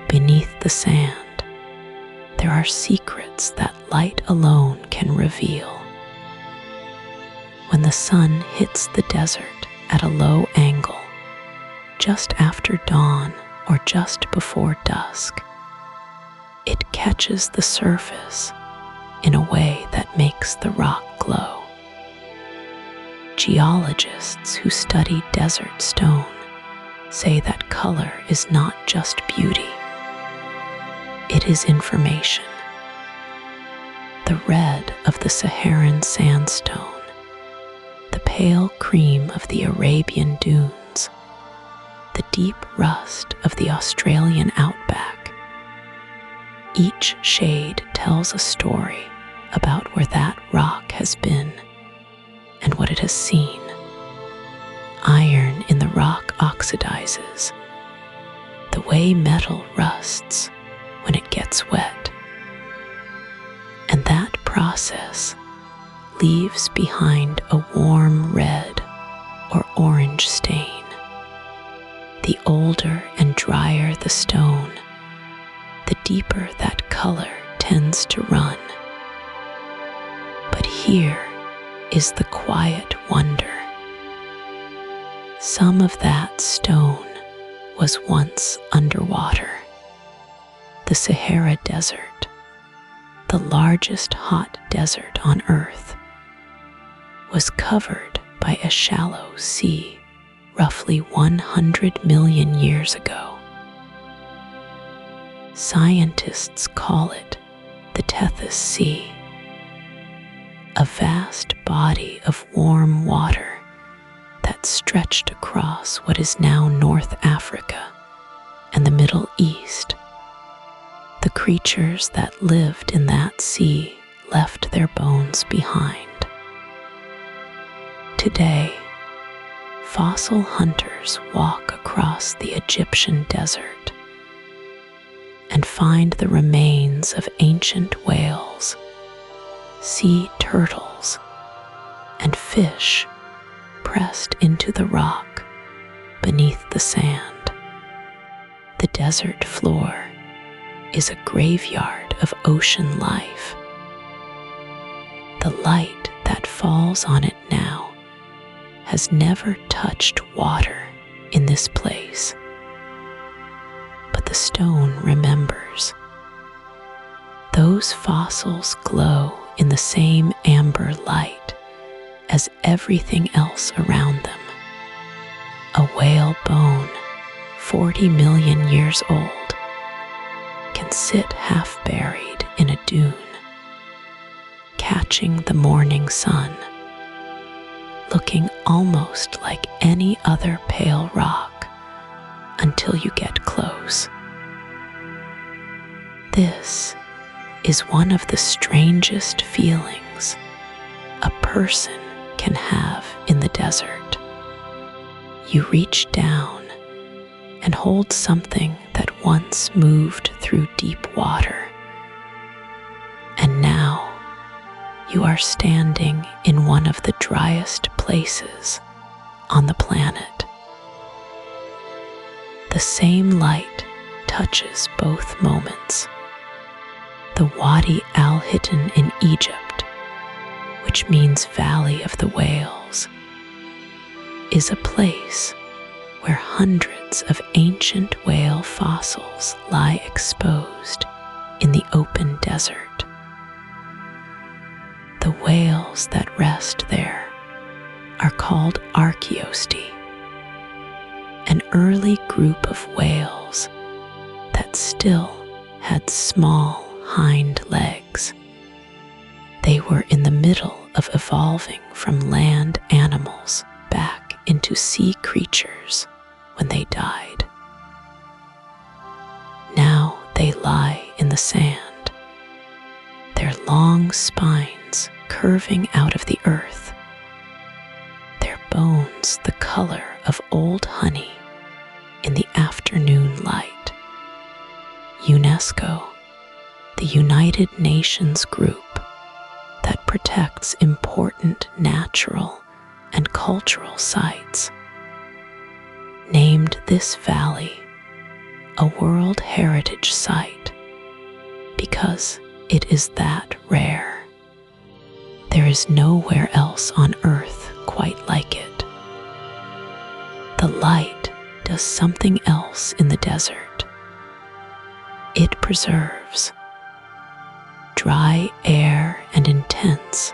Beneath the sand, there are secrets that light alone can reveal. When the sun hits the desert at a low angle, just after dawn or just before dusk, it catches the surface in a way that makes the rock glow. Geologists who study desert stone say that color is not just beauty. It is information. The red of the Saharan sandstone, the pale cream of the Arabian dunes, the deep rust of the Australian outback. Each shade tells a story about where that rock has been and what it has seen. Iron in the rock oxidizes, the way metal rusts when it gets wet. And that process leaves behind a warm red or orange stain. The older and drier the stone, the deeper that color tends to run. But here is the quiet wonder. Some of that stone was once underwater. The Sahara Desert, the largest hot desert on Earth, was covered by a shallow sea roughly 100 million years ago. Scientists call it the Tethys Sea, a vast body of warm water that stretched across what is now North Africa and the Middle East. The creatures that lived in that sea left their bones behind. Today, fossil hunters walk across the Egyptian desert and find the remains of ancient whales, sea turtles, and fish pressed into the rock beneath the sand. The desert floor is a graveyard of ocean life. The light that falls on it now has never touched water in this place. But the stone remembers. Those fossils glow in the same amber light as everything else around them. A whale bone, 40 million years old, can sit half buried in a dune, catching the morning sun, looking almost like any other pale rock until you get close. This is one of the strangest feelings a person can have in the desert. You reach down and hold something that once moved through deep water, and now you are standing in one of the driest places on the planet. The same light touches both moments. The Wadi al-Hittan in Egypt, which means Valley of the Whales, is a place where hundreds of ancient whale fossils lie exposed in the open desert. The whales that rest there are called archaeosti, an early group of whales that still had small hind legs. They were in the middle of evolving from land animals back into sea creatures when they died. Now they lie in the sand, their long spines curving out of the earth, their bones the color of old honey in the afternoon light. UNESCO, the United Nations group that protects important natural and cultural sites, named this valley a World Heritage Site because it is that rare. There is nowhere else on Earth quite like it. The light does something else in the desert. It preserves. Dry air and intense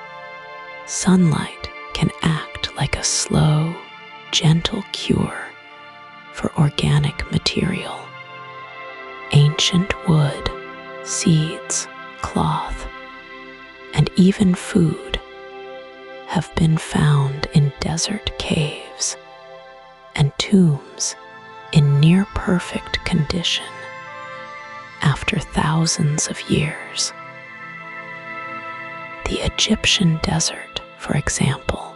sunlight can act like a slow, gentle cure for organic material. Ancient wood, seeds, cloth, and even food have been found in desert caves and tombs in near-perfect condition after thousands of years. The Egyptian desert, for example,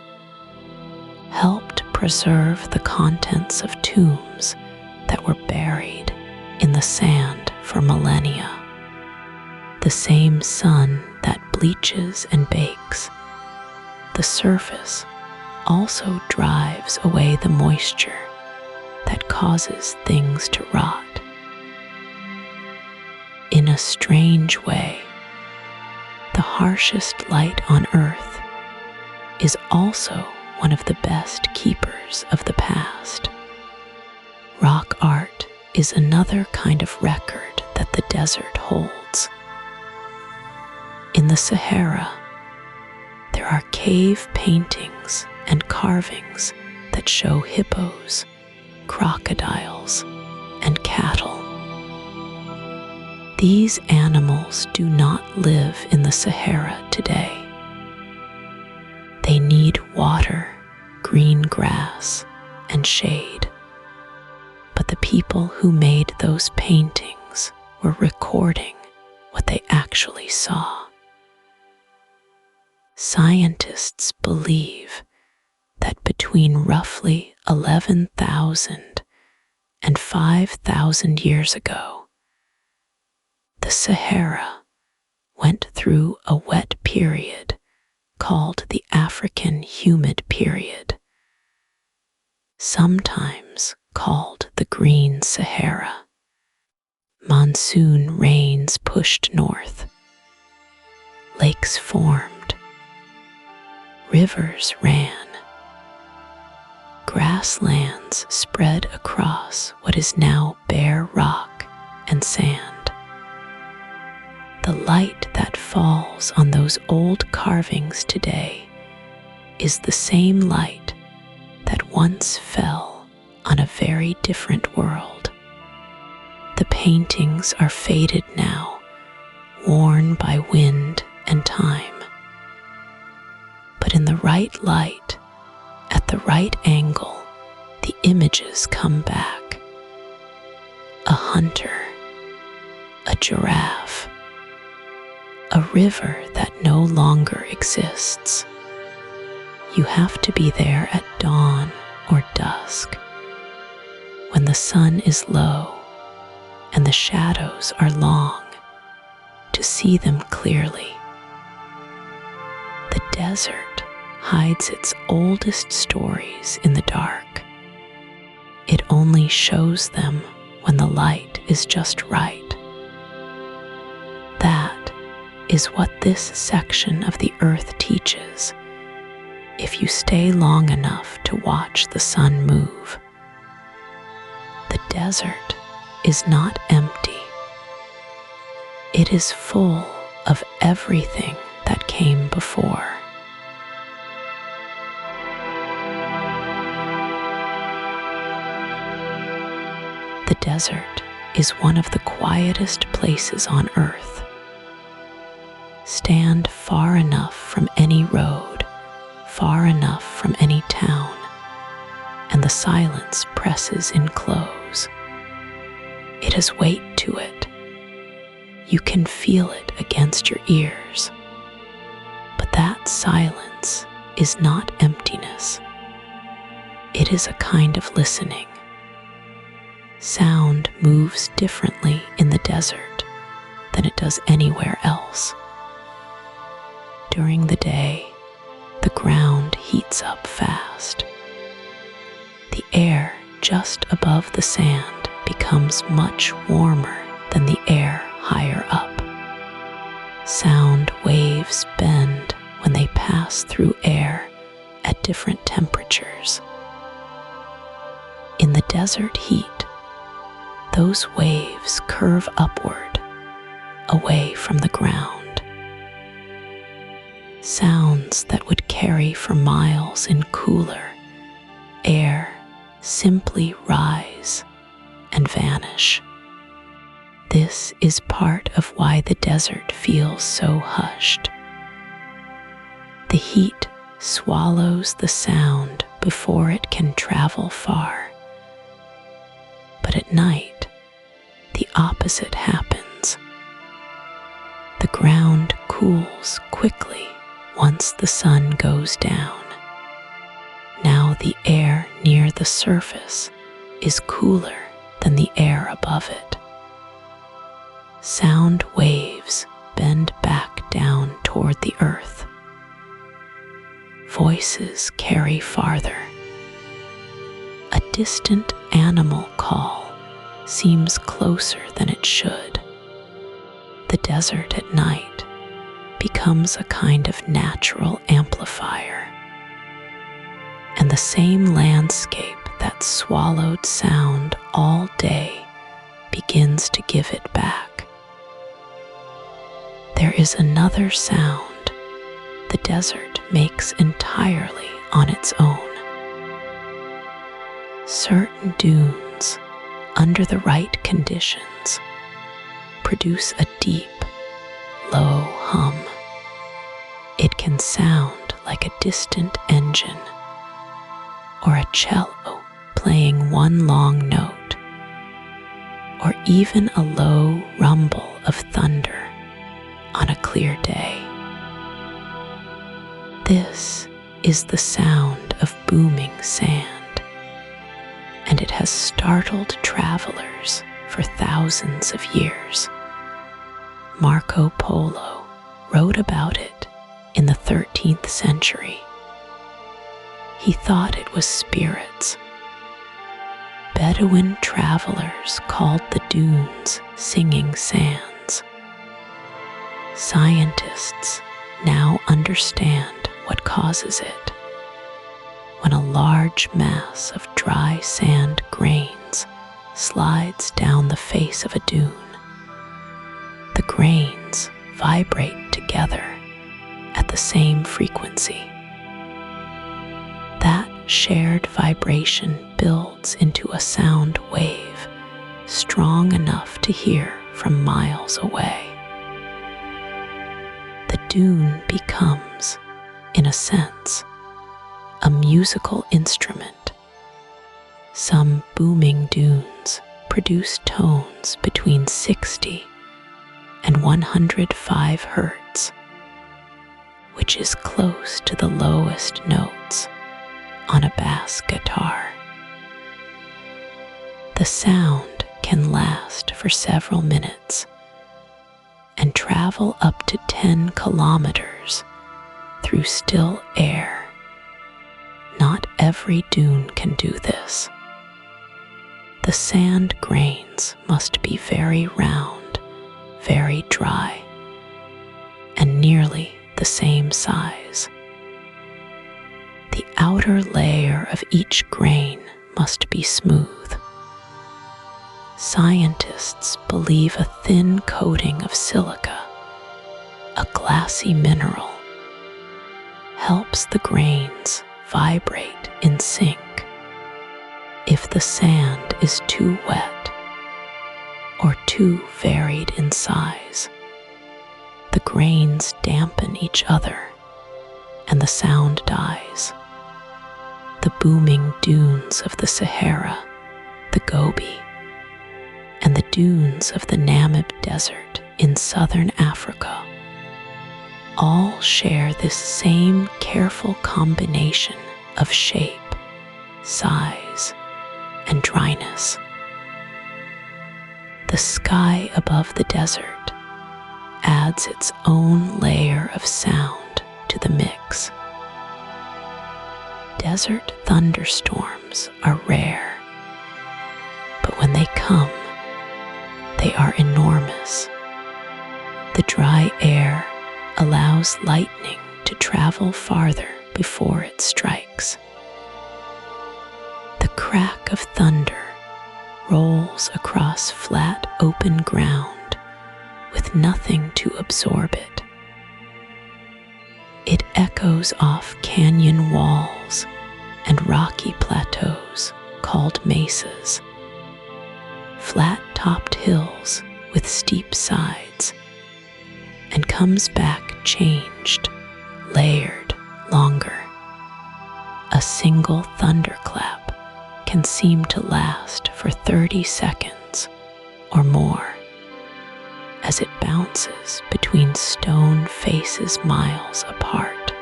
helped preserve the contents of tombs that were buried in the sand for millennia. The same sun that bleaches and bakes, the surface also drives away the moisture that causes things to rot. In a strange way, the harshest light on Earth is also one of the best keepers of the past. Rock art is another kind of record that the desert holds. In the Sahara, there are cave paintings and carvings that show hippos, crocodiles, and cattle. These animals do not live in the Sahara today. They need water, green grass, and shade. But the people who made those paintings were recording what they actually saw. Scientists believe that between roughly 11,000 and 5,000 years ago, the Sahara went through a wet period called the African Humid Period, sometimes called the Green Sahara. Monsoon rains pushed north. Lakes formed. Rivers ran. Grasslands spread across what is now bare rock and sand. The light that falls on those old carvings today is the same light that once fell on a very different world. The paintings are faded now, worn by wind and time. But in the right light, at the right angle, the images come back. A hunter, a giraffe, a river that no longer exists. You have to be there at dawn or dusk, when the sun is low and the shadows are long, to see them clearly. The desert hides its oldest stories in the dark. It only shows them when the light is just right. That is what this section of the earth teaches, if you stay long enough to watch the sun move. The desert is not empty. It is full of everything that came before. The desert is one of the quietest places on earth. Stand far enough from any road, far enough from any town, and the silence presses in close. It has weight to it. You can feel it against your ears. But that silence is not emptiness. It is a kind of listening. Sound moves differently in the desert than it does anywhere else. During the day, the ground heats up fast. The air just above the sand becomes much warmer than the air higher up. Sound waves bend when they pass through air at different temperatures. In the desert heat, those waves curve upward, away from the ground. Sounds that would carry for miles in cooler air simply rise and vanish. This is part of why the desert feels so hushed. The heat swallows the sound before it can travel far. But at night, the opposite happens. The ground cools quickly once the sun goes down. Now the air near the surface is cooler than the air above it. Sound waves bend back down toward the earth. Voices carry farther. A distant animal call seems closer than it should. The desert at night becomes a kind of natural amplifier. And the same landscape that swallowed sound all day begins to give it back. There is another sound the desert makes entirely on its own. Certain dunes, under the right conditions, produce a deep, low hum. It can sound like a distant engine or a cello playing one long note, or even a low rumble of thunder on a clear day. This is the sound of booming sand, and it has startled travelers for thousands of years. Marco Polo wrote about it in the 13th century. He thought it was spirits Bedouin travelers called the dunes singing sands. Scientists now understand what causes it. When a large mass of dry sand grains slides down the face of a dune, the grains vibrate together at the same frequency. That shared vibration builds into a sound wave strong enough to hear from miles away. The dune becomes, in a sense, a musical instrument. Some booming dunes produce tones between 60 and 105 hertz, which is close to the lowest notes on a bass guitar. The sound can last for several minutes and travel up to 10 kilometers through still air. Not every dune can do this. The sand grains must be very round, very dry, and nearly the same size. The outer layer of each grain must be smooth. Scientists believe a thin coating of silica, a glassy mineral, helps the grains vibrate in sync. If the sand is too wet or too varied in size, the grains dampen each other and the sound dies. The booming dunes of the Sahara, the Gobi, and the dunes of the Namib Desert in southern Africa all share this same careful combination of shape, size, and dryness. The sky above the desert adds its own layer of sound to the mix. Desert thunderstorms are rare, but when they come, they are enormous. The dry air allows lightning to travel farther before it strikes. The crack of thunder rolls across flat open ground with nothing to absorb it. It echoes off canyon walls and rocky plateaus called mesas, flat-topped hills with steep sides, and comes back changed, layered, longer. A single thunderclap can seem to last for 30 seconds or more as it bounces between stone faces miles apart.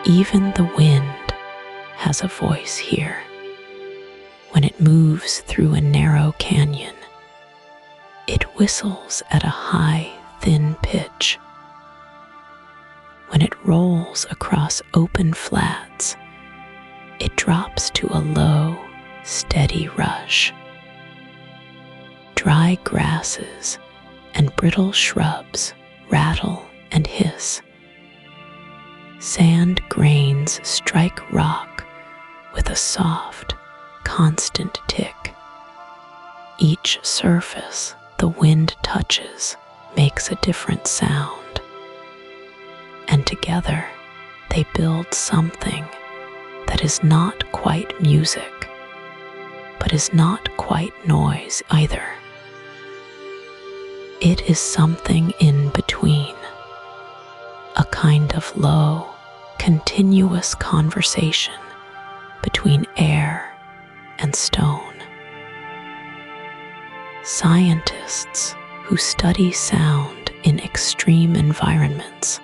Even the wind has a voice here. When it moves through a narrow canyon, it whistles at a high, thin pitch. When it rolls across open flats, it drops to a low, steady rush. Dry grasses and brittle shrubs rattle and hiss. Sand grains strike rock with a soft, constant tick. Each surface the wind touches makes a different sound, and together they build something that is not quite music, but is not quite noise either. It is something in between, a kind of low, continuous conversation between air and stone. Scientists who study sound in extreme environments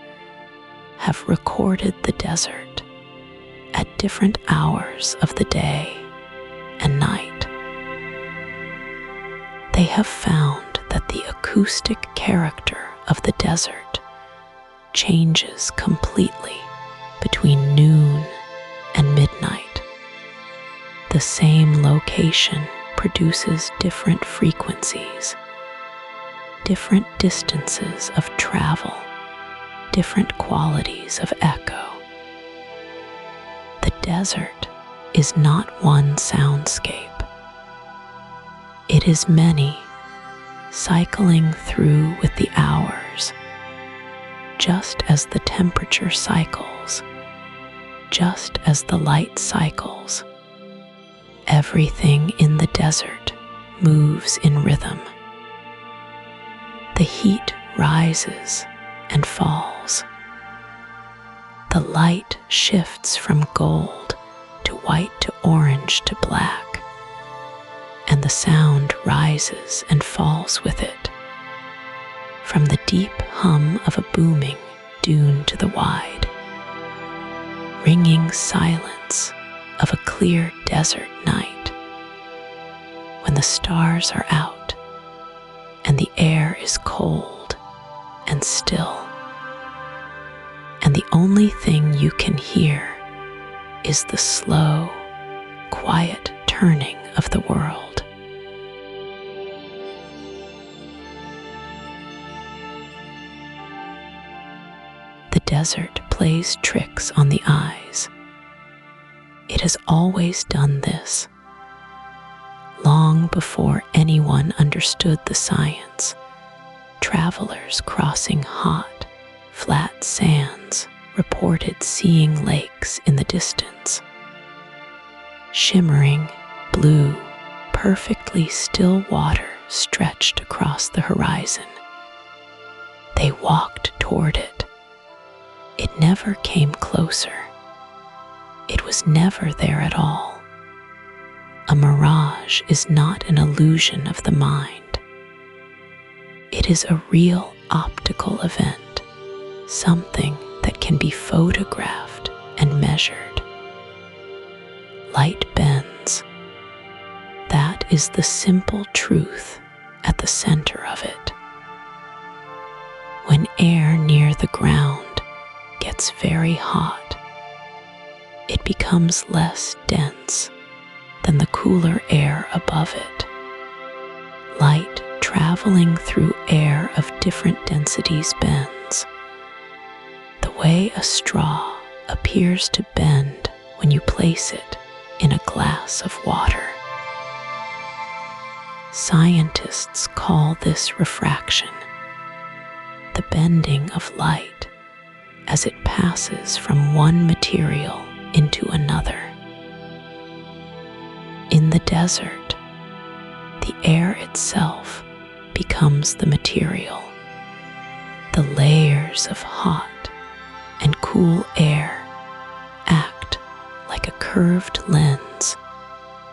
have recorded the desert at different hours of the day and night. They have found that the acoustic character of the desert changes completely between noon and midnight. The the same location produces different frequencies, different distances of travel, different qualities of echo. The desert is not one soundscape. It is many, cycling through with the hours, just as the temperature cycles, just as the light cycles. Everything in the desert moves in rhythm. The heat rises and falls. The light shifts from gold to white to orange to black, and the sound rises and falls with it, from the deep hum of a booming dune to the wide, ringing silence of a clear desert night, when the stars are out and the air is cold and still, and the only thing you can hear is the slow, quiet turning of the world. The desert plays tricks on the eyes. It has always done this. Long before anyone understood the science, travelers crossing hot, flat sands reported seeing lakes in the distance. Shimmering, blue, perfectly still water stretched across the horizon. They walked toward it. It never came closer. It was never there at all. A mirage is not an illusion of the mind. It is a real optical event, something that can be photographed and measured. Light bends. That is the simple truth at the center of it. When air near the ground gets very hot, it becomes less dense than the cooler air above it. Light traveling through air of different densities bends, the way a straw appears to bend when you place it in a glass of water. Scientists call this refraction, the bending of light as it passes from one material into another. In the desert, the air itself becomes the material. The layers of hot and cool air act like a curved lens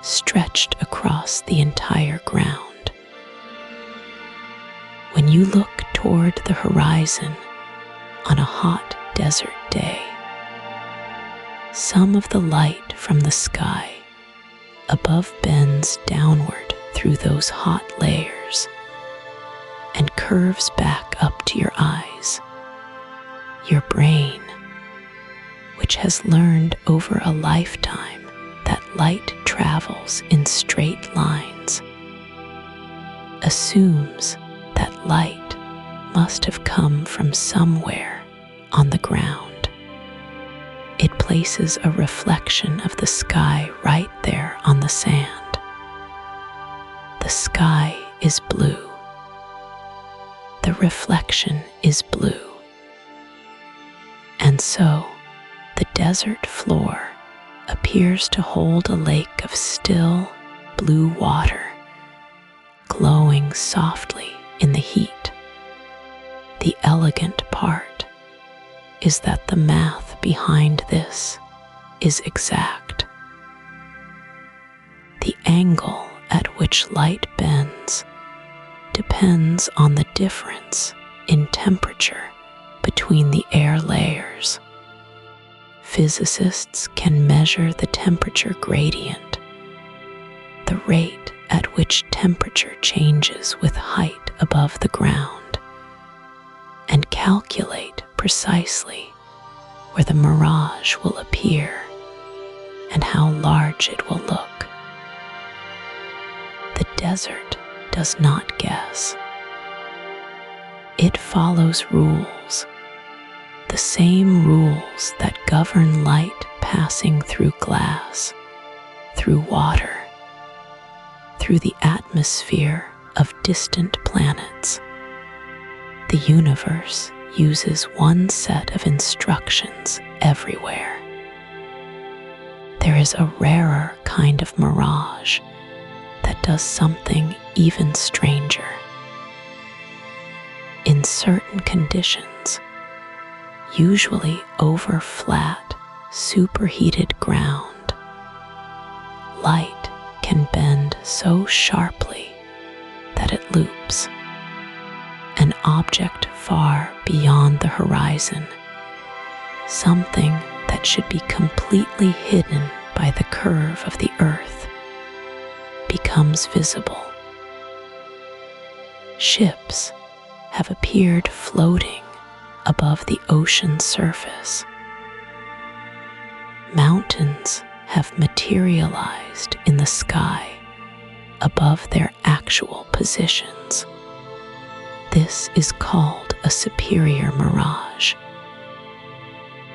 stretched across the entire ground. When you look toward the horizon on a hot desert day, some of the light from the sky above bends downward through those hot layers and curves back up to your eyes. Your brain, which has learned over a lifetime that light travels in straight lines, assumes that light must have come from somewhere on the ground. It places a reflection of the sky right there on the sand. The sky is blue. The reflection is blue. And so, the desert floor appears to hold a lake of still, blue water, glowing softly in the heat. The elegant part is that the math behind this is exact. The angle at which light bends depends on the difference in temperature between the air layers. Physicists can measure the temperature gradient, the rate at which temperature changes with height above the ground, and calculate precisely where the mirage will appear and how large it will look. desert does not guess. It follows rules, the same rules that govern light passing through glass, through water, through the atmosphere of distant planets. The universe uses one set of instructions everywhere. There is a rarer kind of mirage that does something even stranger. In certain conditions, usually over flat, superheated ground, light can bend so sharply that it loops. An object far beyond the horizon, something that should be completely hidden by the curve of the earth, becomes visible. Ships have appeared floating above the ocean's surface. Mountains have materialized in the sky above their actual positions. This is called a superior mirage,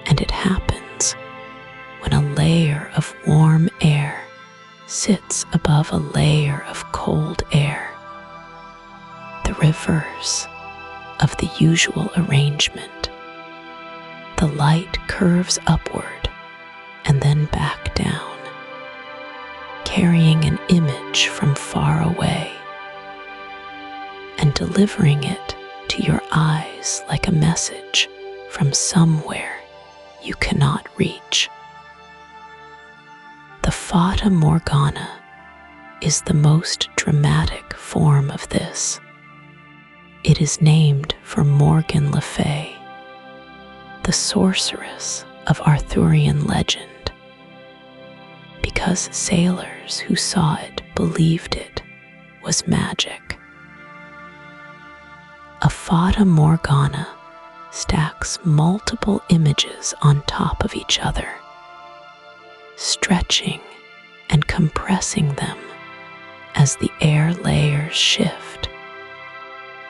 and it happens when a layer of warm air sits above a layer of cold air, the reverse of the usual arrangement. The light curves upward and then back down, carrying an image from far away and delivering it to your eyes like a message from somewhere you cannot reach. The Fata Morgana is the most dramatic form of this. It is named for Morgan Le Fay, the sorceress of Arthurian legend, because sailors who saw it believed it was magic. A Fata Morgana stacks multiple images on top of each other, stretching and compressing them as the air layers shift.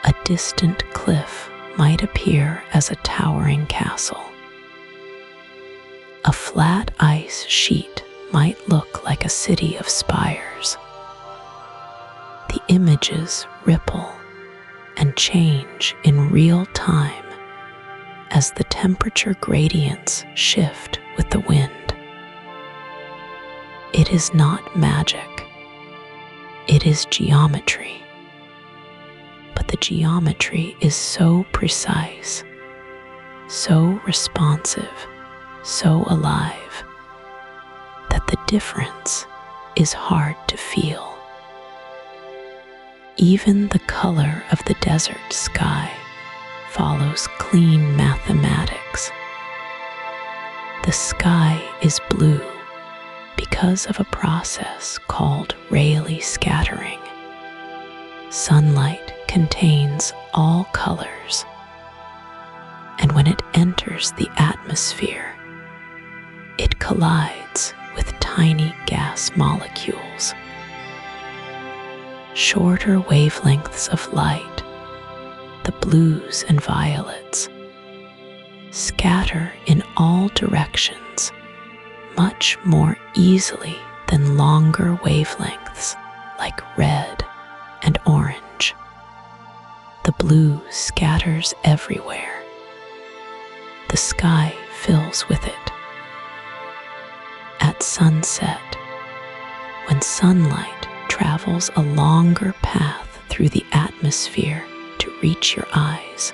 A distant cliff might appear as a towering castle. A flat ice sheet might look like a city of spires. The images ripple and change in real time as the temperature gradients shift with the wind. It is not magic. It is geometry. But the geometry is so precise, so responsive, so alive, that the difference is hard to feel. Even the color of the desert sky follows clean mathematics. The sky is blue because of a process called Rayleigh scattering. Sunlight contains all colors, and when it enters the atmosphere, it collides with tiny gas molecules. Shorter wavelengths of light, the blues and violets, scatter in all directions much more easily than longer wavelengths like red and orange. The blue scatters everywhere. The sky fills with it. At sunset, when sunlight travels a longer path through the atmosphere to reach your eyes,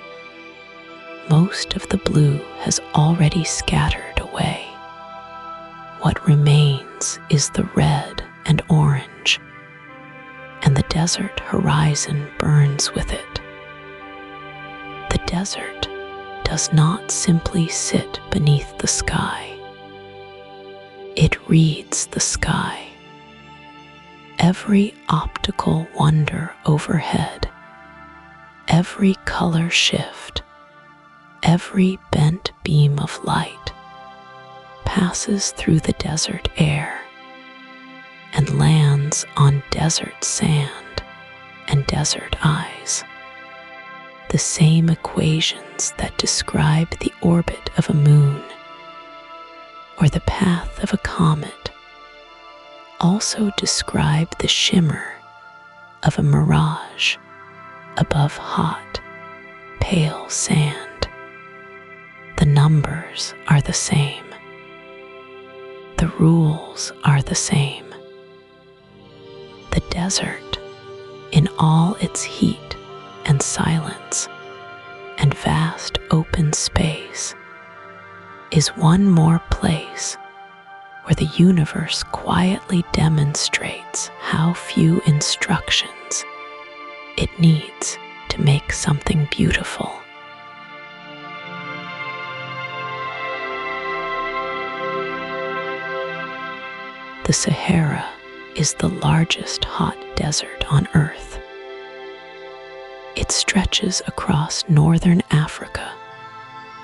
most of the blue has already scattered away. What remains is the red and orange, and the desert horizon burns with it. The desert does not simply sit beneath the sky. It reads the sky. Every optical wonder overhead, every color shift, every bent beam of light passes through the desert air and lands on desert sand and desert eyes. The same equations that describe the orbit of a moon or the path of a comet also describe the shimmer of a mirage above hot, pale sand. The numbers are the same. The rules are the same. The desert, in all its heat and silence and vast open space, is one more place where the universe quietly demonstrates how few instructions it needs to make something beautiful. The Sahara is the largest hot desert on Earth. It stretches across northern Africa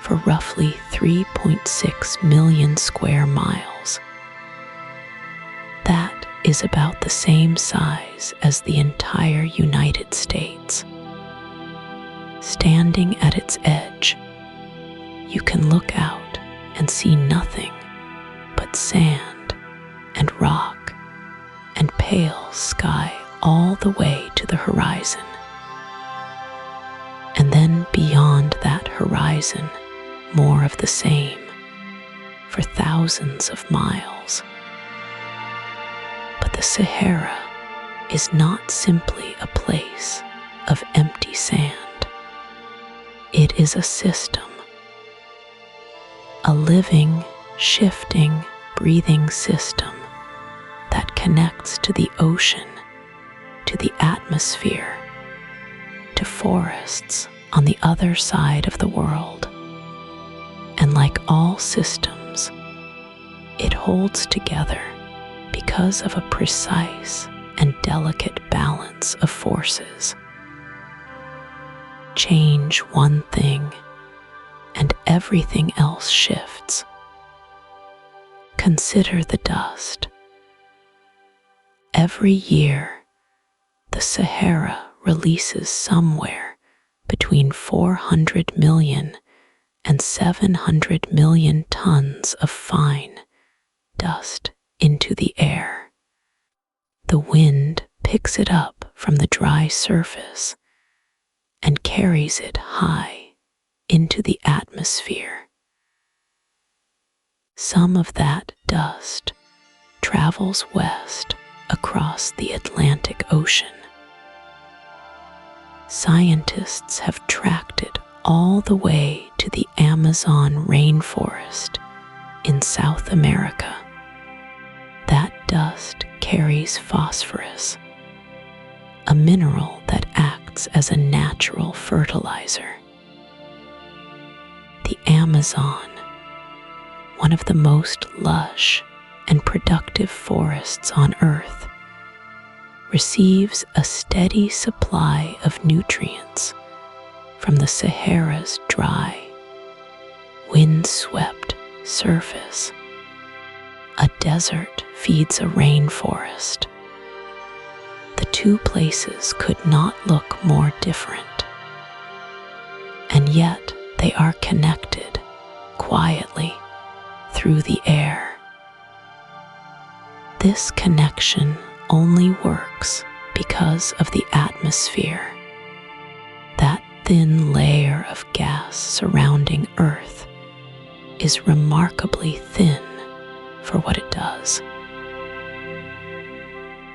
for roughly 3.6 million square miles. That is about the same size as the entire United States. Standing at its edge, you can look out and see nothing but sand and rock and pale sky all the way to the horizon. And then beyond that horizon, more of the same for thousands of miles. But the Sahara is not simply a place of empty sand. It is a system, a living, shifting, breathing system that connects to the ocean, to the atmosphere, to forests on the other side of the world. And like all systems, it holds together because of a precise and delicate balance of forces. Change one thing, and everything else shifts. Consider the dust. Every year, the Sahara releases somewhere between 400 million and 700 million tons of fine dust into the air. The wind picks it up from the dry surface and carries it high into the atmosphere. Some of that dust travels west across the Atlantic Ocean. Scientists have tracked it all the way to the Amazon rainforest in South America. That dust carries phosphorus, a mineral that acts as a natural fertilizer. The Amazon, one of the most lush and productive forests on Earth, receives a steady supply of nutrients from the Sahara's dry, wind-swept surface. A desert feeds a rainforest. The two places could not look more different. And yet they are connected quietly through the air. This connection only works because of the atmosphere. That thin layer of gas surrounding Earth is remarkably thin for what it does.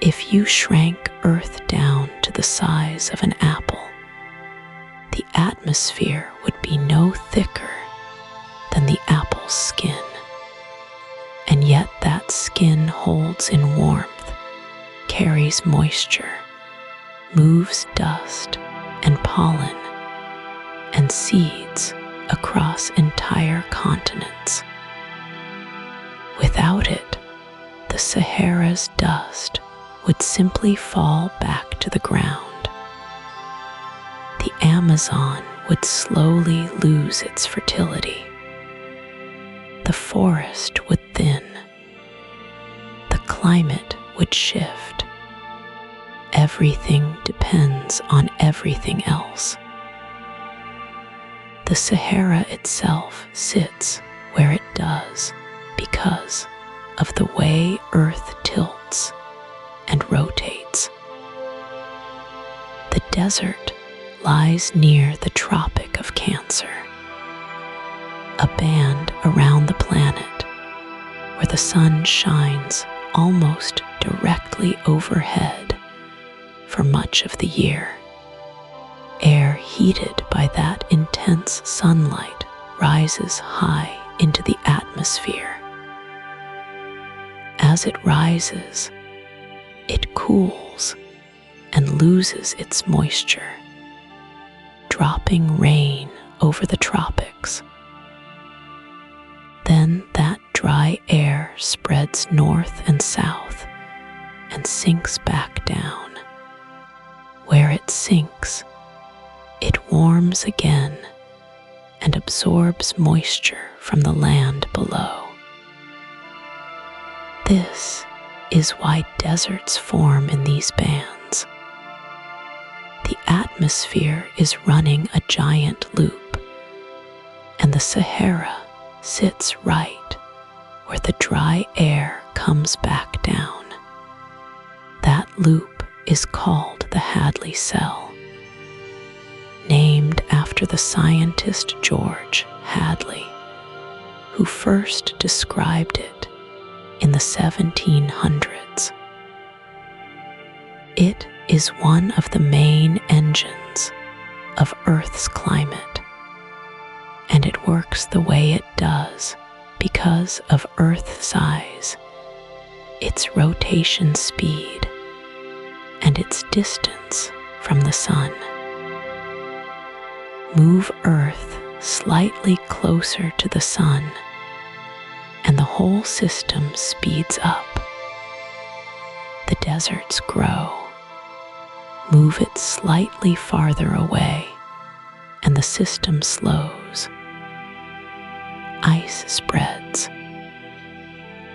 If you shrank Earth down to the size of an apple, the atmosphere would be no thicker than the apple's skin. And yet that skin holds in warmth, carries moisture, moves dust and pollen and seeds across entire continents. Without it, the Sahara's dust would simply fall back to the ground. The Amazon would slowly lose its fertility. The forest would thin. The climate would shift. everything depends on everything else. The Sahara itself sits where it does because of the way Earth tilts and rotates. The desert lies near the Tropic of Cancer, a band around the planet where the sun shines almost directly overhead for much of the year. Air heated by that intense sunlight rises high into the atmosphere. As it rises, it cools and loses its moisture, dropping rain over the tropics. Then that dry air spreads north and south and sinks back down. Where it sinks, it warms again and absorbs moisture from the land below. This is why deserts form in these bands. The atmosphere is running a giant loop, and the Sahara sits right where the dry air comes back down. That loop is called the Hadley Cell, named after the scientist George Hadley, who first described it in the 1700s. It is one of the main engines of Earth's climate, and it works the way it does because of Earth's size, its rotation speed, and its distance from the sun. Move Earth slightly closer to the sun, and the whole system speeds up. The deserts grow. Move it slightly farther away, and the system slows. Ice spreads.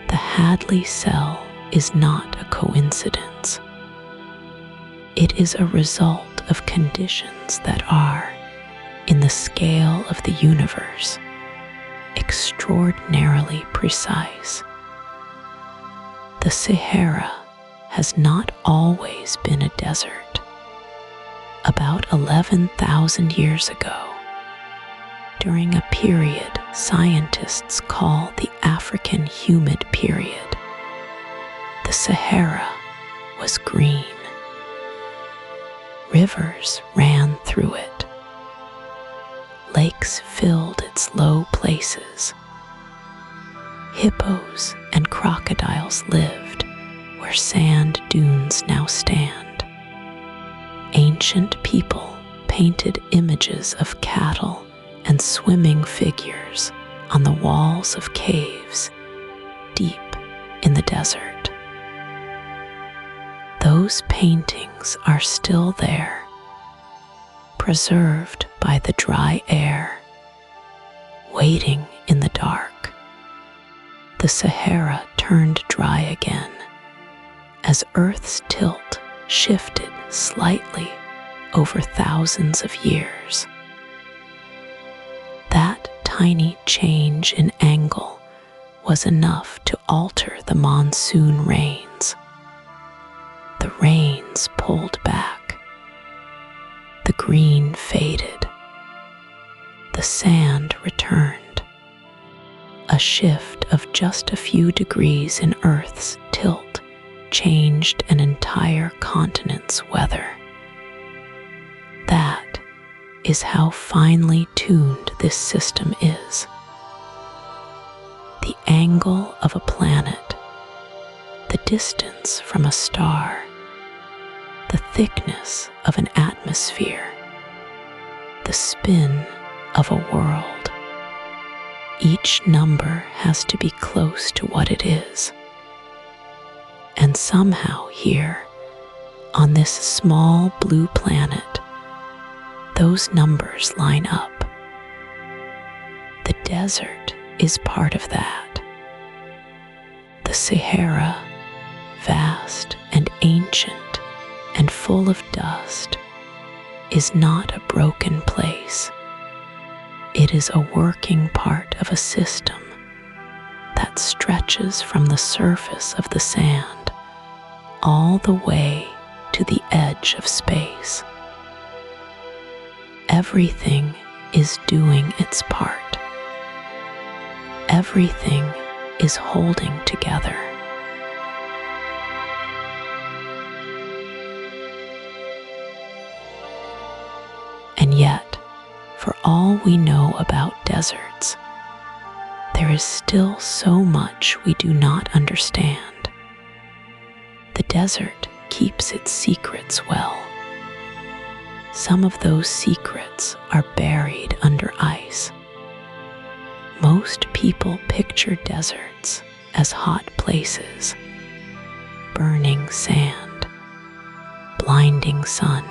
The Hadley Cell is not a coincidence. It is a result of conditions that are, in the scale of the universe, extraordinarily precise. The Sahara has not always been a desert. About 11,000 years ago, during a period scientists call the African humid period, the Sahara was green. Rivers ran through it. Lakes filled its low places. Hippos and crocodiles lived where sand dunes now stand. Ancient people painted images of cattle and swimming figures on the walls of caves deep in the desert. Those paintings are still there, preserved by the dry air, waiting in the dark. The Sahara turned dry again as Earth's tilt shifted slightly over thousands of years. That tiny change in angle was enough to alter the monsoon rains. The rains pulled back. The green faded. The sand returned. A shift of just a few degrees in Earth's tilt changed an entire continent's weather. That is how finely tuned this system is. The angle of a planet, the distance from a star, the thickness of an atmosphere, the spin of a world. Each number has to be close to what it is. And somehow here, on this small blue planet, those numbers line up. The desert is part of that. The Sahara, vast and ancient and full of dust is not a broken place. It is a working part of a system that stretches from the surface of the sand all the way to the edge of space. Everything is doing its part. Everything is holding together. And yet, for all we know about deserts, there is still so much we do not understand. The desert keeps its secrets well. Some of those secrets are buried under ice. Most people picture deserts as hot places, burning sand, blinding sun.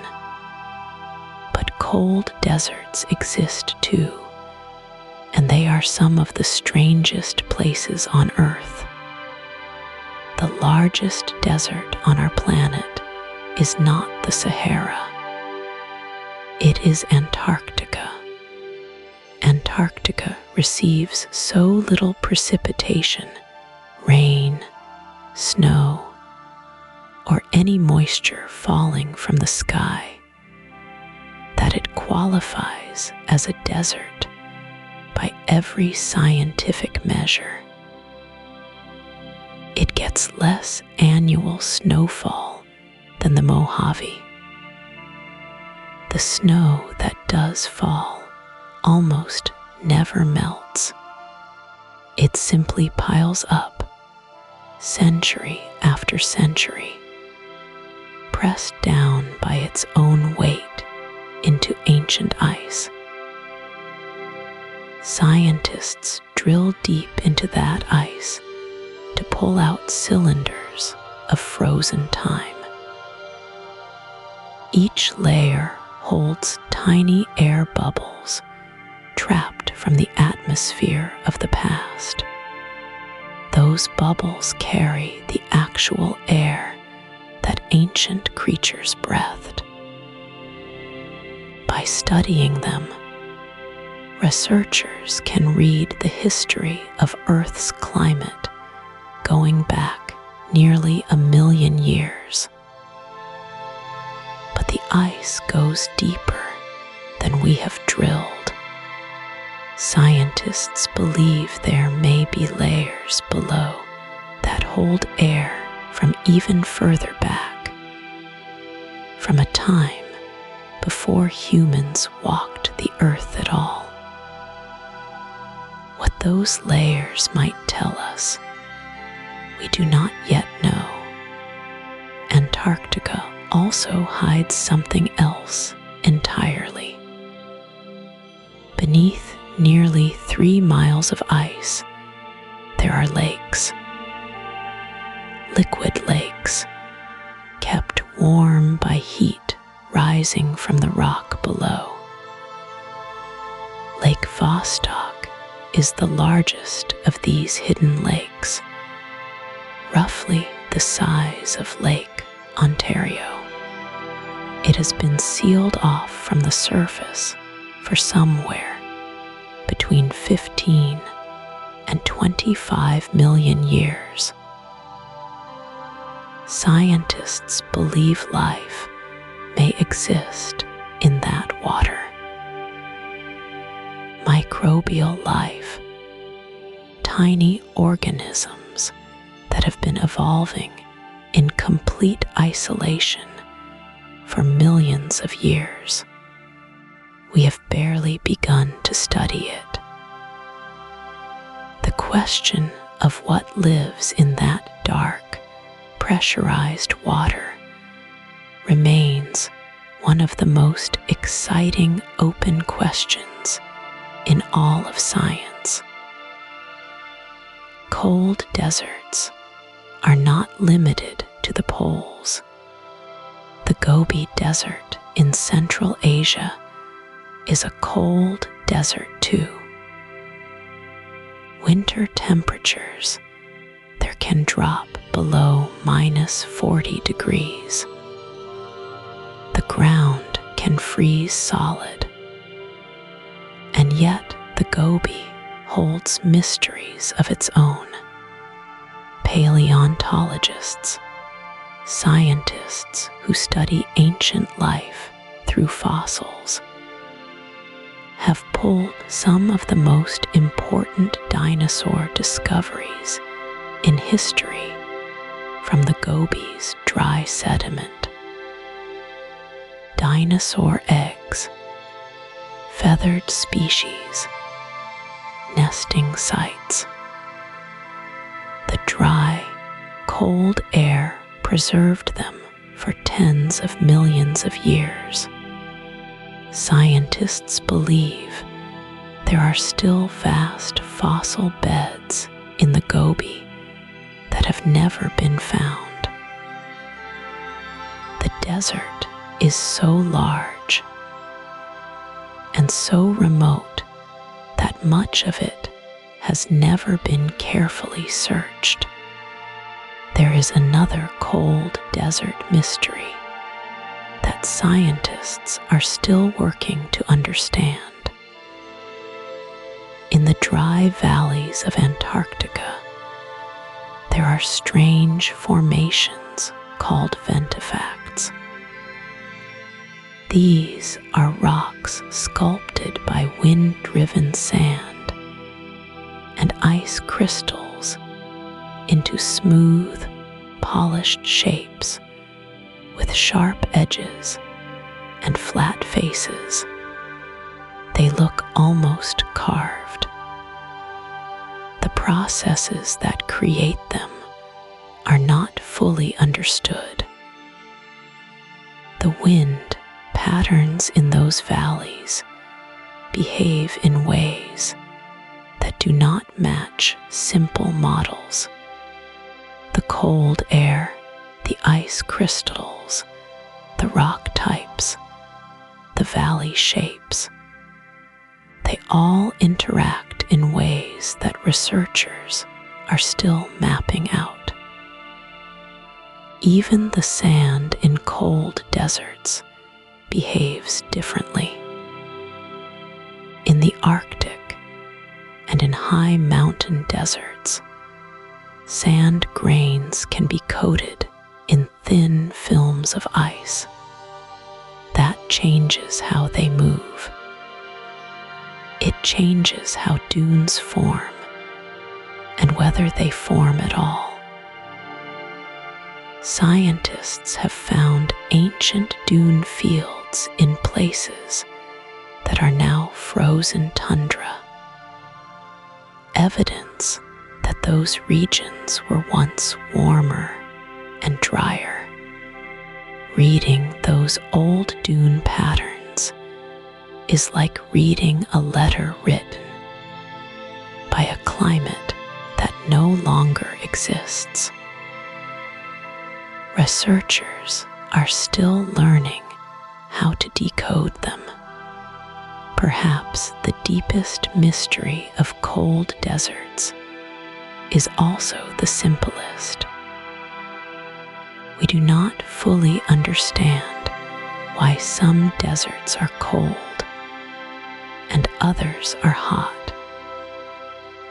But cold deserts exist too, and they are some of the strangest places on Earth. The largest desert on our planet is not the Sahara. It is Antarctica. Antarctica receives so little precipitation, rain, snow, or any moisture falling from the sky, that it qualifies as a desert by every scientific measure. It gets less annual snowfall than the Mojave. The snow that does fall almost never melts. It simply piles up, century after century, pressed down by its own weight into ancient ice. Scientists drill deep into that ice to pull out cylinders of frozen time. Each layer holds tiny air bubbles trapped from the atmosphere of the past. Those bubbles carry the actual air that ancient creatures breathed. By studying them, researchers can read the history of Earth's climate going back nearly 1 million years. But the ice goes deeper than we have drilled. Scientists believe there may be layers below that hold air from even further back, from a time before humans walked the earth at all. What those layers might tell us, we do not yet know. Antarctica also hides something else entirely. Beneath nearly 3 miles of ice, there are lakes. Liquid lakes, kept warm by heat rising from the rock below. Lake Vostok is the largest of these hidden lakes, roughly the size of Lake Ontario. It has been sealed off from the surface for somewhere between 15 and 25 million years. Scientists believe life may exist in that water. Microbial life, tiny organisms that have been evolving in complete isolation for millions of years. We have barely begun to study it. The question of what lives in that dark, pressurized water remains one of the most exciting open questions in all of science. Cold deserts are not limited to the poles. The Gobi Desert in Central Asia is a cold desert too. Winter temperatures there can drop below -40 degrees. freeze solid. And yet the Gobi holds mysteries of its own. Paleontologists, scientists who study ancient life through fossils, have pulled some of the most important dinosaur discoveries in history from the Gobi's dry sediment. Dinosaur eggs, feathered species, nesting sites. The dry, cold air preserved them for tens of millions of years. Scientists believe there are still vast fossil beds in the Gobi that have never been found. The desert is so large and so remote that much of it has never been carefully searched. There is another cold desert mystery that scientists are still working to understand. In the dry valleys of Antarctica, there are strange formations called ventifacts. These are rocks sculpted by wind-driven sand and ice crystals into smooth, polished shapes with sharp edges and flat faces. They look almost carved. The processes that create them are not fully understood. The wind patterns in those valleys behave in ways that do not match simple models. The cold air, the ice crystals, the rock types, the valley shapes, they all interact in ways that researchers are still mapping out. Even the sand in cold deserts behaves differently. In the Arctic and in high mountain deserts, sand grains can be coated in thin films of ice. That changes how they move. It changes how dunes form and whether they form at all. Scientists have found ancient dune fields in places that are now frozen tundra, evidence that those regions were once warmer and drier. Reading those old dune patterns is like reading a letter written by a climate that no longer exists. Researchers are still learning how to decode them. Perhaps the deepest mystery of cold deserts is also the simplest. We do not fully understand why some deserts are cold and others are hot,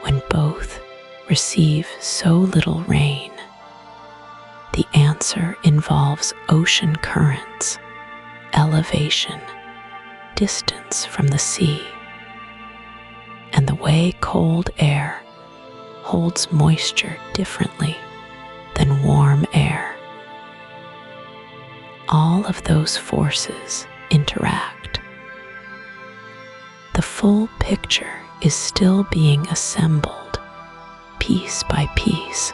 when both receive so little rain. The answer involves ocean currents, elevation, distance from the sea, and the way cold air holds moisture differently than warm air. All of those forces interact. The full picture is still being assembled piece by piece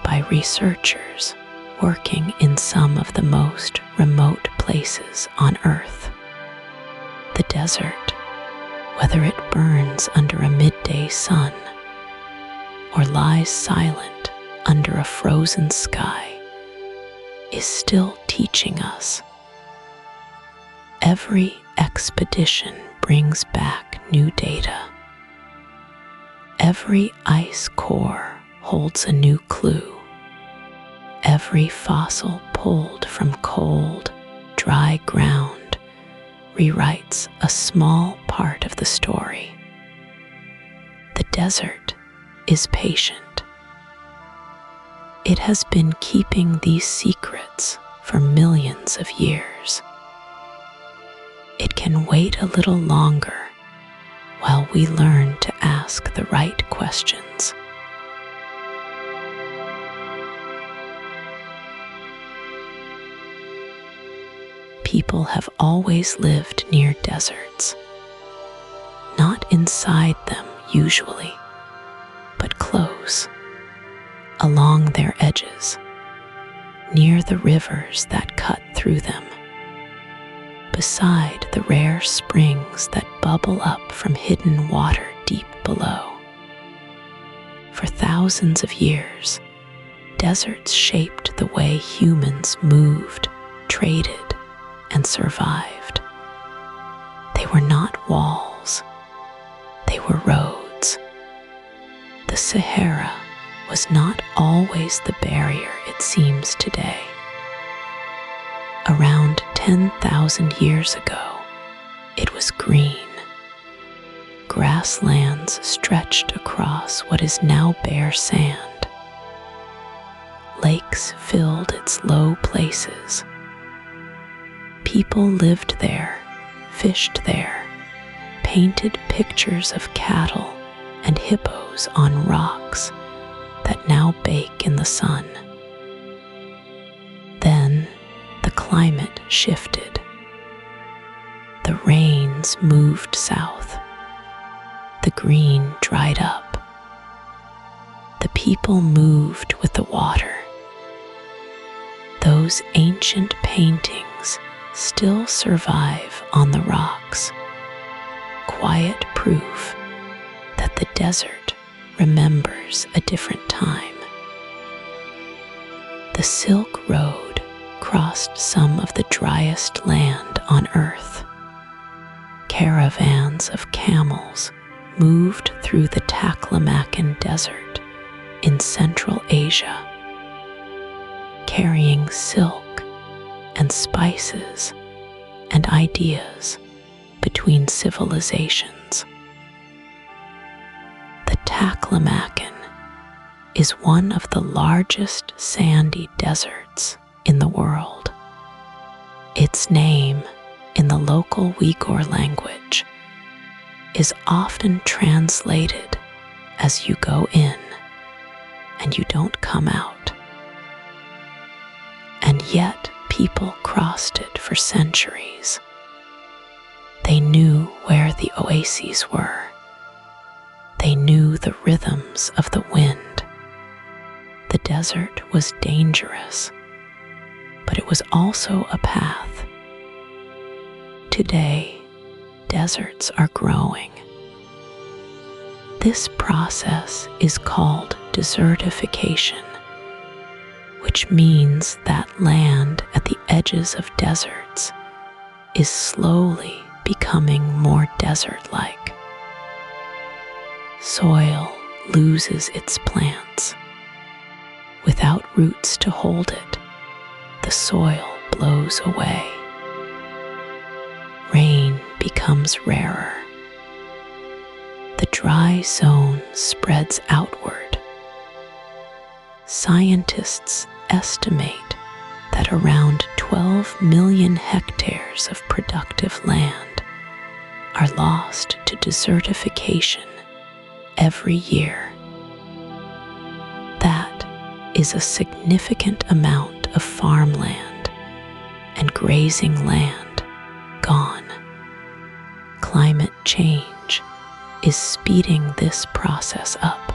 by researchers working in some of the most remote places on Earth. The desert, whether it burns under a midday sun or lies silent under a frozen sky, is still teaching us. Every expedition brings back new data. Every ice core holds a new clue. Every fossil pulled from cold, dry ground rewrites a small part of the story. The desert is patient. It has been keeping these secrets for millions of years. It can wait a little longer while we learn to ask the right questions. People have always lived near deserts, not inside them usually, but close, along their edges, near the rivers that cut through them, beside the rare springs that bubble up from hidden water deep below. For thousands of years, deserts shaped the way humans moved, traded, and survived. They were not walls, they were roads. The Sahara was not always the barrier it seems today. Around 10,000 years ago, it was green. Grasslands stretched across what is now bare sand. Lakes filled its low places. People lived there, fished there, painted pictures of cattle and hippos on rocks that now bake in the sun. Then the climate shifted. The rains moved south. The green dried up. The people moved with the water. Those ancient paintings still survive on the rocks, quiet proof that the desert remembers a different time. The Silk Road crossed some of the driest land on earth. Caravans of camels moved through the Taklamakan Desert in Central Asia, carrying silk and spices and ideas between civilizations. The Taklamakan is one of the largest sandy deserts in the world. Its name, in the local Uyghur language, is often translated as "you go in and you don't come out." And yet people crossed it for centuries. They knew where the oases were. They knew the rhythms of the wind. The desert was dangerous, but it was also a path. Today, deserts are growing. This process is called desertification, which means that land at the edges of deserts is slowly becoming more desert-like. Soil loses its plants. Without roots to hold it, the soil blows away. Rain becomes rarer. The dry zone spreads outward. Scientists estimate that around 12 million hectares of productive land are lost to desertification every year. That is a significant amount of farmland and grazing land gone. Climate change is speeding this process up.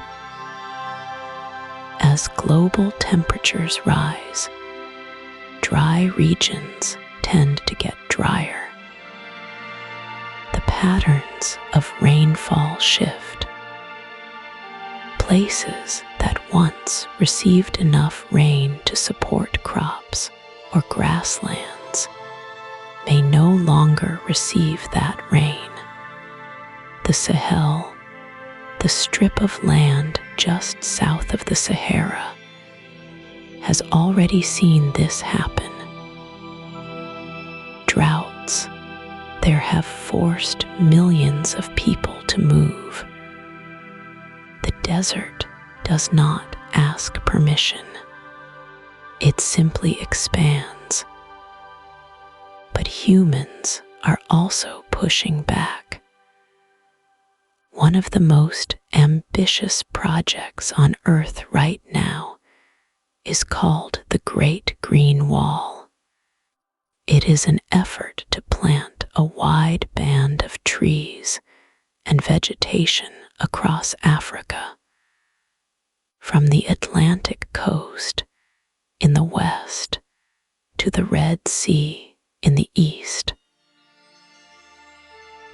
As global temperatures rise, dry regions tend to get drier. The patterns of rainfall shift. Places that once received enough rain to support crops or grasslands may no longer receive that rain. The Sahel, the strip of land just south of the Sahara, has already seen this happen. Droughts, there have forced millions of people to move. The desert does not ask permission. It simply expands. But humans are also pushing back. One of the most ambitious projects on Earth right now is called the Great Green Wall. It is an effort to plant a wide band of trees and vegetation across Africa, from the Atlantic coast in the west to the Red Sea in the east.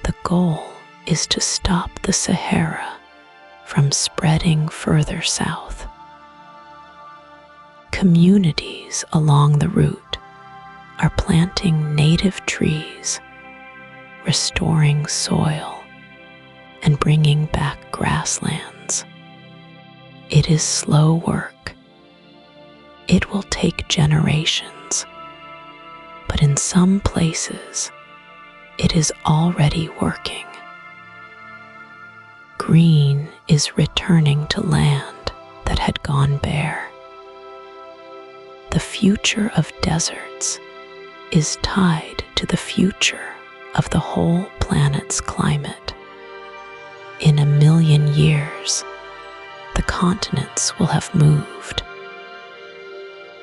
The goal is to stop the Sahara from spreading further south. Communities along the route are planting native trees, restoring soil, and bringing back grasslands. It is slow work. It will take generations, but in some places, it is already working. Green is returning to land that had gone bare. The future of deserts is tied to the future of the whole planet's climate. In 1,000,000 years, the continents will have moved.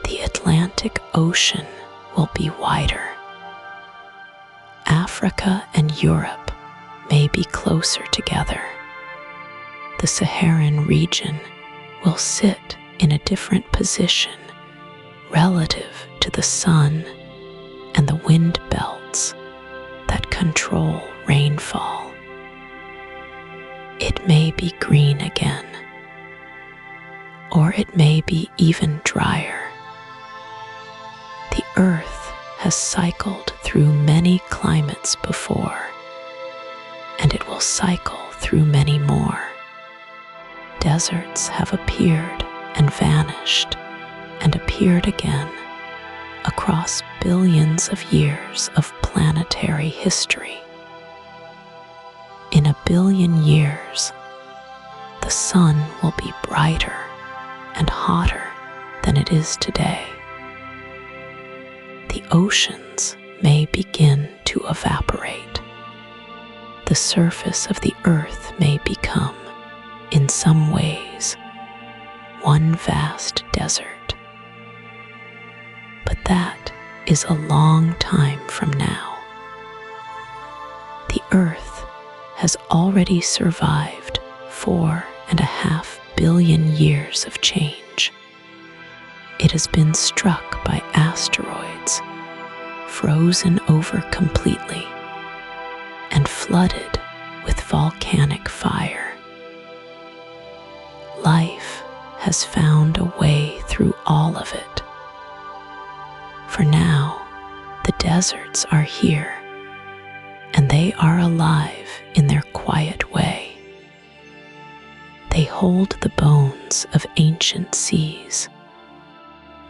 The Atlantic Ocean will be wider. Africa and Europe may be closer together. The Saharan region will sit in a different position relative to the sun and the wind belts that control rainfall. It may be green again, or it may be even drier. The Earth has cycled through many climates before, and it will cycle through many more. Deserts have appeared and vanished and appeared again across billions of years of planetary history. In 1,000,000,000 years, the sun will be brighter and hotter than it is today. The oceans may begin to evaporate. The surface of the Earth may become, in some ways, one vast desert. But that is a long time from now. The Earth has already survived 4.5 billion years of change. It has been struck by asteroids, frozen over completely, and flooded with volcanic fire. Life has found a way through all of it. For now, the deserts are here, and they are alive in their quiet way. They hold the bones of ancient seas.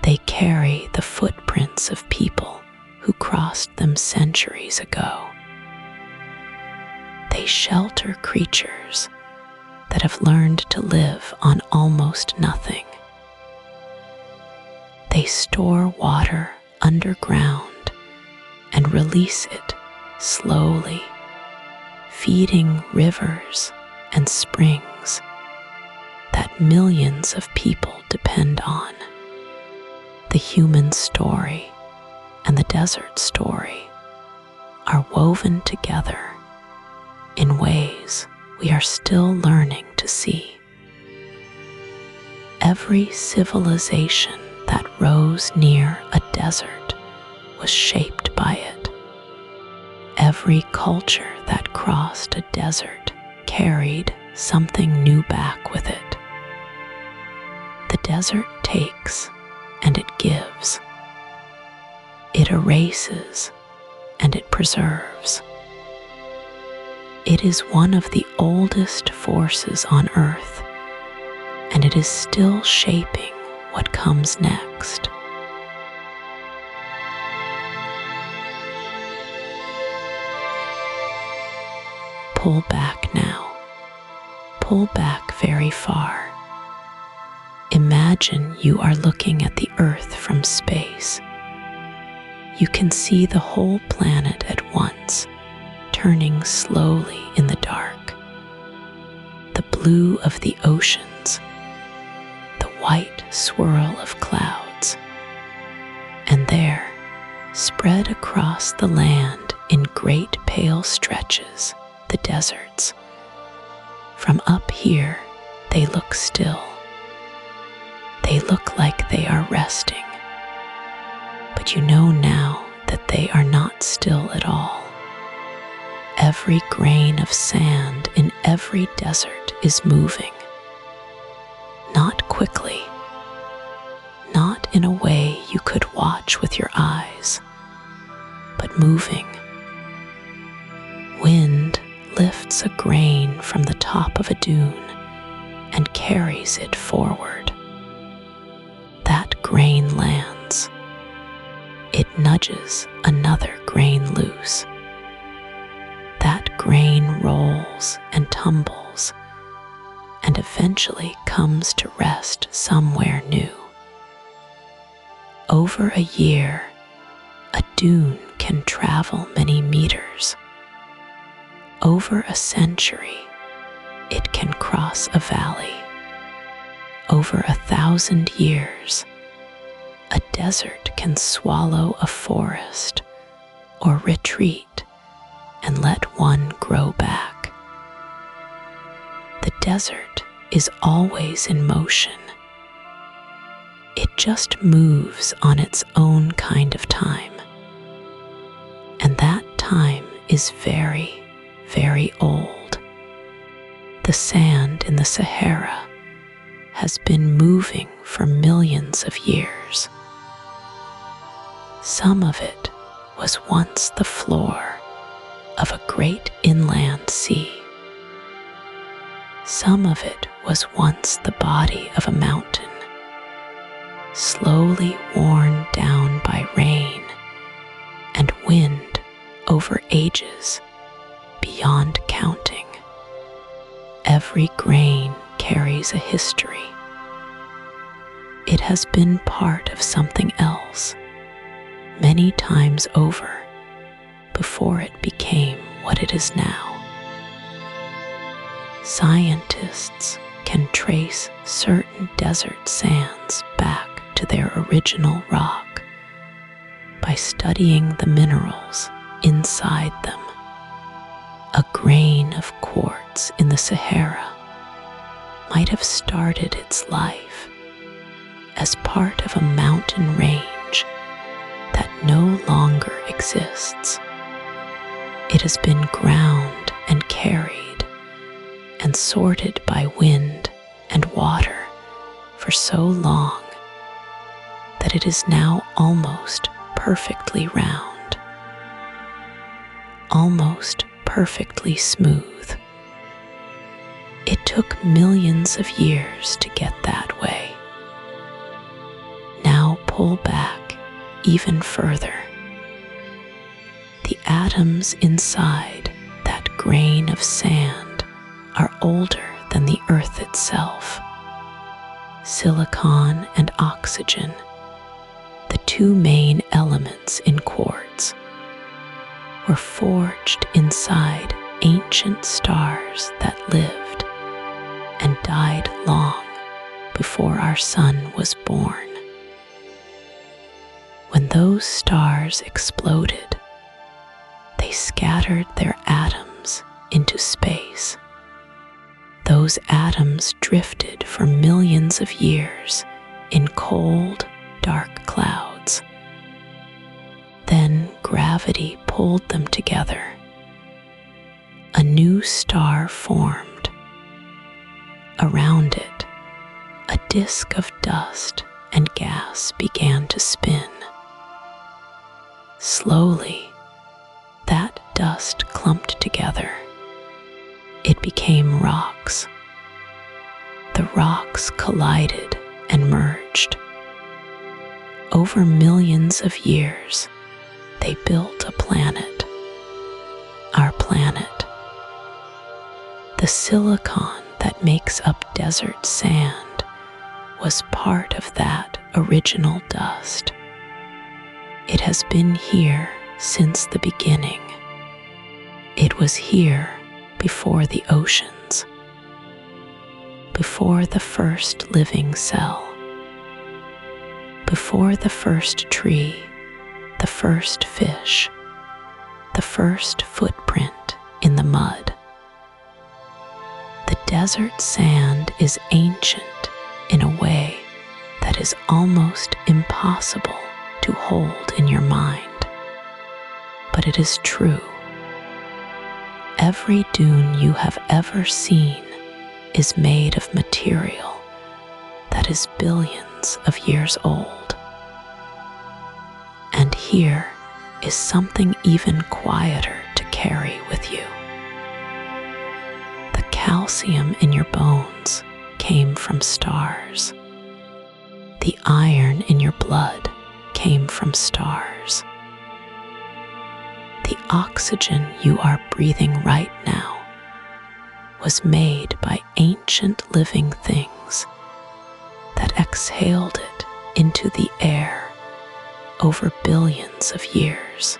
They carry the footprints of people who crossed them centuries ago. They shelter creatures that have learned to live on almost nothing. They store water underground and release it slowly, feeding rivers and springs that millions of people depend on. The human story and the desert story are woven together in ways we are still learning to see. Every civilization that rose near a desert was shaped by it. Every culture that crossed a desert carried something new back with it. The desert takes and it gives. It erases and it preserves. It is one of the oldest forces on Earth, and it is still shaping what comes next. pull back now. Pull back very far. Imagine you are looking at the Earth from space. You can see the whole planet at once, turning slowly in the dark. The blue of the oceans, the white swirl of clouds, and there, spread across the land in great pale stretches, the deserts. From up here, they look still. They look like they are resting. But you know now that they are not still at all. Every grain of sand in every desert is moving. Not quickly, not in a way you could watch with your eyes, but moving. Wind lifts a grain from the top of a dune and carries it forward. That grain lands. It nudges another grain loose. That grain rolls and tumbles and eventually comes to rest somewhere new. Over a year, a dune can travel many meters. Over a century, it can cross a valley. Over 1,000 years, a desert can swallow a forest or retreat and let one grow back. The desert is always in motion. It just moves on its own kind of time. And that time is very, very old. The sand in the Sahara has been moving for millions of years. Some of it was once the floor of a great inland sea. Some of it was once the body of a mountain, slowly worn down by rain and wind over ages beyond counting. Every grain carries a history. It has been part of something else many times over before it became what it is now. Scientists can trace certain desert sands back to their original rock by studying the minerals inside them. A grain of quartz in the Sahara might have started its life as part of a mountain range that no longer exists. It has been ground and carried and sorted by wind and water for so long that it is now almost perfectly round, almost perfectly smooth. It took millions of years to get that way. Now pull back even further. The atoms inside that grain of sand are older than the earth itself. Silicon and oxygen, the two main elements in quartz, were forged inside ancient stars that lived and died long before our sun was born. When those stars exploded, they scattered their atoms into space. Those atoms drifted for millions of years in cold, dark clouds. Then gravity pulled them together. A new star formed. Around it, a disk of dust and gas began to spin. Slowly, that dust clumped together. It became rocks. The rocks collided and merged. Over millions of years, they built a planet, our planet. The silicon that makes up desert sand was part of that original dust. It has been here since the beginning. It was here before the oceans, before the first living cell, before the first tree, the first fish, the first footprint in the mud. The desert sand is ancient in a way that is almost impossible to hold in your mind. But it is true. Every dune you have ever seen is made of material that is billions of years old. And here is something even quieter to carry with you. The calcium in your bones came from stars. The iron in your blood came from stars. The oxygen you are breathing right now was made by ancient living things that exhaled it into the air over billions of years.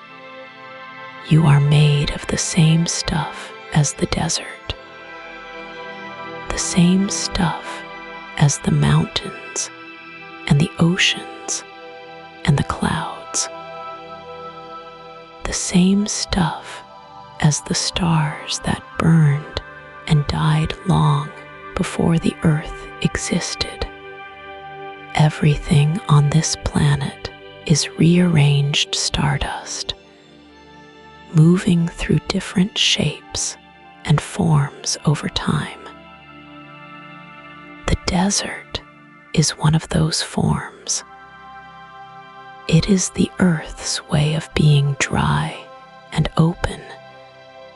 You are made of the same stuff as the desert, the same stuff as the mountains and the oceans and the clouds, the same stuff as the stars that burned and died long before the earth existed. Everything on this planet is rearranged stardust, moving through different shapes and forms over time. The desert is one of those forms. It is the earth's way of being dry and open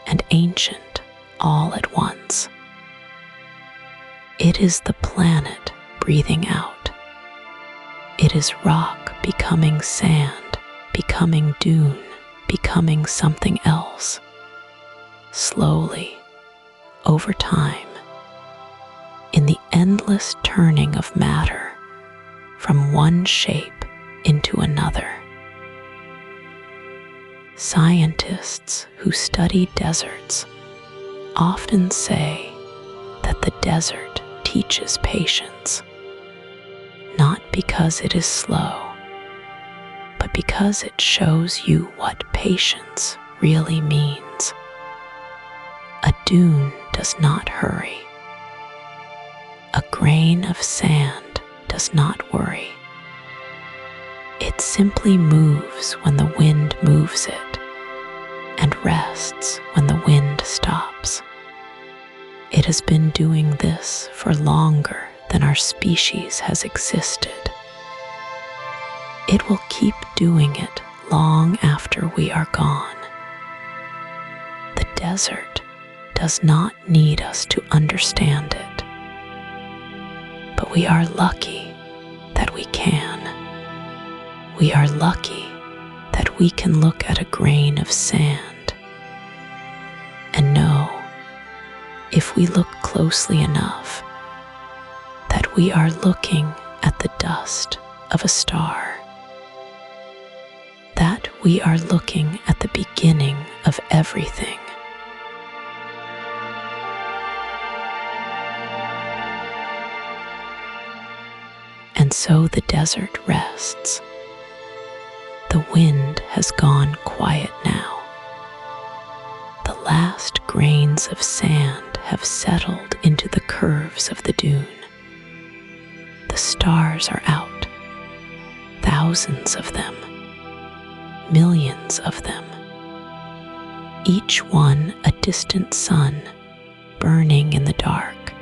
and ancient all at once. It is the planet breathing out. It is rock becoming sand, becoming dune, becoming something else. Slowly, over time, in the endless turning of matter from one shape into another. Scientists who study deserts often say that the desert teaches patience, not because it is slow, but because it shows you what patience really means. A dune does not hurry. A grain of sand does not worry. It simply moves when the wind moves it, and rests when the wind stops. It has been doing this for longer than our species has existed. It will keep doing it long after we are gone. The desert does not need us to understand it, but we are lucky that we can. We are lucky that we can look at a grain of sand and know, if we look closely enough, that we are looking at the dust of a star, that we are looking at the beginning of everything. And so the desert rests. The wind has gone quiet now. The last grains of sand have settled into the curves of the dune. The stars are out, thousands of them, millions of them, each one a distant sun burning in the dark,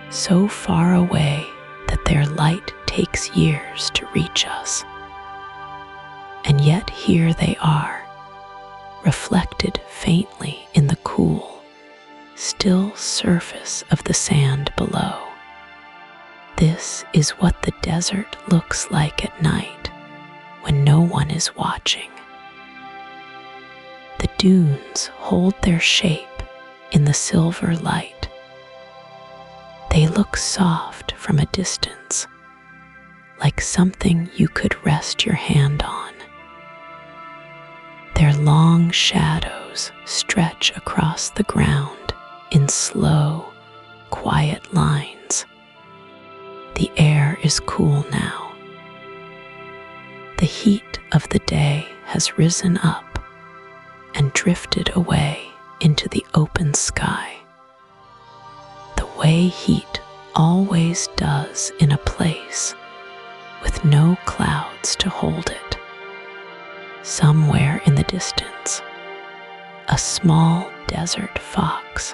so far away that their light takes years to reach us. And yet here they are, reflected faintly in the cool, still surface of the sand below. This is what the desert looks like at night when no one is watching. The dunes hold their shape in the silver light They look soft from a distance, like something you could rest your hand on. Their long shadows stretch across the ground in slow, quiet lines. The air is cool now. The heat of the day has risen up and drifted away into the open sky. The way heat always does in a place with no clouds to hold it. Somewhere in the distance, a small desert fox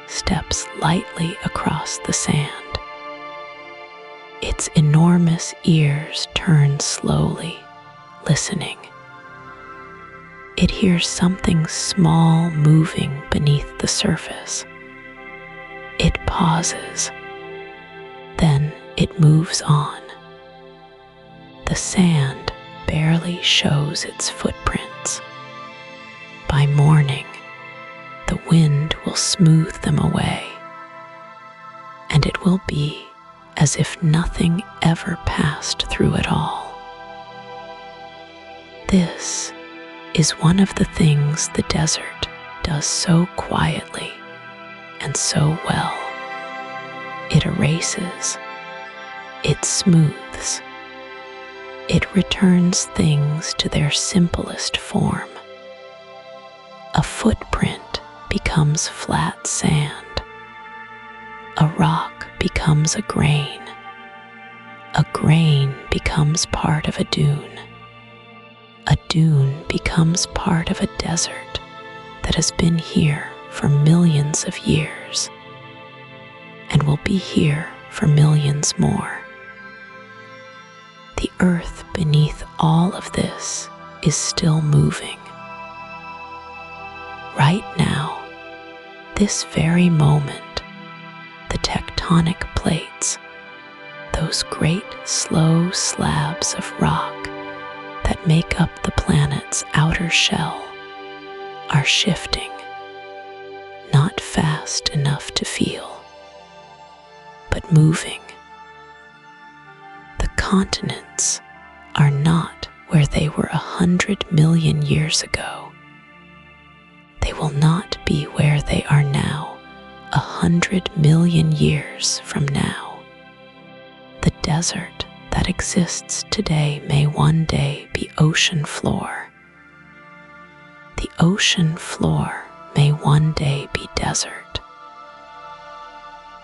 steps lightly across the sand. Its enormous ears turn slowly, listening. It hears something small moving beneath the surface. It pauses, then it moves on. The sand barely shows its footprints. By morning, the wind will smooth them away, and it will be as if nothing ever passed through it all. This is one of the things the desert does so quietly and so well. It erases, it smooths, it returns things to their simplest form. A footprint becomes flat sand. A rock becomes a grain. A grain becomes part of a dune. A dune becomes part of a desert that has been here for millions of years and will be here for millions more. The earth beneath all of this is still moving. Right now, this very moment, the tectonic plates, those great slow slabs of rock that make up the planet's outer shell, are shifting, not fast enough to feel, but moving. The continents are not where they were 100 million years ago. They will not be where they are now 100 million years from now. The desert that exists today may one day be ocean floor. The ocean floor may one day be desert.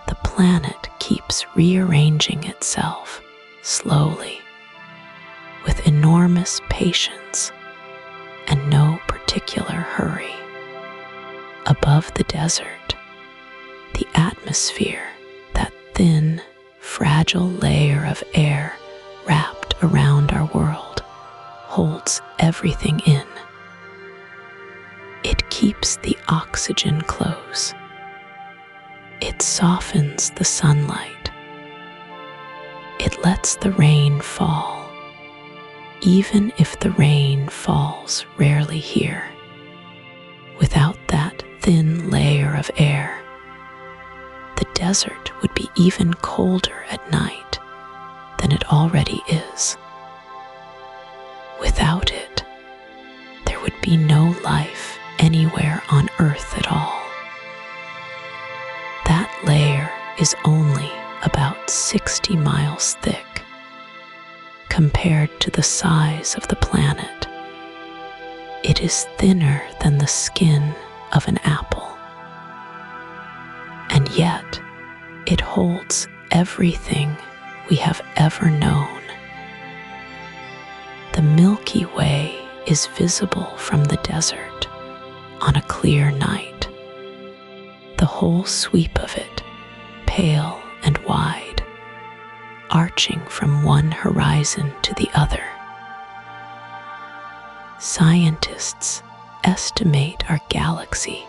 The planet keeps rearranging itself slowly, with enormous patience and no particular hurry. Above the desert, the atmosphere, that thin, fragile layer of air wrapped around our world, holds everything in. It keeps the oxygen close. It softens the sunlight. It lets the rain fall, even if the rain falls rarely here. Without that thin layer of air, the desert would be even colder at night than it already is. Without it, there would be no life anywhere on Earth at all. That layer is only about 60 miles thick. Compared to the size of the planet, it is thinner than the skin of an apple. And yet, it holds everything we have ever known. The Milky Way is visible from the desert on a clear night. The whole sweep of it, pale and wide, arching from one horizon to the other. Scientists estimate our galaxy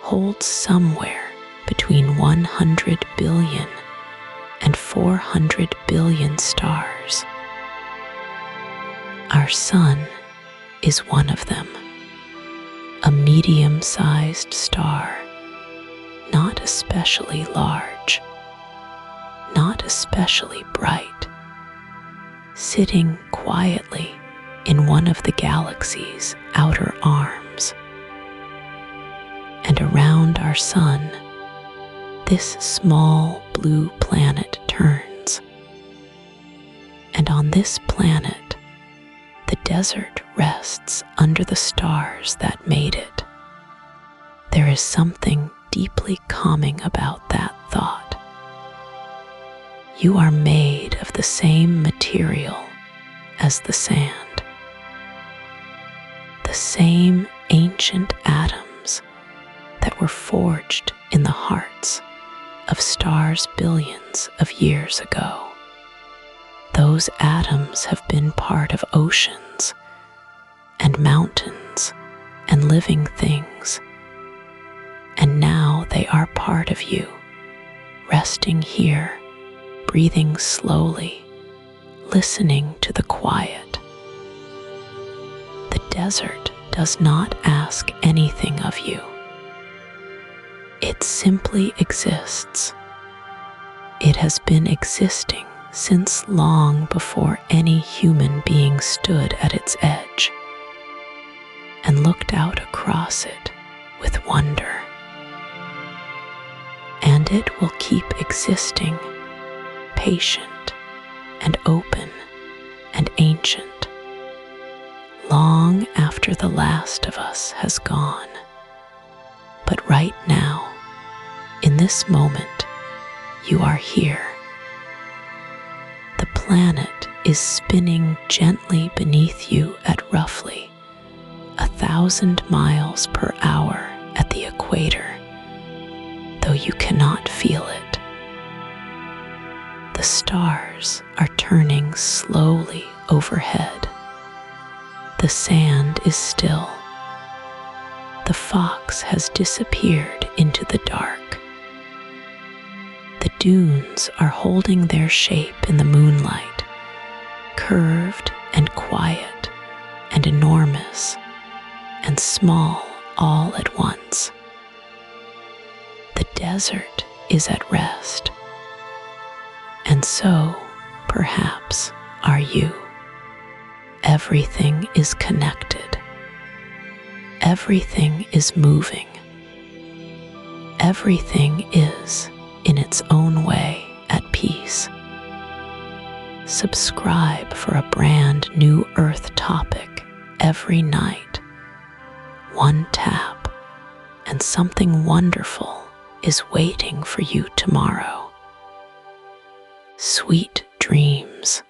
holds somewhere between 100 billion and 400 billion stars. Our sun is one of them, a medium-sized star, not especially large, especially bright, sitting quietly in one of the galaxy's outer arms. And around our sun, this small blue planet turns. And on this planet, the desert rests under the stars that made it. There is something deeply calming about that thought. You are made of the same material as the sand, the same ancient atoms that were forged in the hearts of stars billions of years ago. Those atoms have been part of oceans and mountains and living things, and now they are part of you, resting here, breathing slowly, listening to the quiet. The desert does not ask anything of you. It simply exists. It has been existing since long before any human being stood at its edge and looked out across it with wonder. And it will keep existing, patient and open and ancient, long after the last of us has gone. But right now, in this moment, you are here. The planet is spinning gently beneath you at roughly 1,000 miles per hour at the equator, though you cannot feel it. The stars are turning slowly overhead. The sand is still. The fox has disappeared into the dark. The dunes are holding their shape in the moonlight, curved and quiet and enormous and small all at once. The desert is at rest, and so, perhaps, are you. Everything is connected. Everything is moving. Everything is, in its own way, at peace. Subscribe for a brand new Earth topic every night. One tap, and something wonderful is waiting for you tomorrow. Sweet dreams.